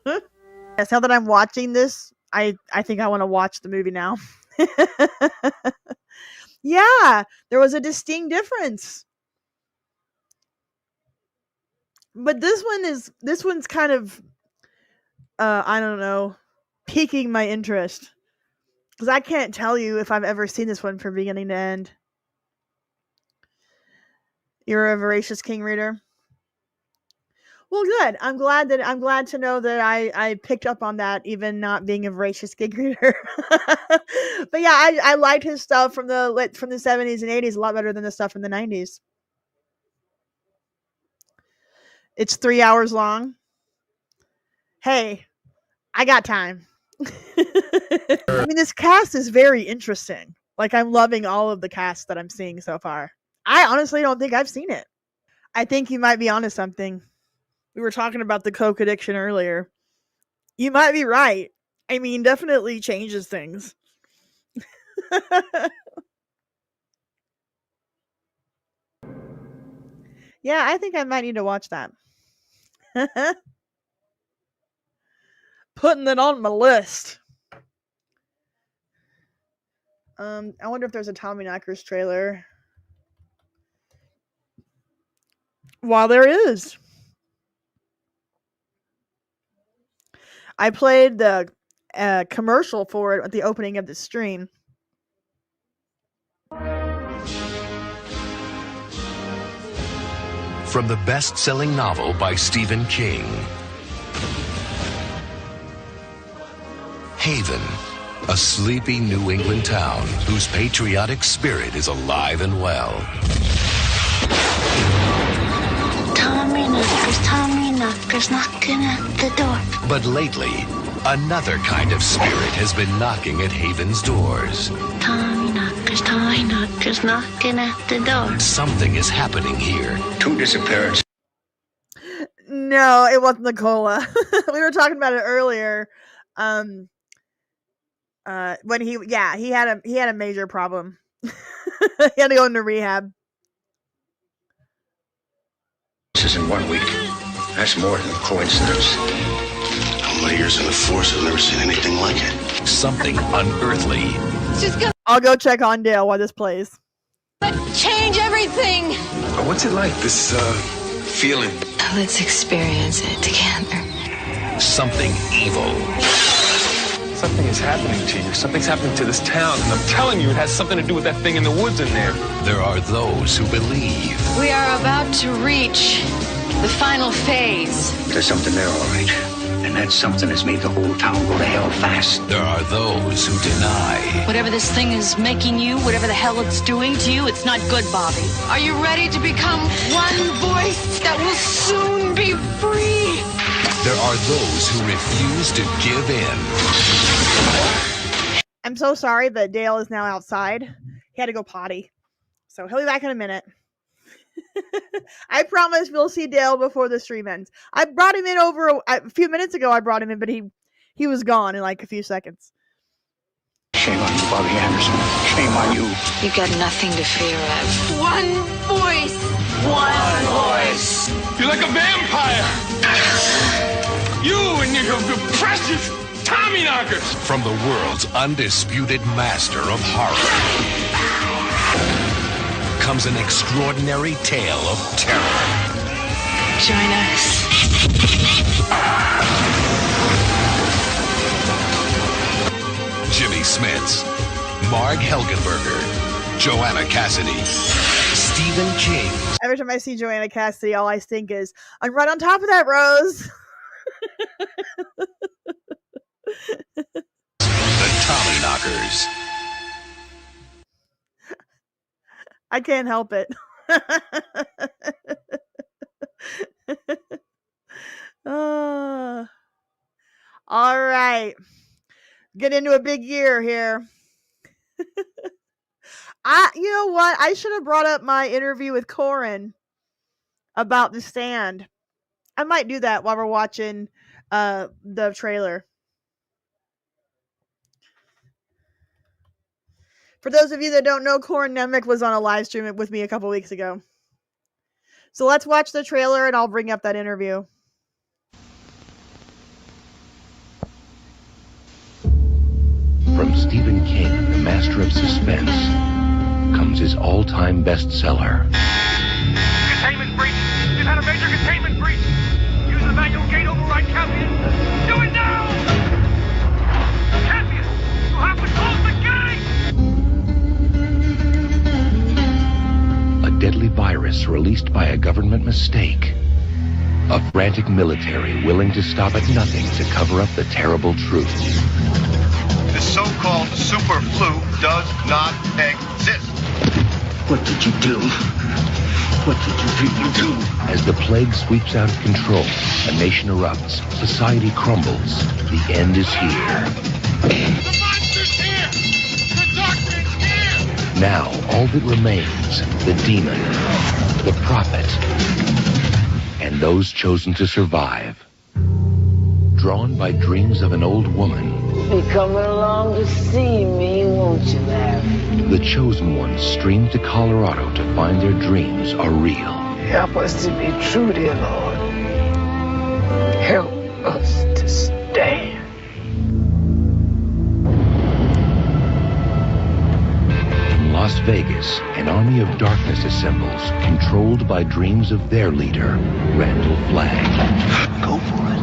Yes, now that I'm watching this, I think I want to watch the movie now. Yeah, there was a distinct difference. But this one's kind of I don't know, piquing my interest. Because I can't tell you if I've ever seen this one from beginning to end. You're a voracious King reader? Well, good. I'm glad to know that I picked up on that, even not being a voracious King reader. But yeah, I liked his stuff from the 70s and 80s a lot better than the stuff from the 90s. It's 3 hours long. Hey, I got time. I mean, this cast is very interesting. Like, I'm loving all of the cast that I'm seeing so far. I honestly don't think I've seen it. I think you might be onto something. We were talking about the coke addiction earlier. You might be right. I mean, definitely changes things. Yeah, I think I might need to watch that. Putting it on my list. I wonder if there's a Tommyknockers trailer. While there is. I played the commercial for it at the opening of the stream. From the best-selling novel by Stephen King, Haven, a sleepy New England town whose patriotic spirit is alive and well. Tommyknockers knocking at the door. But lately, another kind of spirit has been knocking at Haven's doors. Tommyknockers knocking at the door. Something is happening here. 2 disappearances. No, it wasn't the cola. We were talking about it earlier. When he had a major problem. He had to go into rehab. This is in 1 week. That's more than a coincidence. All my years in the force, I've never seen anything like it. Something unearthly. I'll go check on Dale while this plays. Change everything. What's it like, this feeling? Let's experience it together. Something evil. Something is happening to you. Something's happening to this town. And I'm telling you, it has something to do with that thing in the woods in there. There are those who believe. We are about to reach the final phase. There's something there, all right. And that something has made the whole town go to hell fast. There are those who deny. Whatever this thing is making you, whatever the hell it's doing to you, it's not good, Bobby. Are you ready to become one voice that will soon be free? There are those who refuse to give in. I'm so sorry that Dale is now outside. He had to go potty. So he'll be back in a minute. I promise we'll see Dale before the stream ends. I brought him in over a few minutes ago. I brought him in, but he was gone in like a few seconds. Shame on you, Bobby Anderson. Shame on you. You got nothing to fear of. One voice. One voice. You're like a vampire. You and your precious Tommyknockers. From the world's undisputed master of horror comes an extraordinary tale of terror. Join us. Jimmy Smits, Marg Helgenberger, Joanna Cassidy, Stephen King. Every time I see Joanna Cassidy, all I think is, I'm right on top of that, Rose. The Tommyknockers. I can't help it. All right. Get into a big year here. You know what? I should have brought up my interview with Corin about The Stand. I might do that while we're watching the trailer. For those of you that don't know, Corin Nemec was on a live stream with me a couple weeks ago. So let's watch the trailer and I'll bring up that interview. From Stephen King, the master of suspense, comes his all-time bestseller. Containment breach! We've had a major containment breach! Use the manual gate override, Cassian! Do it now! Cassian! You have to close the gate! A deadly virus released by a government mistake. A frantic military willing to stop at nothing to cover up the terrible truth. The so-called super flu does not exist. What did you do? What did you people do? As the plague sweeps out of control, a nation erupts, society crumbles, the end is here. The monster's here! The darkman's here! Now, all that remains, the demon, the prophet, and those chosen to survive. Drawn by dreams of an old woman, Be coming along to see me, won't you, Larry? the chosen ones stream to Colorado to find their dreams are real. Help us to be true, dear Lord. Help us to stand. In Las Vegas, an army of darkness assembles, controlled by dreams of their leader, Randall Flagg. Go for it.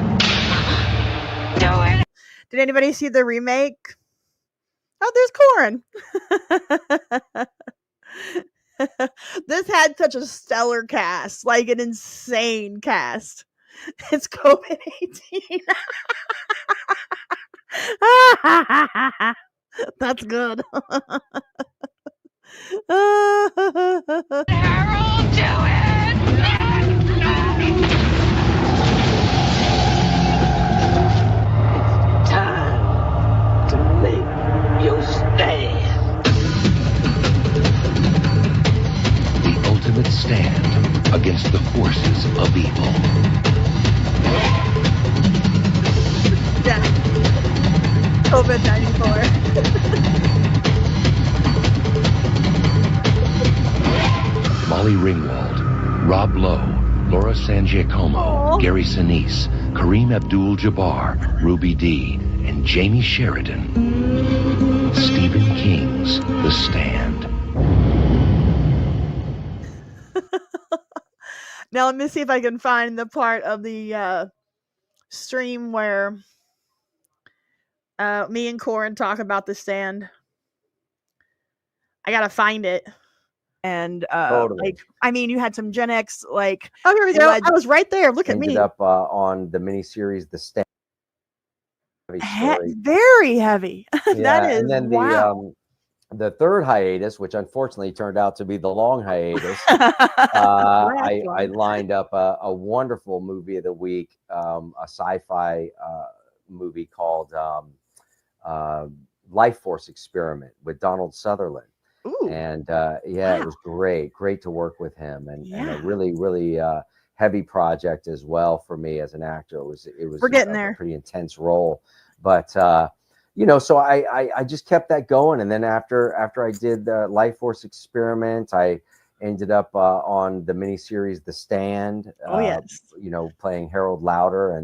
Did anybody see the remake? Oh, there's Corin. This had such a stellar cast, like an insane cast. It's COVID-18. That's good. Harold, do Time to make your stand. The ultimate stand against the forces of evil. Yeah. COVID-94. Molly Ringwald, Rob Lowe, Laura San Giacomo, Gary Sinise, Kareem Abdul-Jabbar, Ruby Dee, and Jamie Sheridan. Stephen King's The Stand. Now let me see if I can find the part of the stream where me and Corin talk about The Stand. I gotta find it. And Totally. like, I mean, you had some Gen X, like, oh, here we go. I was right there. Look at Ended me. up on the miniseries The Stand. Very heavy. Yeah, That is and then wow. the third hiatus, which unfortunately turned out to be the long hiatus, I lined up a wonderful movie of the week, a sci-fi movie called Life Force Experiment with Donald Sutherland. Ooh. And yeah, it was great to work with him, and a really heavy project as well for me as an actor. It was We're getting a there. pretty intense role, but you know, so I just kept that going, and then after I did the Life Force Experiment, I ended up on the miniseries The Stand. Oh yes. You know, playing Harold Lauder,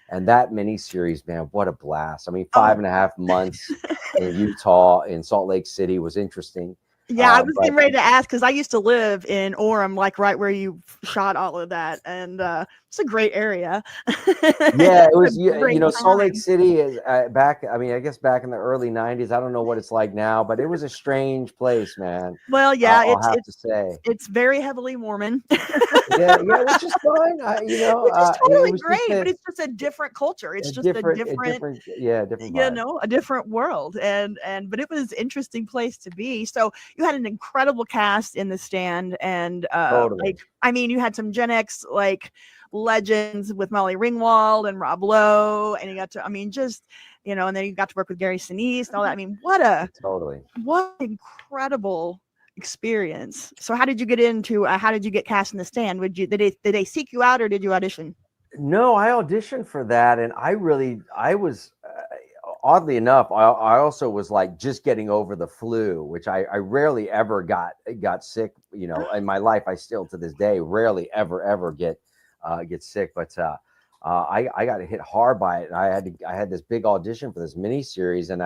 and that miniseries, man, what a blast! I mean, 5.5 months in Utah, in Salt Lake City, was interesting. Yeah, I was getting ready to ask because I used to live in Orem, like right where you shot all of that, and it's a great area. Yeah, it was. You Great know, Salt Lake time. City is back. I mean, I guess back in the early '90s. I don't know what it's like now, but it was a strange place, man. Well, yeah, I'll have to say. it's very heavily Mormon. Yeah, which is fine. You know, which is it totally was great, just but it's just a different culture. It's just different, a different different you vibe. know, a different world, and but it was an interesting place to be. So you had an incredible cast in The Stand, and Totally. like, I mean, you had some Gen X like legends with Molly Ringwald and Rob Lowe, and you got to, I mean, just, you know, and then you got to work with Gary Sinise and all that. I mean, what an incredible experience. So how did you get into how did you get cast in The Stand? Did they seek you out, or did you audition? No, I auditioned for that, and I was oddly enough, I also was like just getting over the flu, which I rarely ever got sick, you know, in my life. I still to this day rarely ever get sick, but I got hit hard by it, and I had this big audition for this miniseries, and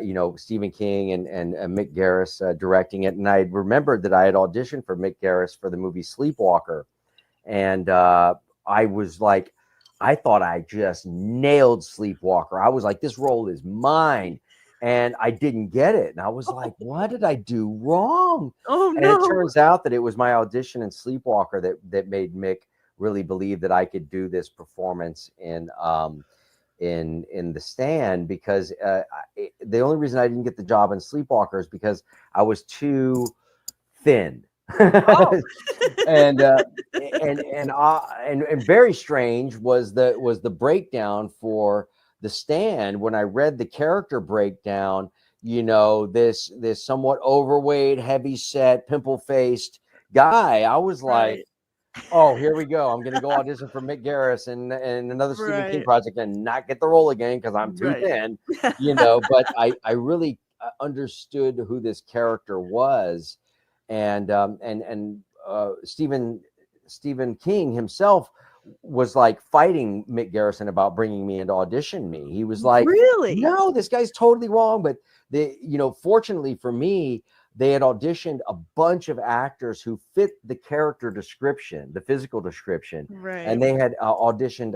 you know, Stephen King and Mick Garris directing it, and I remembered that I had auditioned for Mick Garris for the movie Sleepwalker, and I was like, I thought I just nailed Sleepwalker. I was like, this role is mine. And I didn't get it. And I was like, what did I do wrong? Oh, and no. it turns out that it was my audition in Sleepwalker that made Mick really believe that I could do this performance in The Stand, because the only reason I didn't get the job in Sleepwalker is because I was too thin. Oh. and very strange was the breakdown for The Stand. When I read the character breakdown, this somewhat overweight, heavy set, pimple faced guy, I was like, oh, here we go. I'm going to go audition for Mick Garris and another Stephen King project and not get the role again because I'm too thin, But I really understood who this character was, and Stephen King himself was like fighting Mick Garrison about bringing me in to audition me. He was like, really? No, this guy's totally wrong. But fortunately for me, they had auditioned a bunch of actors who fit the character description, the physical description. Right. And they had auditioned.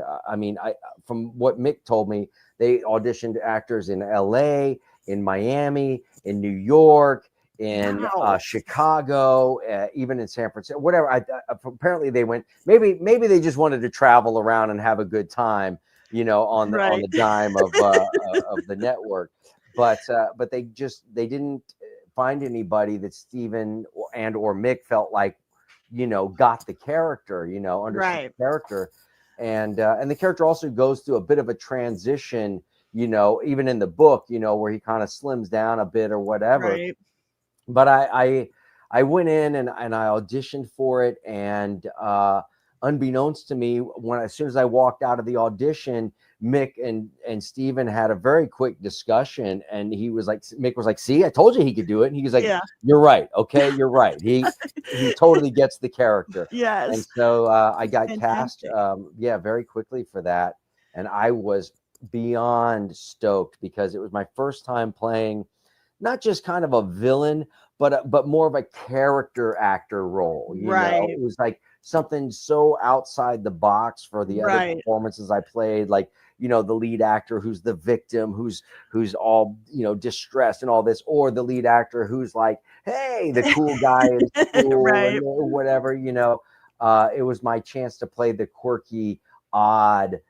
From what Mick told me, they auditioned actors in LA, in Miami, in New York, in Chicago, even in San Francisco, whatever. Apparently they went, maybe they just wanted to travel around and have a good time, on the dime of the network. But they didn't find anybody that Stephen or Mick felt like, got the character, understood the character. And the character also goes through a bit of a transition, even in the book, where he kind of slims down a bit or whatever. Right. But I went in and I auditioned for it, and unbeknownst to me, as soon as I walked out of the audition, Mick and Steven had a very quick discussion, and Mick was like, see, I told you he could do it. And he was like, You're right. Okay, you're right. He totally gets the character. Yes. And so I got cast very quickly for that. And I was beyond stoked because it was my first time playing not just kind of a villain, but more of a character actor role. It was like something so outside the box for the other performances I played, like the lead actor who's the victim, who's all distressed and all this, or the lead actor who's like, hey, the cool guy in school and whatever. It was my chance to play the quirky, odd,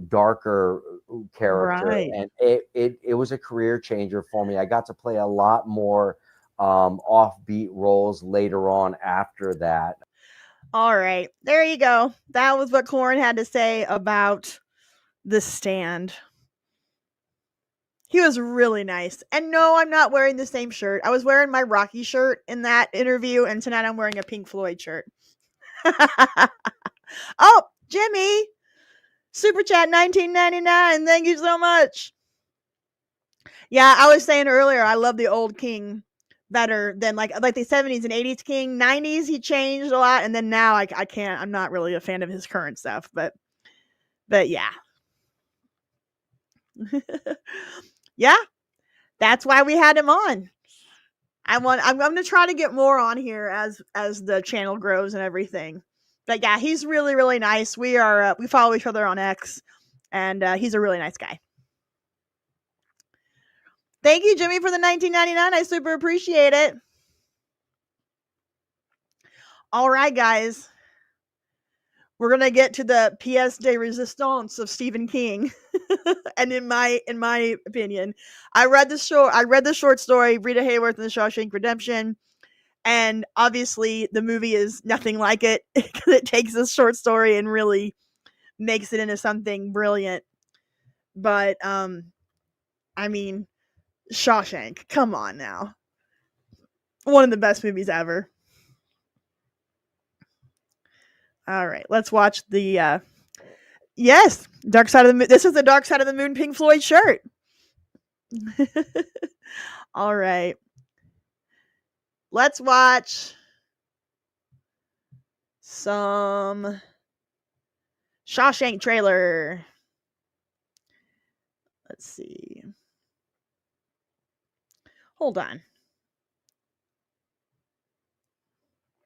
darker character, and it was a career changer for me. I got to play a lot more offbeat roles later on after that. All right, there you go. That was what Corin had to say about The Stand. He was really nice. And no, I'm not wearing the same shirt. I was wearing my Rocky shirt in that interview, and tonight I'm wearing a Pink Floyd shirt. Oh, Jimmy, Super Chat 1999. Thank you so much. Yeah, I was saying earlier, I love the old King better than like the 70s and 80s King. 90s, he changed a lot, and then now I can't. I'm not really a fan of his current stuff, but yeah. Yeah, that's why we had him on. I'm going to try to get more on here as the channel grows and everything. But yeah, he's really, really nice. We follow each other on X, and he's a really nice guy. Thank you, Jimmy, for the 1999. I super appreciate it. All right, guys. We're going to get to the pièce de résistance of Stephen King. And in my opinion, I read the short story, Rita Hayworth and the Shawshank Redemption. And obviously the movie is nothing like it. It takes this short story and really makes it into something brilliant. But, I mean, Shawshank, come on now. One of the best movies ever. All right, let's watch the yes, Dark Side of the Moon. This is the Dark Side of the Moon Pink Floyd shirt. All right. Let's watch some Shawshank trailer. Let's see. Hold on.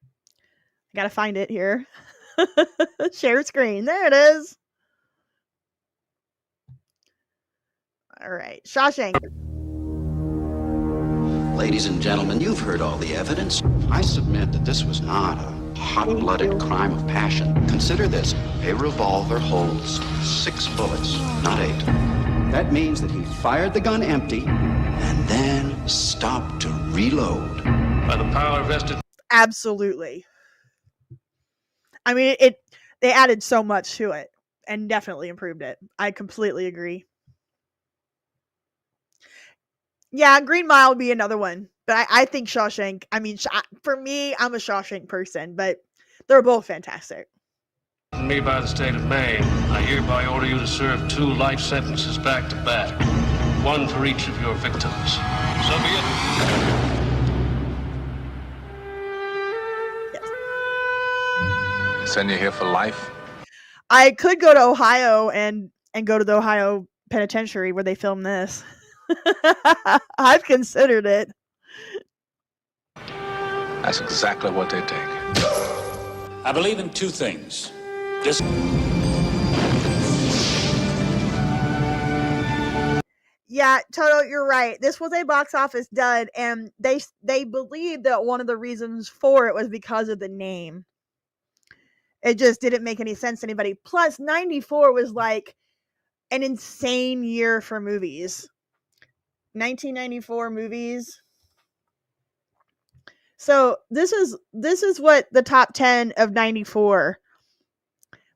I gotta find it here. Share screen. There it is. All right. Shawshank. Ladies and gentlemen, you've heard all the evidence. I submit that this was not a hot-blooded crime of passion. Consider this. A revolver holds 6 bullets, not 8. That means that he fired the gun empty and then stopped to reload. By the power vested. Absolutely. I mean, they added so much to it and definitely improved it. I completely agree. Yeah, Green Mile would be another one. But I think Shawshank, I mean, for me, I'm a Shawshank person, but they're both fantastic. Me by the state of Maine, I hereby order you to serve 2 life sentences back to back. 1 for each of your victims. So be it. Send you here for life? I could go to Ohio and go to the Ohio penitentiary where they filmed this. I've considered it. That's exactly what they take. I believe in 2 things. Yeah, Toto, you're right. This was a box office dud, and they believed that one of the reasons for it was because of the name. It just didn't make any sense to anybody. Plus, 94 was like an insane year for movies. 1994 movies. So this is what the top 10 of 94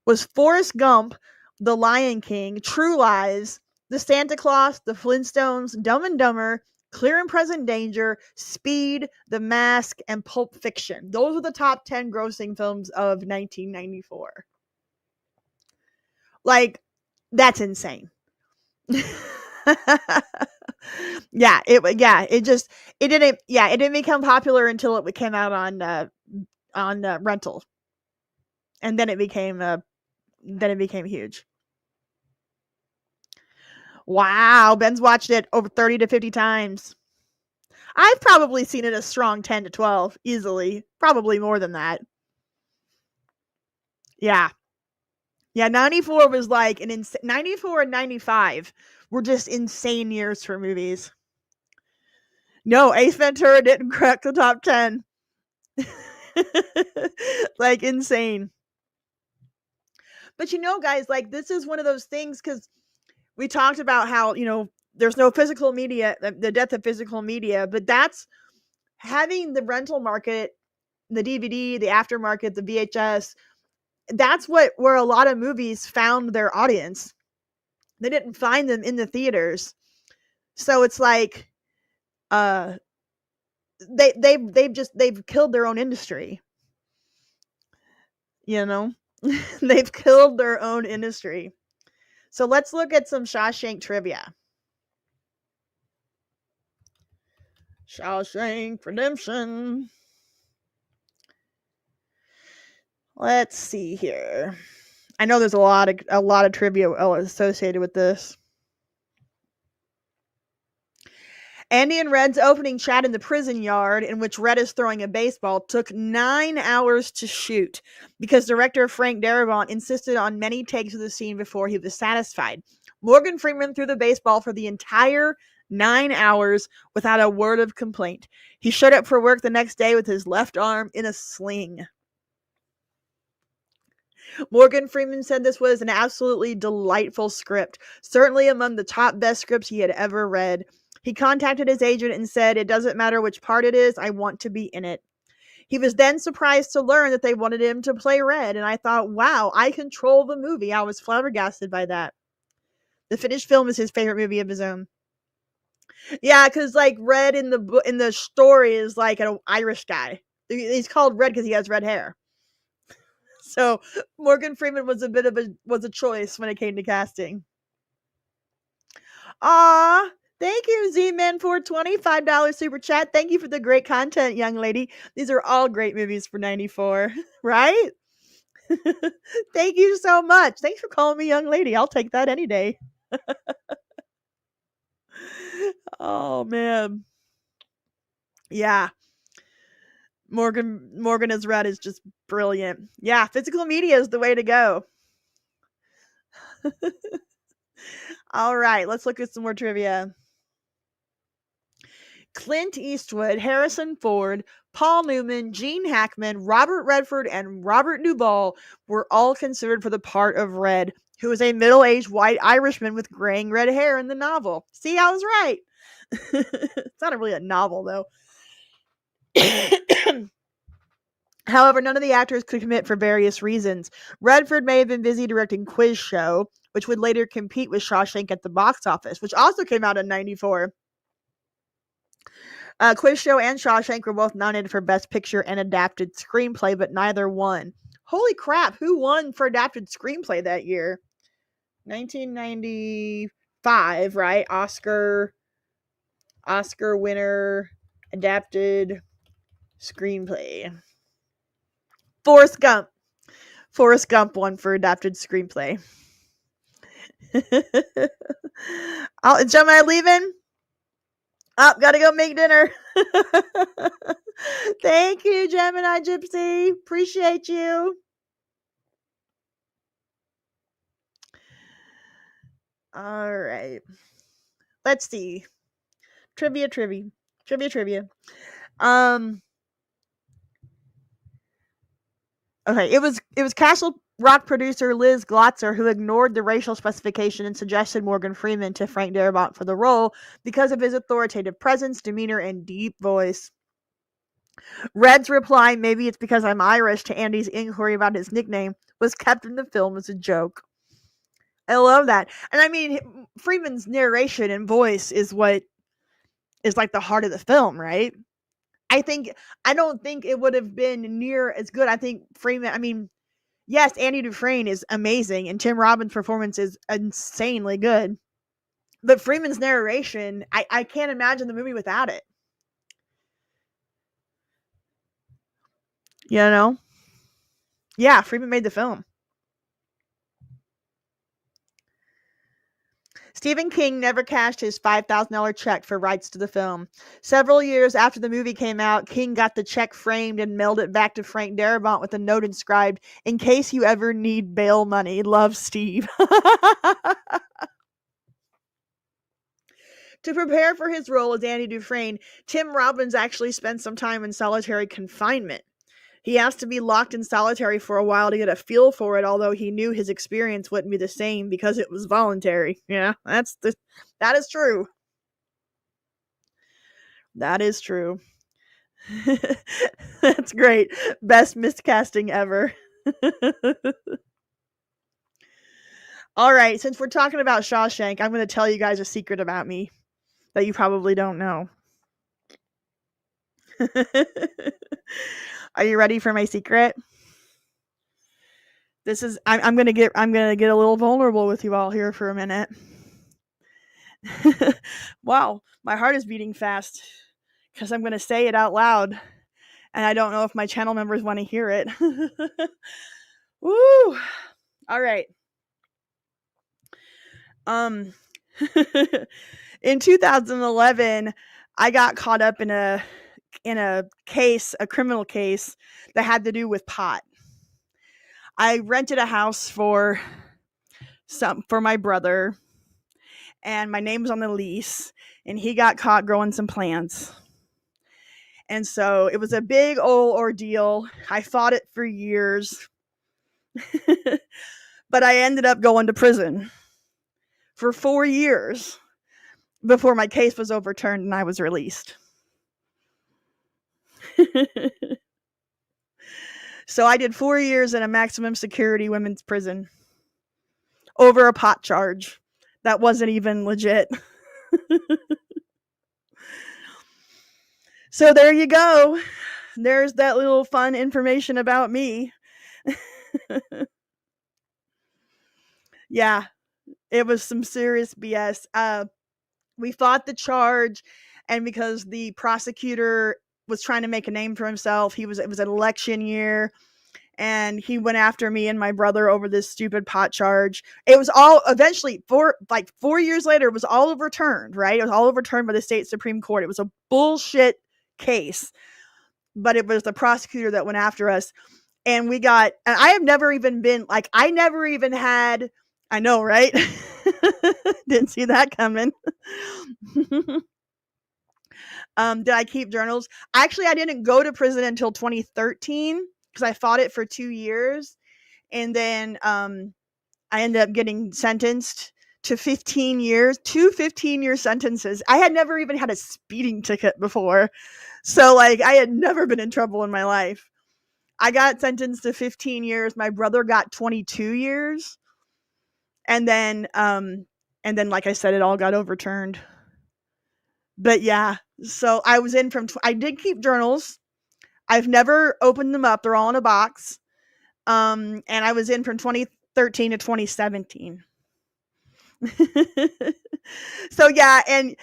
was: Forrest Gump, The Lion King, True Lies, The Santa Claus, The Flintstones, Dumb and Dumber, Clear and Present Danger, Speed, The Mask, and Pulp Fiction. Those are the top 10 grossing films of 1994. Like, that's insane. It didn't become popular until it came out on rental, and then it became huge. Wow, Ben's watched it over 30 to 50 times. I've probably seen it a strong 10 to 12 easily, probably more than that. Yeah, 94 was like 94 and 95 were just insane years for movies. No, Ace Ventura didn't crack the top 10. Like, insane. But guys, like, this is one of those things, because we talked about how, there's no physical media, the death of physical media, but that's having the rental market, the DVD, the aftermarket, the VHS. That's where a lot of movies found their audience. They didn't find them in the theaters. So it's like, they've killed their own industry. They've killed their own industry. So let's look at some Shawshank trivia. Shawshank Redemption. Let's see here. I know there's a lot of trivia associated with this. Andy and Red's opening chat in the prison yard, in which Red is throwing a baseball, took 9 hours to shoot because director Frank Darabont insisted on many takes of the scene before he was satisfied. Morgan Freeman threw the baseball for the entire 9 hours without a word of complaint. He showed up for work the next day with his left arm in a sling. Morgan Freeman said this was an absolutely delightful script, certainly among the top best scripts he had ever read. He contacted his agent and said, "It doesn't matter which part it is, I want to be in it." He was then surprised to learn that they wanted him to play Red, and I thought, wow, I control the movie. I was flabbergasted by that. The finished film is his favorite movie of his own. Yeah, because like Red in the story is like an Irish guy. He's called Red because he has red hair. So Morgan Freeman was a choice when it came to casting. Thank you, Z-Man, for $25 super chat. Thank you for the great content, young lady. These are all great movies for 94, right? Thank you so much. Thanks for calling me young lady. I'll take that any day. Oh, man. Yeah. Morgan as Red is just brilliant. Yeah, physical media is the way to go. All right, let's look at some more trivia. Clint Eastwood, Harrison Ford, Paul Newman, Gene Hackman, Robert Redford, and Robert Duvall were all considered for the part of Red, who is a middle-aged white Irishman with graying red hair in the novel. See, I was right. It's not really a novel, though. However, none of the actors could commit for various reasons. Redford may have been busy directing Quiz Show, which would later compete with Shawshank at the box office, which also came out in 94. Quiz Show and Shawshank were both nominated for Best Picture and Adapted Screenplay, but neither won. Holy crap, who won for Adapted Screenplay that year? 1995, right? Oscar winner, Adapted Screenplay. Forrest Gump. Forrest Gump won for Adapted Screenplay. Is Gemini leaving? Oh, gotta go make dinner. Thank you, Gemini Gypsy. Appreciate you. All right. Let's see. Trivia. Okay, it was Castle Rock producer Liz Glotzer who ignored the racial specification and suggested Morgan Freeman to Frank Darabont for the role because of his authoritative presence, demeanor, and deep voice. Red's reply, maybe it's because I'm Irish, to Andy's inquiry about his nickname, was kept in the film as a joke. I love that. And I mean, Freeman's narration and voice is what is like the heart of the film, right? I don't think it would have been near as good. I think Freeman, I mean, yes, Andy Dufresne is amazing and Tim Robbins' performance is insanely good. But Freeman's narration, I can't imagine the movie without it. You know? Yeah, Freeman made the film. Stephen King never cashed his $5,000 check for rights to the film. Several years after the movie came out, King got the check framed and mailed it back to Frank Darabont with a note inscribed, "In case you ever need bail money, love, Steve." To prepare for his role as Andy Dufresne, Tim Robbins actually spent some time in solitary confinement. He asked to be locked in solitary for a while to get a feel for it, although he knew his experience wouldn't be the same because it was voluntary. Yeah, that is true. That is true. That's great. Best miscasting ever. All right, since we're talking about Shawshank, I'm going to tell you guys a secret about me that you probably don't know. Are you ready for my secret? This is I'm gonna get a little vulnerable with you all here for a minute. Wow, my heart is beating fast because I'm gonna say it out loud, and I don't know if my channel members want to hear it. Woo! All right. In 2011, I got caught up in a case, a criminal case that had to do with pot. I rented a house for my brother, and my name was on the lease, and he got caught growing some plants. And so it was a big old ordeal. I fought it for years. But I ended up going to prison for 4 years before my case was overturned and I was released. So I did 4 years in a maximum security women's prison over a pot charge that wasn't even legit. So there you go. There's that little fun information about me. Yeah, it was some serious BS. We fought the charge, and because the prosecutor was trying to make a name for himself, it was an election year, and he went after me and my brother over this stupid pot charge. It was all eventually 4 years later, it was all overturned, right? It was all overturned by the state Supreme Court. It was a bullshit case, but it was the prosecutor that went after us. And I have never even been I never even had, I know, right? Didn't see that coming. Did I keep journals? Actually, I didn't go to prison until 2013 because I fought it for 2 years. And then I ended up getting sentenced to 15 years, 2 15-year sentences. I had never even had a speeding ticket before. So I had never been in trouble in my life. I got sentenced to 15 years. My brother got 22 years. And then like I said, it all got overturned. But yeah, so I was in from I did keep journals. I've never opened them up. They're all in a box. And I was in from 2013 to 2017. So yeah, and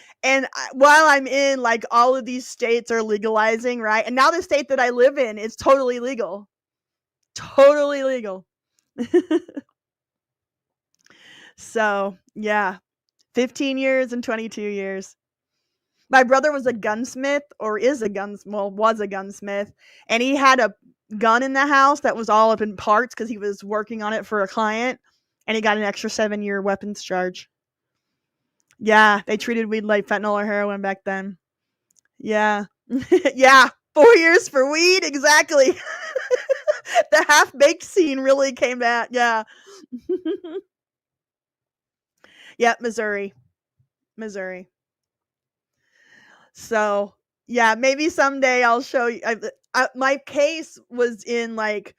while I'm in, like, all of these states are legalizing, right? And now the state that I live in is totally legal. Totally legal. So, yeah. 15 years and 22 years. My brother was a gunsmith, or was a gunsmith, and he had a gun in the house that was all up in parts because he was working on it for a client, and he got an extra 7-year weapons charge. Yeah, they treated weed like fentanyl or heroin back then. Yeah. Yeah, 4 years for weed, exactly. The half-baked scene really came out, yeah. Yep, Missouri. So, yeah, maybe someday I'll show you. My case was in, like,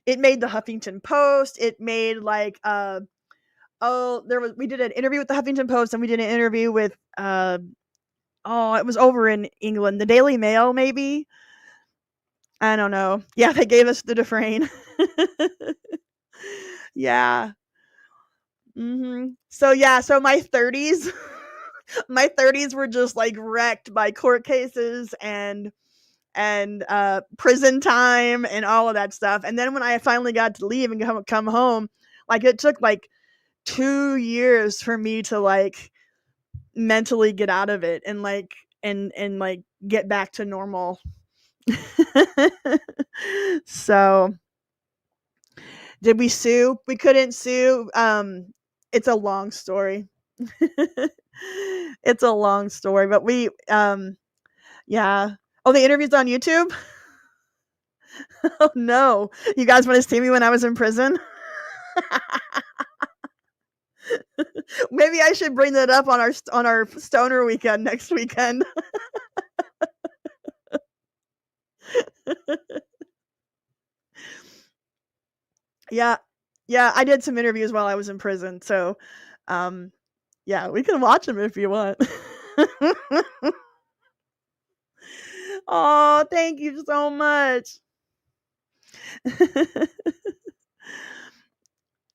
it made the Huffington Post. It made, like, we did an interview with the Huffington Post, and we did an interview with, it was over in England, the Daily Mail, maybe. I don't know. Yeah, they gave us the Dufresne. Yeah. So yeah, so my 30s, my 30s were just, like, wrecked by court cases and prison time and all of that stuff. And then when I finally got to leave and come home, like, it took, like, 2 years for me to, like, mentally get out of it and, like, like, get back to normal. So, did we sue? We couldn't sue. It's a long story. It's a long story, but we yeah. Oh, the interview's on YouTube? Oh no. You guys want to see me when I was in prison? Maybe I should bring that up on our stoner weekend next weekend. Yeah. Yeah, I did some interviews while I was in prison, so yeah, we can watch them if you want. Oh, thank you so much.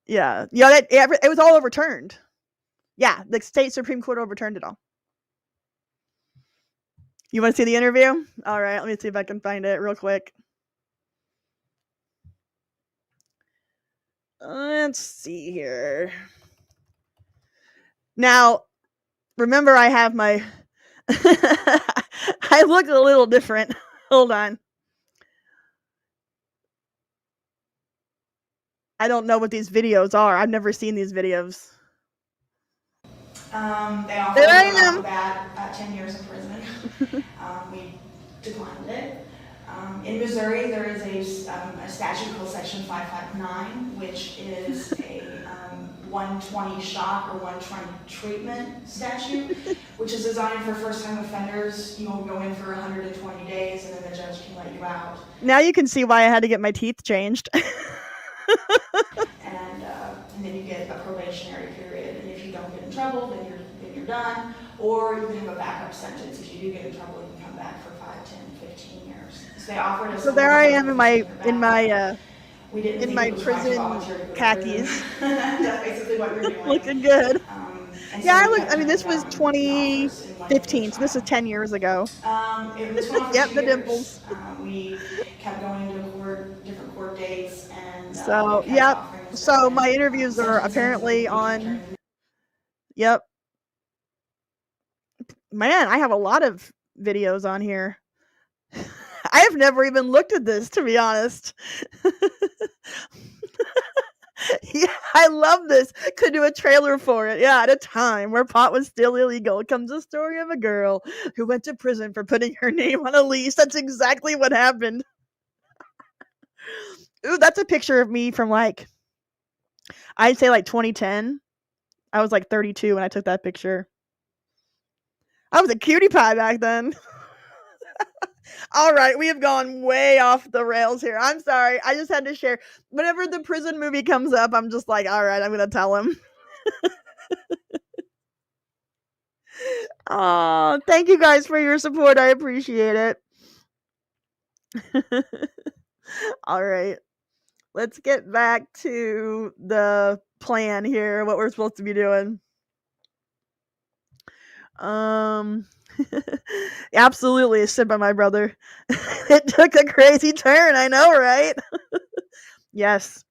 Yeah. Yeah, it was all overturned. Yeah, the state Supreme Court overturned it all. You want to see the interview? All right, let me see if I can find it real quick. Let's see here. Now, remember, I have my I look a little different. Hold on. I don't know what these videos are. I've never seen these videos. They offered There I right off am. the bat 10 years in prison. We declined it. In Missouri, there is a statute called Section 559, which is a 120 shock or 120 treatment statute, which is designed for first-time offenders. You will go in for 120 days, and then the judge can let you out. Now you can see why I had to get my teeth changed. And then you get a probationary period. And if you don't get in trouble, then you're done. Or you can have a backup sentence. If you do get in trouble, you can come back for 5, 10, 15 years. So they offered us. So there I am in my prison khakis. That's basically what you're doing. Looking good. Yeah, this was 2015, so this is 10 years ago. It was 12 Yep, years. the dimples. We kept going to different court dates, and So, yep. So my interviews are apparently on. Yep. Man, I have a lot of videos on here. I have never even looked at this, to be honest. Yeah, I love this. Could do a trailer for it. Yeah, at a time where pot was still illegal comes the story of a girl who went to prison for putting her name on a lease. That's exactly what happened. Ooh, that's a picture of me from, like, I'd say, like, 2010. I was, like, 32 when I took that picture. I was a cutie pie back then. All right, we have gone way off the rails here. I'm sorry. I just had to share. Whenever the prison movie comes up, I'm just like, all right, I'm going to tell him. Oh, thank you guys for your support. I appreciate it. All right. Let's get back to the plan here, what we're supposed to be doing. Absolutely, said by my brother. It took a crazy turn, I know, right? Yes.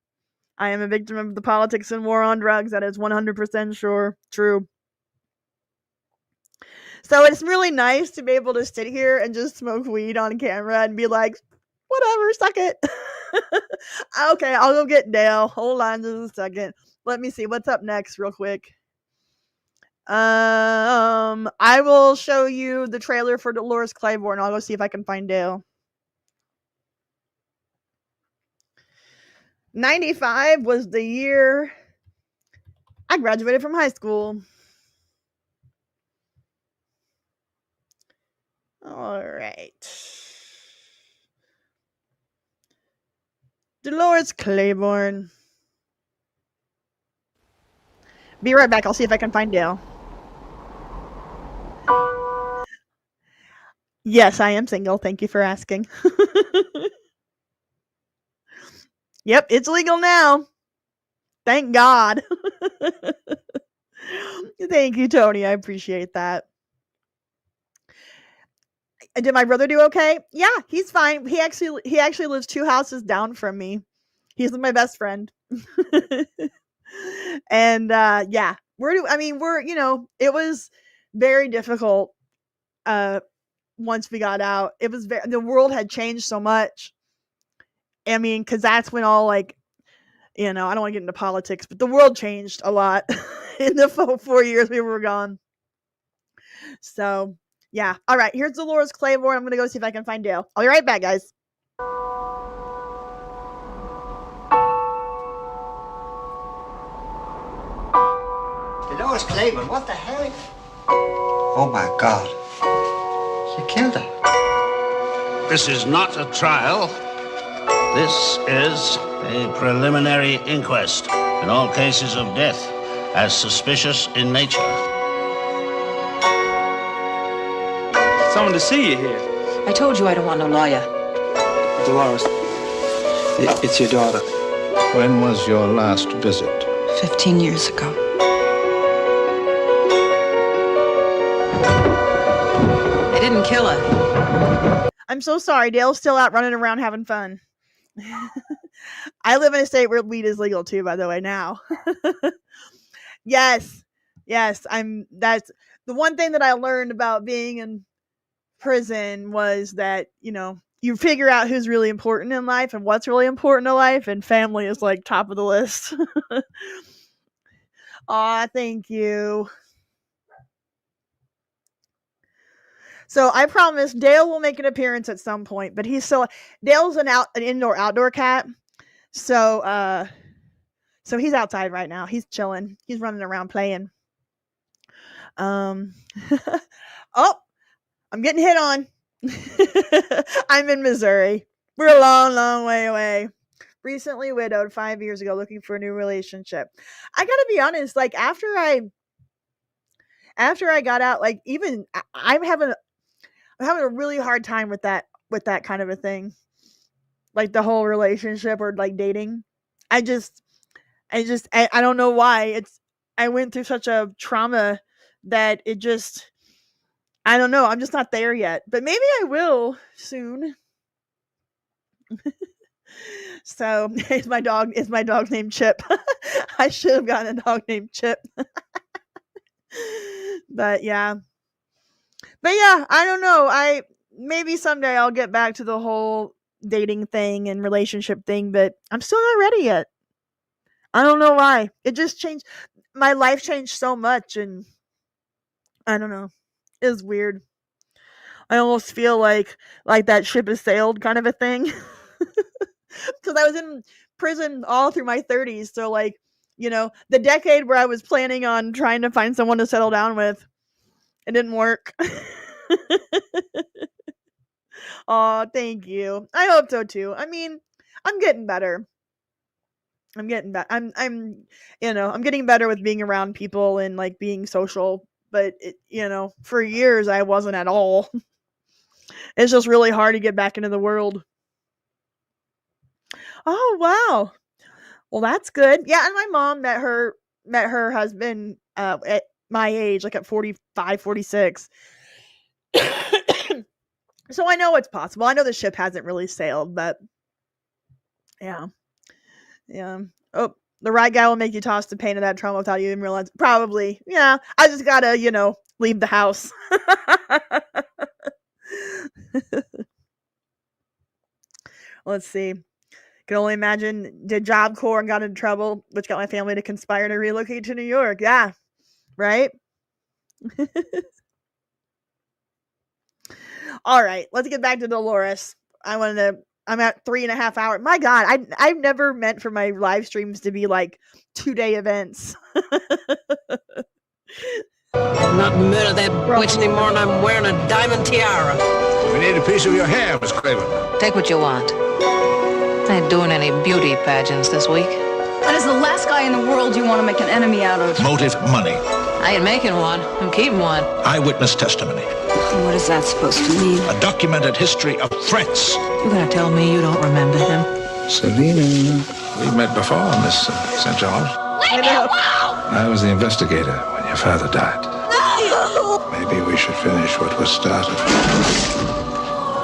I am a victim of the politics and war on drugs. That is 100% sure. True. So it's really nice to be able to sit here and just smoke weed on camera and be like, whatever, suck it. Okay, I'll go get Dale. Hold on just a second. Let me see what's up next real quick. I will show you the trailer for Dolores Claiborne. I'll go see if I can find Dale. 95 was the year I graduated from high school. All right. Dolores Claiborne. Be right back. I'll see if I can find Dale. Yes, I am single. Thank you for asking. Yep, it's legal now. Thank God. Thank you, Tony. I appreciate that. Did my brother do okay? Yeah, he's fine. He actually lives 2 houses down from me. He's my best friend. And yeah, we're it was very difficult once we got out. It was the world had changed so much. I mean, cuz that's when all I don't want to get into politics, but the world changed a lot in the 4 years we were gone. So, yeah. All right, here's Dolores Claiborne. I'm going to go see if I can find Dale. I'll be right back, guys. Dolores Claiborne, what the hell? Oh my God. You killed her. This is not a trial. This is a preliminary inquest in all cases of death as suspicious in nature. Someone to see you here. I told you I don't want no lawyer. Dolores, it's your daughter. When was your last visit? 15 years ago. I didn't kill her. I'm so sorry. Dale's still out running around having fun. I live in a state where weed is legal too, by the way, now. Yes. That's the one thing that I learned about being in prison was that, you figure out who's really important in life and what's really important in life, and family is like top of the list. Aw, thank you. So I promise Dale will make an appearance at some point, but Dale's an indoor-outdoor cat. So he's outside right now. He's chilling. He's running around playing. Oh, I'm getting hit on. I'm in Missouri. We're a long, long way away. Recently widowed 5 years ago, looking for a new relationship. I gotta be honest, like after I got out, like even I'm having a really hard time with that kind of a thing. Like the whole relationship or like dating. I don't know why. I went through such a trauma that it just, I don't know. I'm just not there yet, but maybe I will soon. So is my dog named Chip. I should have gotten a dog named Chip. But yeah, I don't know. Maybe someday I'll get back to the whole dating thing and relationship thing, but I'm still not ready yet. I don't know why. It just changed. My life changed so much, and I don't know. It was weird. I almost feel like that ship has sailed kind of a thing. Because I was in prison all through my 30s. So the decade where I was planning on trying to find someone to settle down with, it didn't work. Oh, thank you. I hope so too. I mean, I'm getting better. I'm getting better. I'm I'm getting better with being around people and like being social. But for years I wasn't at all. It's just really hard to get back into the world. Oh wow. Well, that's good. Yeah, and my mom met her husband at my age, like at 45, 46. So I know it's possible. I know the ship hasn't really sailed, but yeah. Yeah. Oh, the right guy will make you toss the pain of that trauma without you even realize. Probably. Yeah. I just gotta, leave the house. Let's see. Can only imagine did Job Corps and got into trouble, which got my family to conspire to relocate to New York. Yeah. Right? All right. Let's get back to Dolores. I'm at 3.5 hours. My God, I've never meant for my live streams to be like 2-day events. I'm not murder that bitch anymore, and I'm wearing a diamond tiara. We need a piece of your hair, Miss Claiborne. Take what you want. I ain't doing any beauty pageants this week. That is the last guy in the world you want to make an enemy out of. Motive, money. I ain't making one. I'm keeping one. Eyewitness testimony. What is that supposed to mean? A documented history of threats. You gonna tell me you don't remember him? Selena. We've met before, Miss St. George. I was the investigator when your father died. No! Maybe we should finish what was started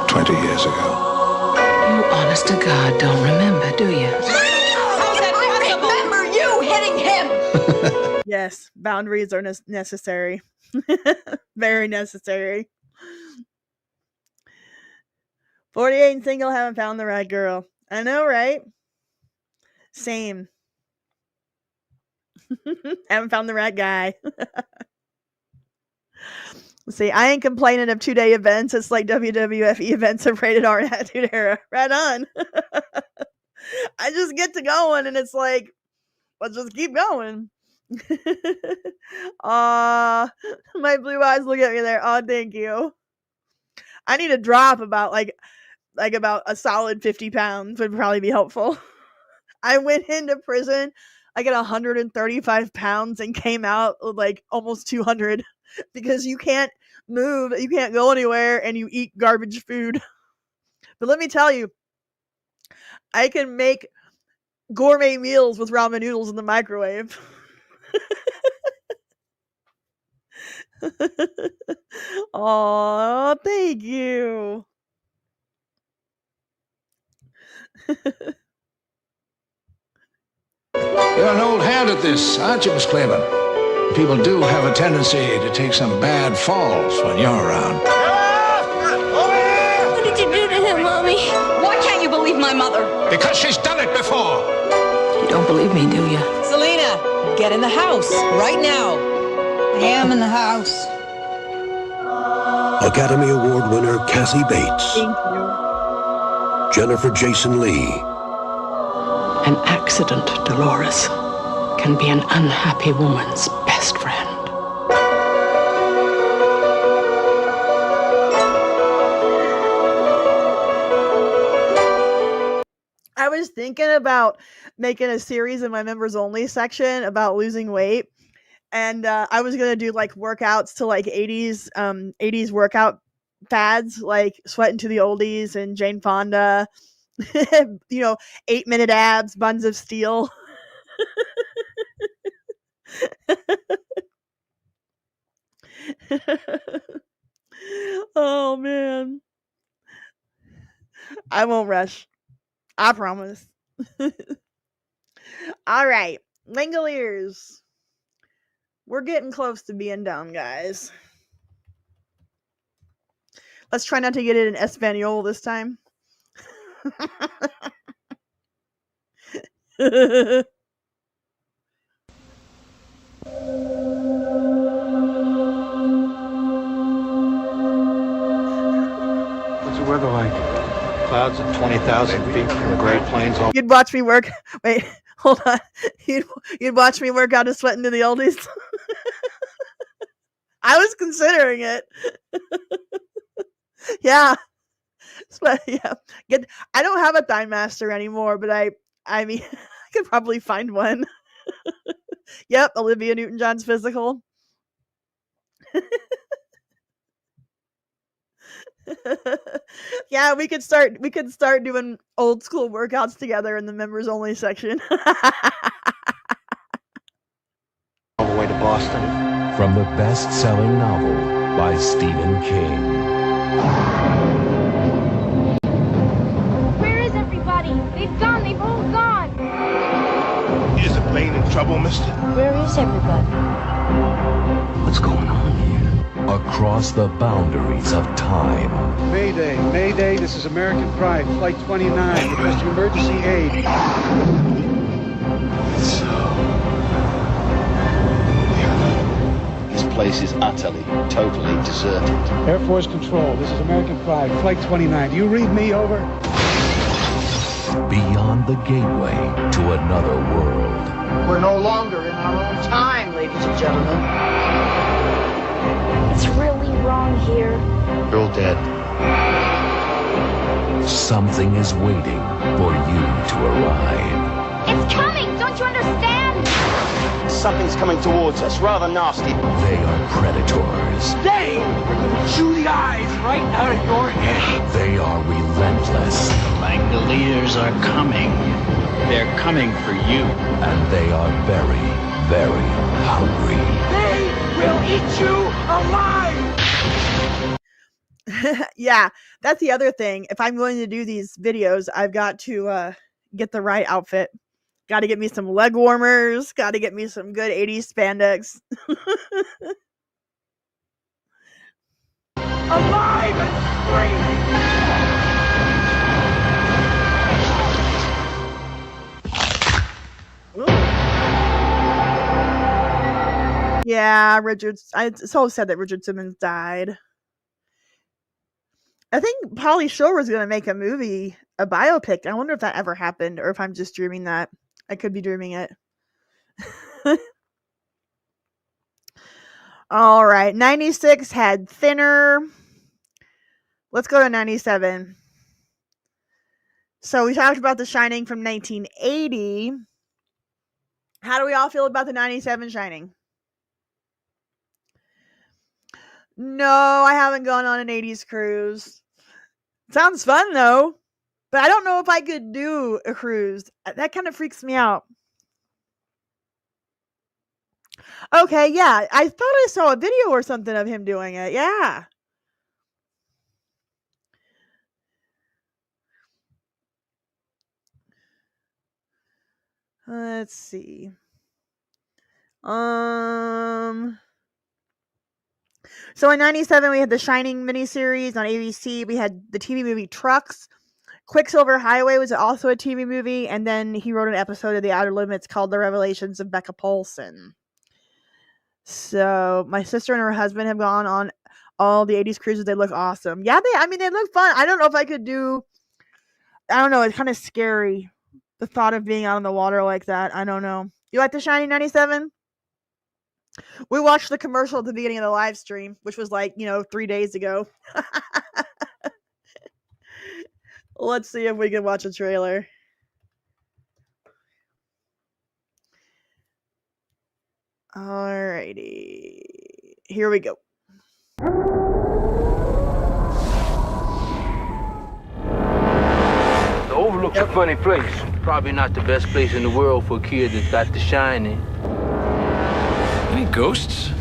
20 years ago. You honest to God don't remember, do you? I remember you hitting him! Yes, boundaries are necessary. Very necessary. 48 and single, haven't found the right girl. I know, right? Same. Haven't found the right guy. See, I ain't complaining of 2-day events. It's like WWF events of rated R and Attitude Era. Right on. I just get to going and it's like, let's just keep going. My blue eyes look at me there. Oh, thank you. I need to drop about like about a solid 50 pounds would probably be helpful. I went into prison like at 135 pounds and came out with like almost 200 because you can't move, you can't go anywhere, and you eat garbage food. But let me tell you, I can make gourmet meals with ramen noodles in the microwave. Oh, thank you. You're an old hand at this, aren't you, Miss Claiborne? People do have a tendency to take some bad falls when you're around. What did you do to him, Mommy? Why can't you believe my mother? Because she's done it before. You don't believe me, do you? Selena, get in the house right now. I am in the house. Academy Award winner Kathy Bates. Thank you. Jennifer Jason Leigh. An accident, Dolores, can be an unhappy woman's best friend. I was thinking about making a series in my members only section about losing weight. And I was going to do like workouts to like 80s workout fads, like Sweating to the Oldies and Jane Fonda, 8-minute abs, buns of steel. Oh man. I won't rush. I promise. All right. Langoliers. We're getting close to being done, guys. Let's try not to get it in Espanol this time. What's the weather like? Clouds at 20,000 feet from the Great Plains. You'd watch me work. Wait, hold on. You'd watch me work out a Sweating to the Oldies. I was considering it. Yeah. Yeah, I don't have a Time Master anymore, but I mean, I could probably find one. Yep, Olivia Newton-John's physical. Yeah, we could start doing old school workouts together in the members only section. All the way to Boston. From the best-selling novel by Stephen King. Where is everybody? They've all gone. Is the plane in trouble, mister? Where is everybody? What's going on here? Across the boundaries of time. Mayday, Mayday, this is American Pride, Flight 29, request emergency aid. This place is utterly, totally deserted. Air Force Control, this is American Pride, Flight 29. Do you read me? Over. Beyond the gateway to another world. We're no longer in our own time, ladies and gentlemen. It's really wrong here. You're all dead. Something is waiting for you to arrive. It's coming! Don't you understand? Something's coming towards us, rather nasty. They are predators. They are gonna chew the eyes right out of your head. They are relentless. The Langoliers are coming. They're coming for you. And they are very, very hungry. They will eat you alive. Yeah, that's the other thing. If I'm going to do these videos, I've got to get the right outfit. Got to get me some leg warmers. Got to get me some good 80s spandex. Alive and screaming. Yeah, it's so sad that Richard Simmons died. I think Pauly Shore was going to make a biopic. I wonder if that ever happened or if I'm just dreaming that. I could be dreaming it. All right. 96 had Thinner. Let's go to 97. So we talked about The Shining from 1980. How do we all feel about the 97 Shining? No, I haven't gone on an 80s cruise. Sounds fun though, but I don't know if I could do a cruise. That kind of freaks me out. Okay, yeah, I thought I saw a video or something of him doing it. Yeah. Let's see. So in 97, we had the Shining miniseries on ABC. We had the TV movie Trucks. Quicksilver Highway was also a TV movie. And then he wrote an episode of The Outer Limits called The Revelations of Becca Paulson. So my sister and her husband have gone on all the 80s cruises. They look awesome. Yeah, they look fun. I don't know if I could do, I don't know. It's kind of scary. The thought of being out on the water like that. I don't know. You like The Shining 97? We watched the commercial at the beginning of the live stream, which was 3 days ago. Let's see if we can watch a trailer. Alrighty. Here we go. The Overlook's a funny place. Probably not the best place in the world for a kid that's got The Shining. Any ghosts?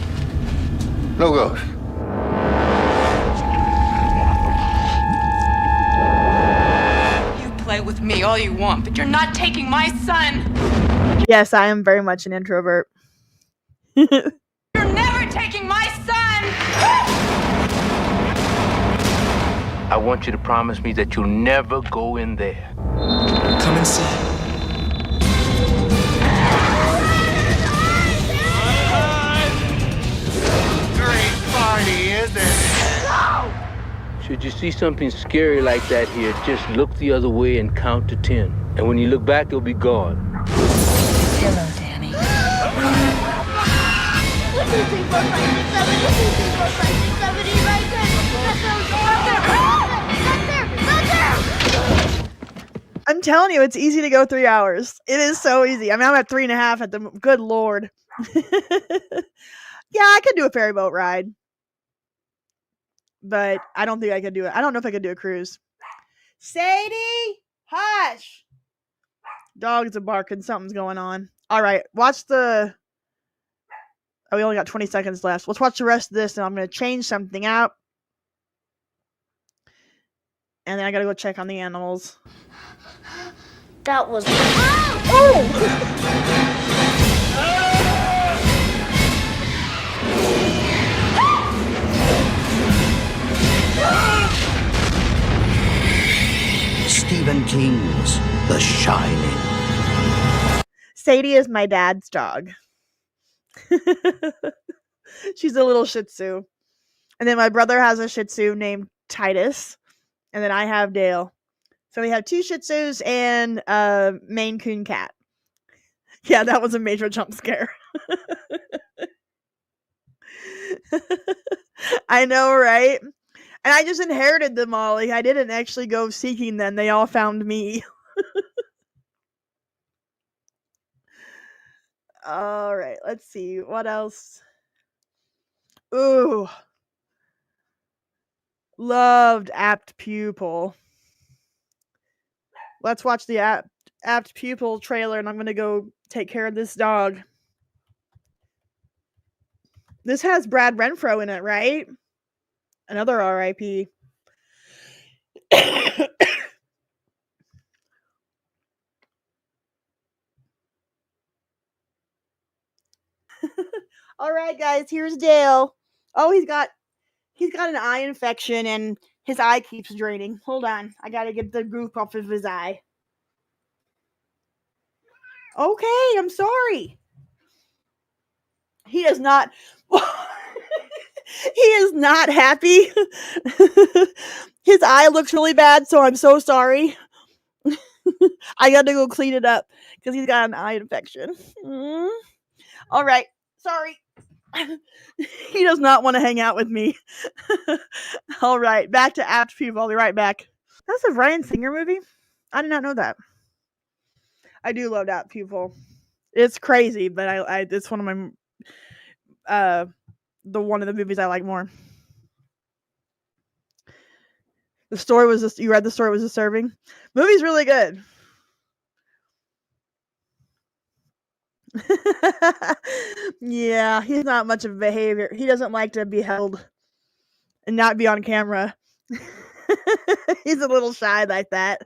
No ghosts. You play with me all you want, but you're not taking my son. Yes, I am very much an introvert. You're never taking my son. I want you to promise me that you'll never go in there. Come inside. Should you see something scary like that here, just look the other way and count to 10. And when you look back, it'll be gone. Hello, Danny. 1, 2, 3, 4, 5, 6, 7, 1, 2, 3, 4, 5, 6, 7, 8, 9, 10. Not there. telling you, it's easy to go 3 hours. It is so easy. I mean, I'm at 3.5 at the. Good Lord. Yeah, I could do a ferry boat ride, but I don't think I could do it. I don't know if I could do a cruise. Sadie, hush. Dogs are barking. Something's going on. All right, watch the. Oh, we only got 20 seconds left. Let's watch the rest of this, and I'm going to change something out. And then I got to go check on the animals. That was. Stephen King's The Shining. Sadie is my dad's dog. She's a little Shih Tzu. And then my brother has a Shih Tzu named Titus. And then I have Dale. So we have 2 Shih Tzus and a Maine Coon cat. Yeah, that was a major jump scare. I know, right? And I just inherited them all. Like, I didn't actually go seeking them. They all found me. All right, let's see. What else? Ooh. Loved Apt Pupil. Let's watch the Apt Pupil trailer, and I'm going to go take care of this dog. This has Brad Renfro in it, right? Another R.I.P. All right, guys, here's Dale. Oh, he's got an eye infection, and his eye keeps draining. Hold on. I got to get the goop off of his eye. Okay, I'm sorry. He is not... He is not happy. His eye looks really bad, so I'm so sorry. I got to go clean it up because he's got an eye infection. All right. Sorry. He does not want to hang out with me. All right. Back to Apt Pupil. I'll be right back. That's a Bryan Singer movie? I did not know that. I do love Apt Pupil. It's crazy, but I it's one of my one of the movies I like more. The story was just, you read the story was disturbing. Movie's really good. Yeah, he's not much of a behavior. He doesn't like to be held and not be on camera. He's a little shy like that.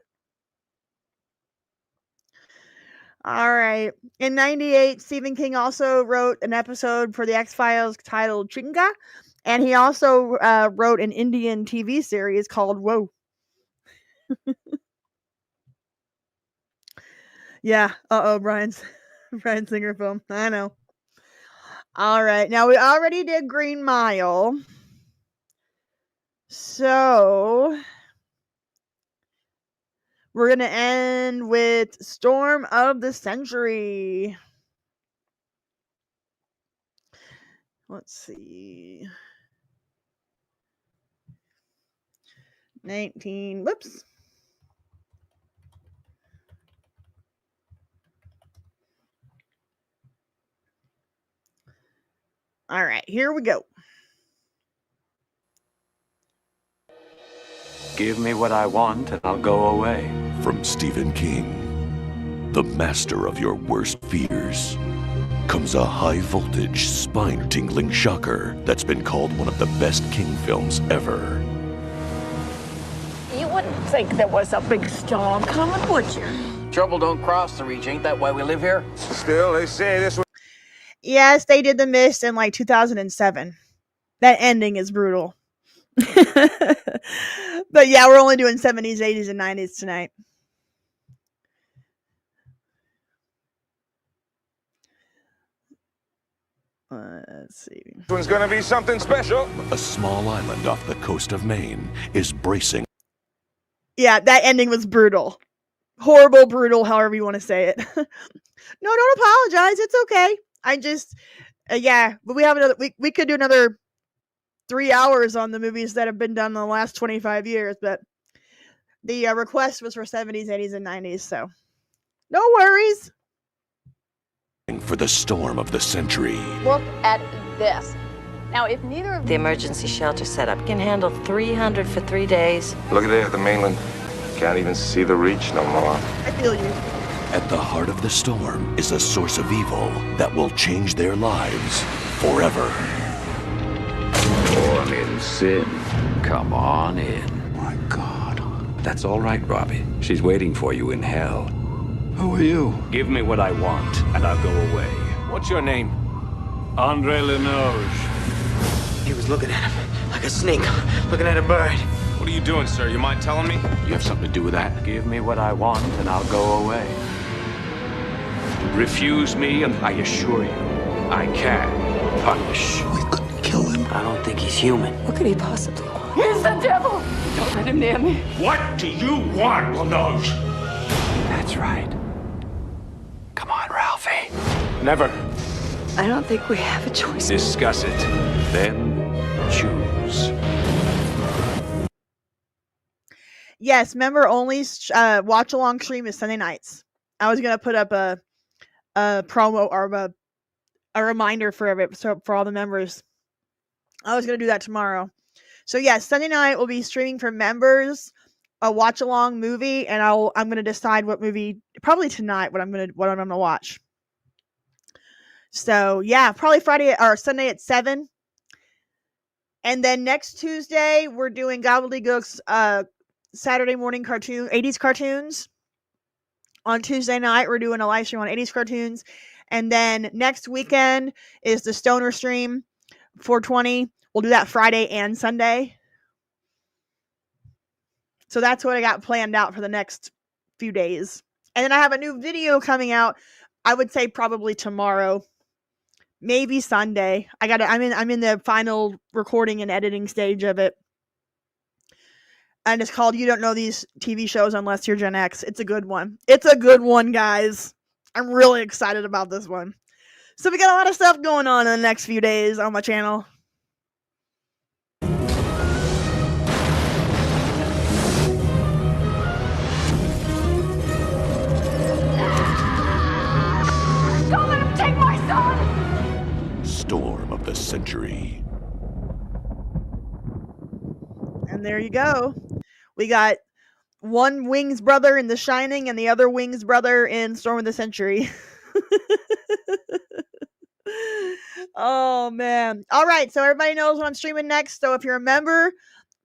All right. In 98, Stephen King also wrote an episode for the X-Files titled Chinga, and he also wrote an Indian TV series called Whoa. Yeah. Bryan Singer film. I know. All right. Now, we already did Green Mile. So, we're going to end with Storm of the Century. Let's see. 19. Whoops. All right, here we go. Give me what I want and I'll go away. From Stephen King, the master of your worst fears, comes a high-voltage, spine-tingling shocker that's been called one of the best King films ever. You wouldn't think there was a big storm coming, would you? Trouble don't cross the reach. Ain't that why we live here? Still, they say this was... Yes, they did The Mist in like 2007. That ending is brutal. But yeah, we're only doing 70s, 80s, and 90s tonight. Let's see. This one's gonna be something special. A small island off the coast of Maine is bracing. Yeah, that ending was brutal. Horrible, brutal, however you want to say it. No, don't apologize. It's okay. I just, yeah, but we have another, we could do another 3 hours on the movies that have been done in the last 25 years, but The request was for 70s, 80s, and 90s, so no worries. For the storm of the century. Look at this. Now, if neither of The emergency shelter setup can handle 300 for 3 days. Look at there, the mainland. Can't even see the reach no more. I feel you. At the heart of the storm is a source of evil that will change their lives forever. Born in sin. Come on in. My God. That's all right, Robbie. She's waiting for you in hell. Who are you? Give me what I want, and I'll go away. What's your name? Andre Lenoge. He was looking at him like a snake looking at a bird. What are you doing, sir? You mind telling me? You have something to do with that? Give me what I want, and I'll go away. Refuse me, and I assure you, I can punish. We couldn't kill him. I don't think he's human. What could he possibly want? He's the devil! Don't let him near me. What do you want, Lenoge? That's right. Come on, Ralphie. Never. I don't think we have a choice. Discuss it. Then choose. Yes, member only watch along stream is Sunday nights. I was gonna put up a promo or a reminder for it, so for all the members. I was gonna do that tomorrow. So yes, Sunday night will be streaming for members a watch along movie, and I'm gonna decide what movie, probably tonight, what I'm gonna watch. So yeah, probably Friday or Sunday at 7. And then next Tuesday we're doing Gobbledygook's Saturday morning 80s cartoons. On Tuesday night we're doing a live stream on 80s cartoons. And then next weekend is the Stoner stream 420. We'll do that Friday and Sunday. So that's what I got planned out for the next few days. And then I have a new video coming out, I would say probably tomorrow. Maybe Sunday. I'm in the final recording and editing stage of it. And it's called You Don't Know These TV Shows Unless You're Gen X. It's a good one. It's a good one, guys. I'm really excited about this one. So we got a lot of stuff going on in the next few days on my channel. Don't let him take my son! Storm of the century. And there you go. We got one Wings brother in The Shining and the other Wings brother in Storm of the Century. Oh, man. All right. So everybody knows what I'm streaming next. So if you're a member,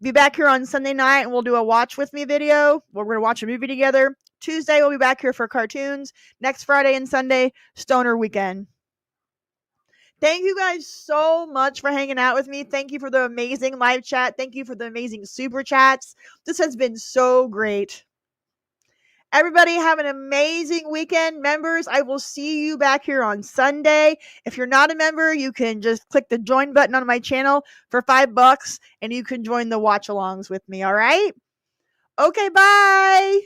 be back here on Sunday night and we'll do a watch with me video. We're going to watch a movie together. Tuesday, we'll be back here for cartoons. Next Friday and Sunday, Stoner Weekend. Thank you guys so much for hanging out with me. Thank you for the amazing live chat. Thank you for the amazing super chats. This has been so great. Everybody have an amazing weekend. Members, I will see you back here on Sunday. If you're not a member, you can just click the join button on my channel for $5 and you can join the watch alongs with me. All right? Okay, bye.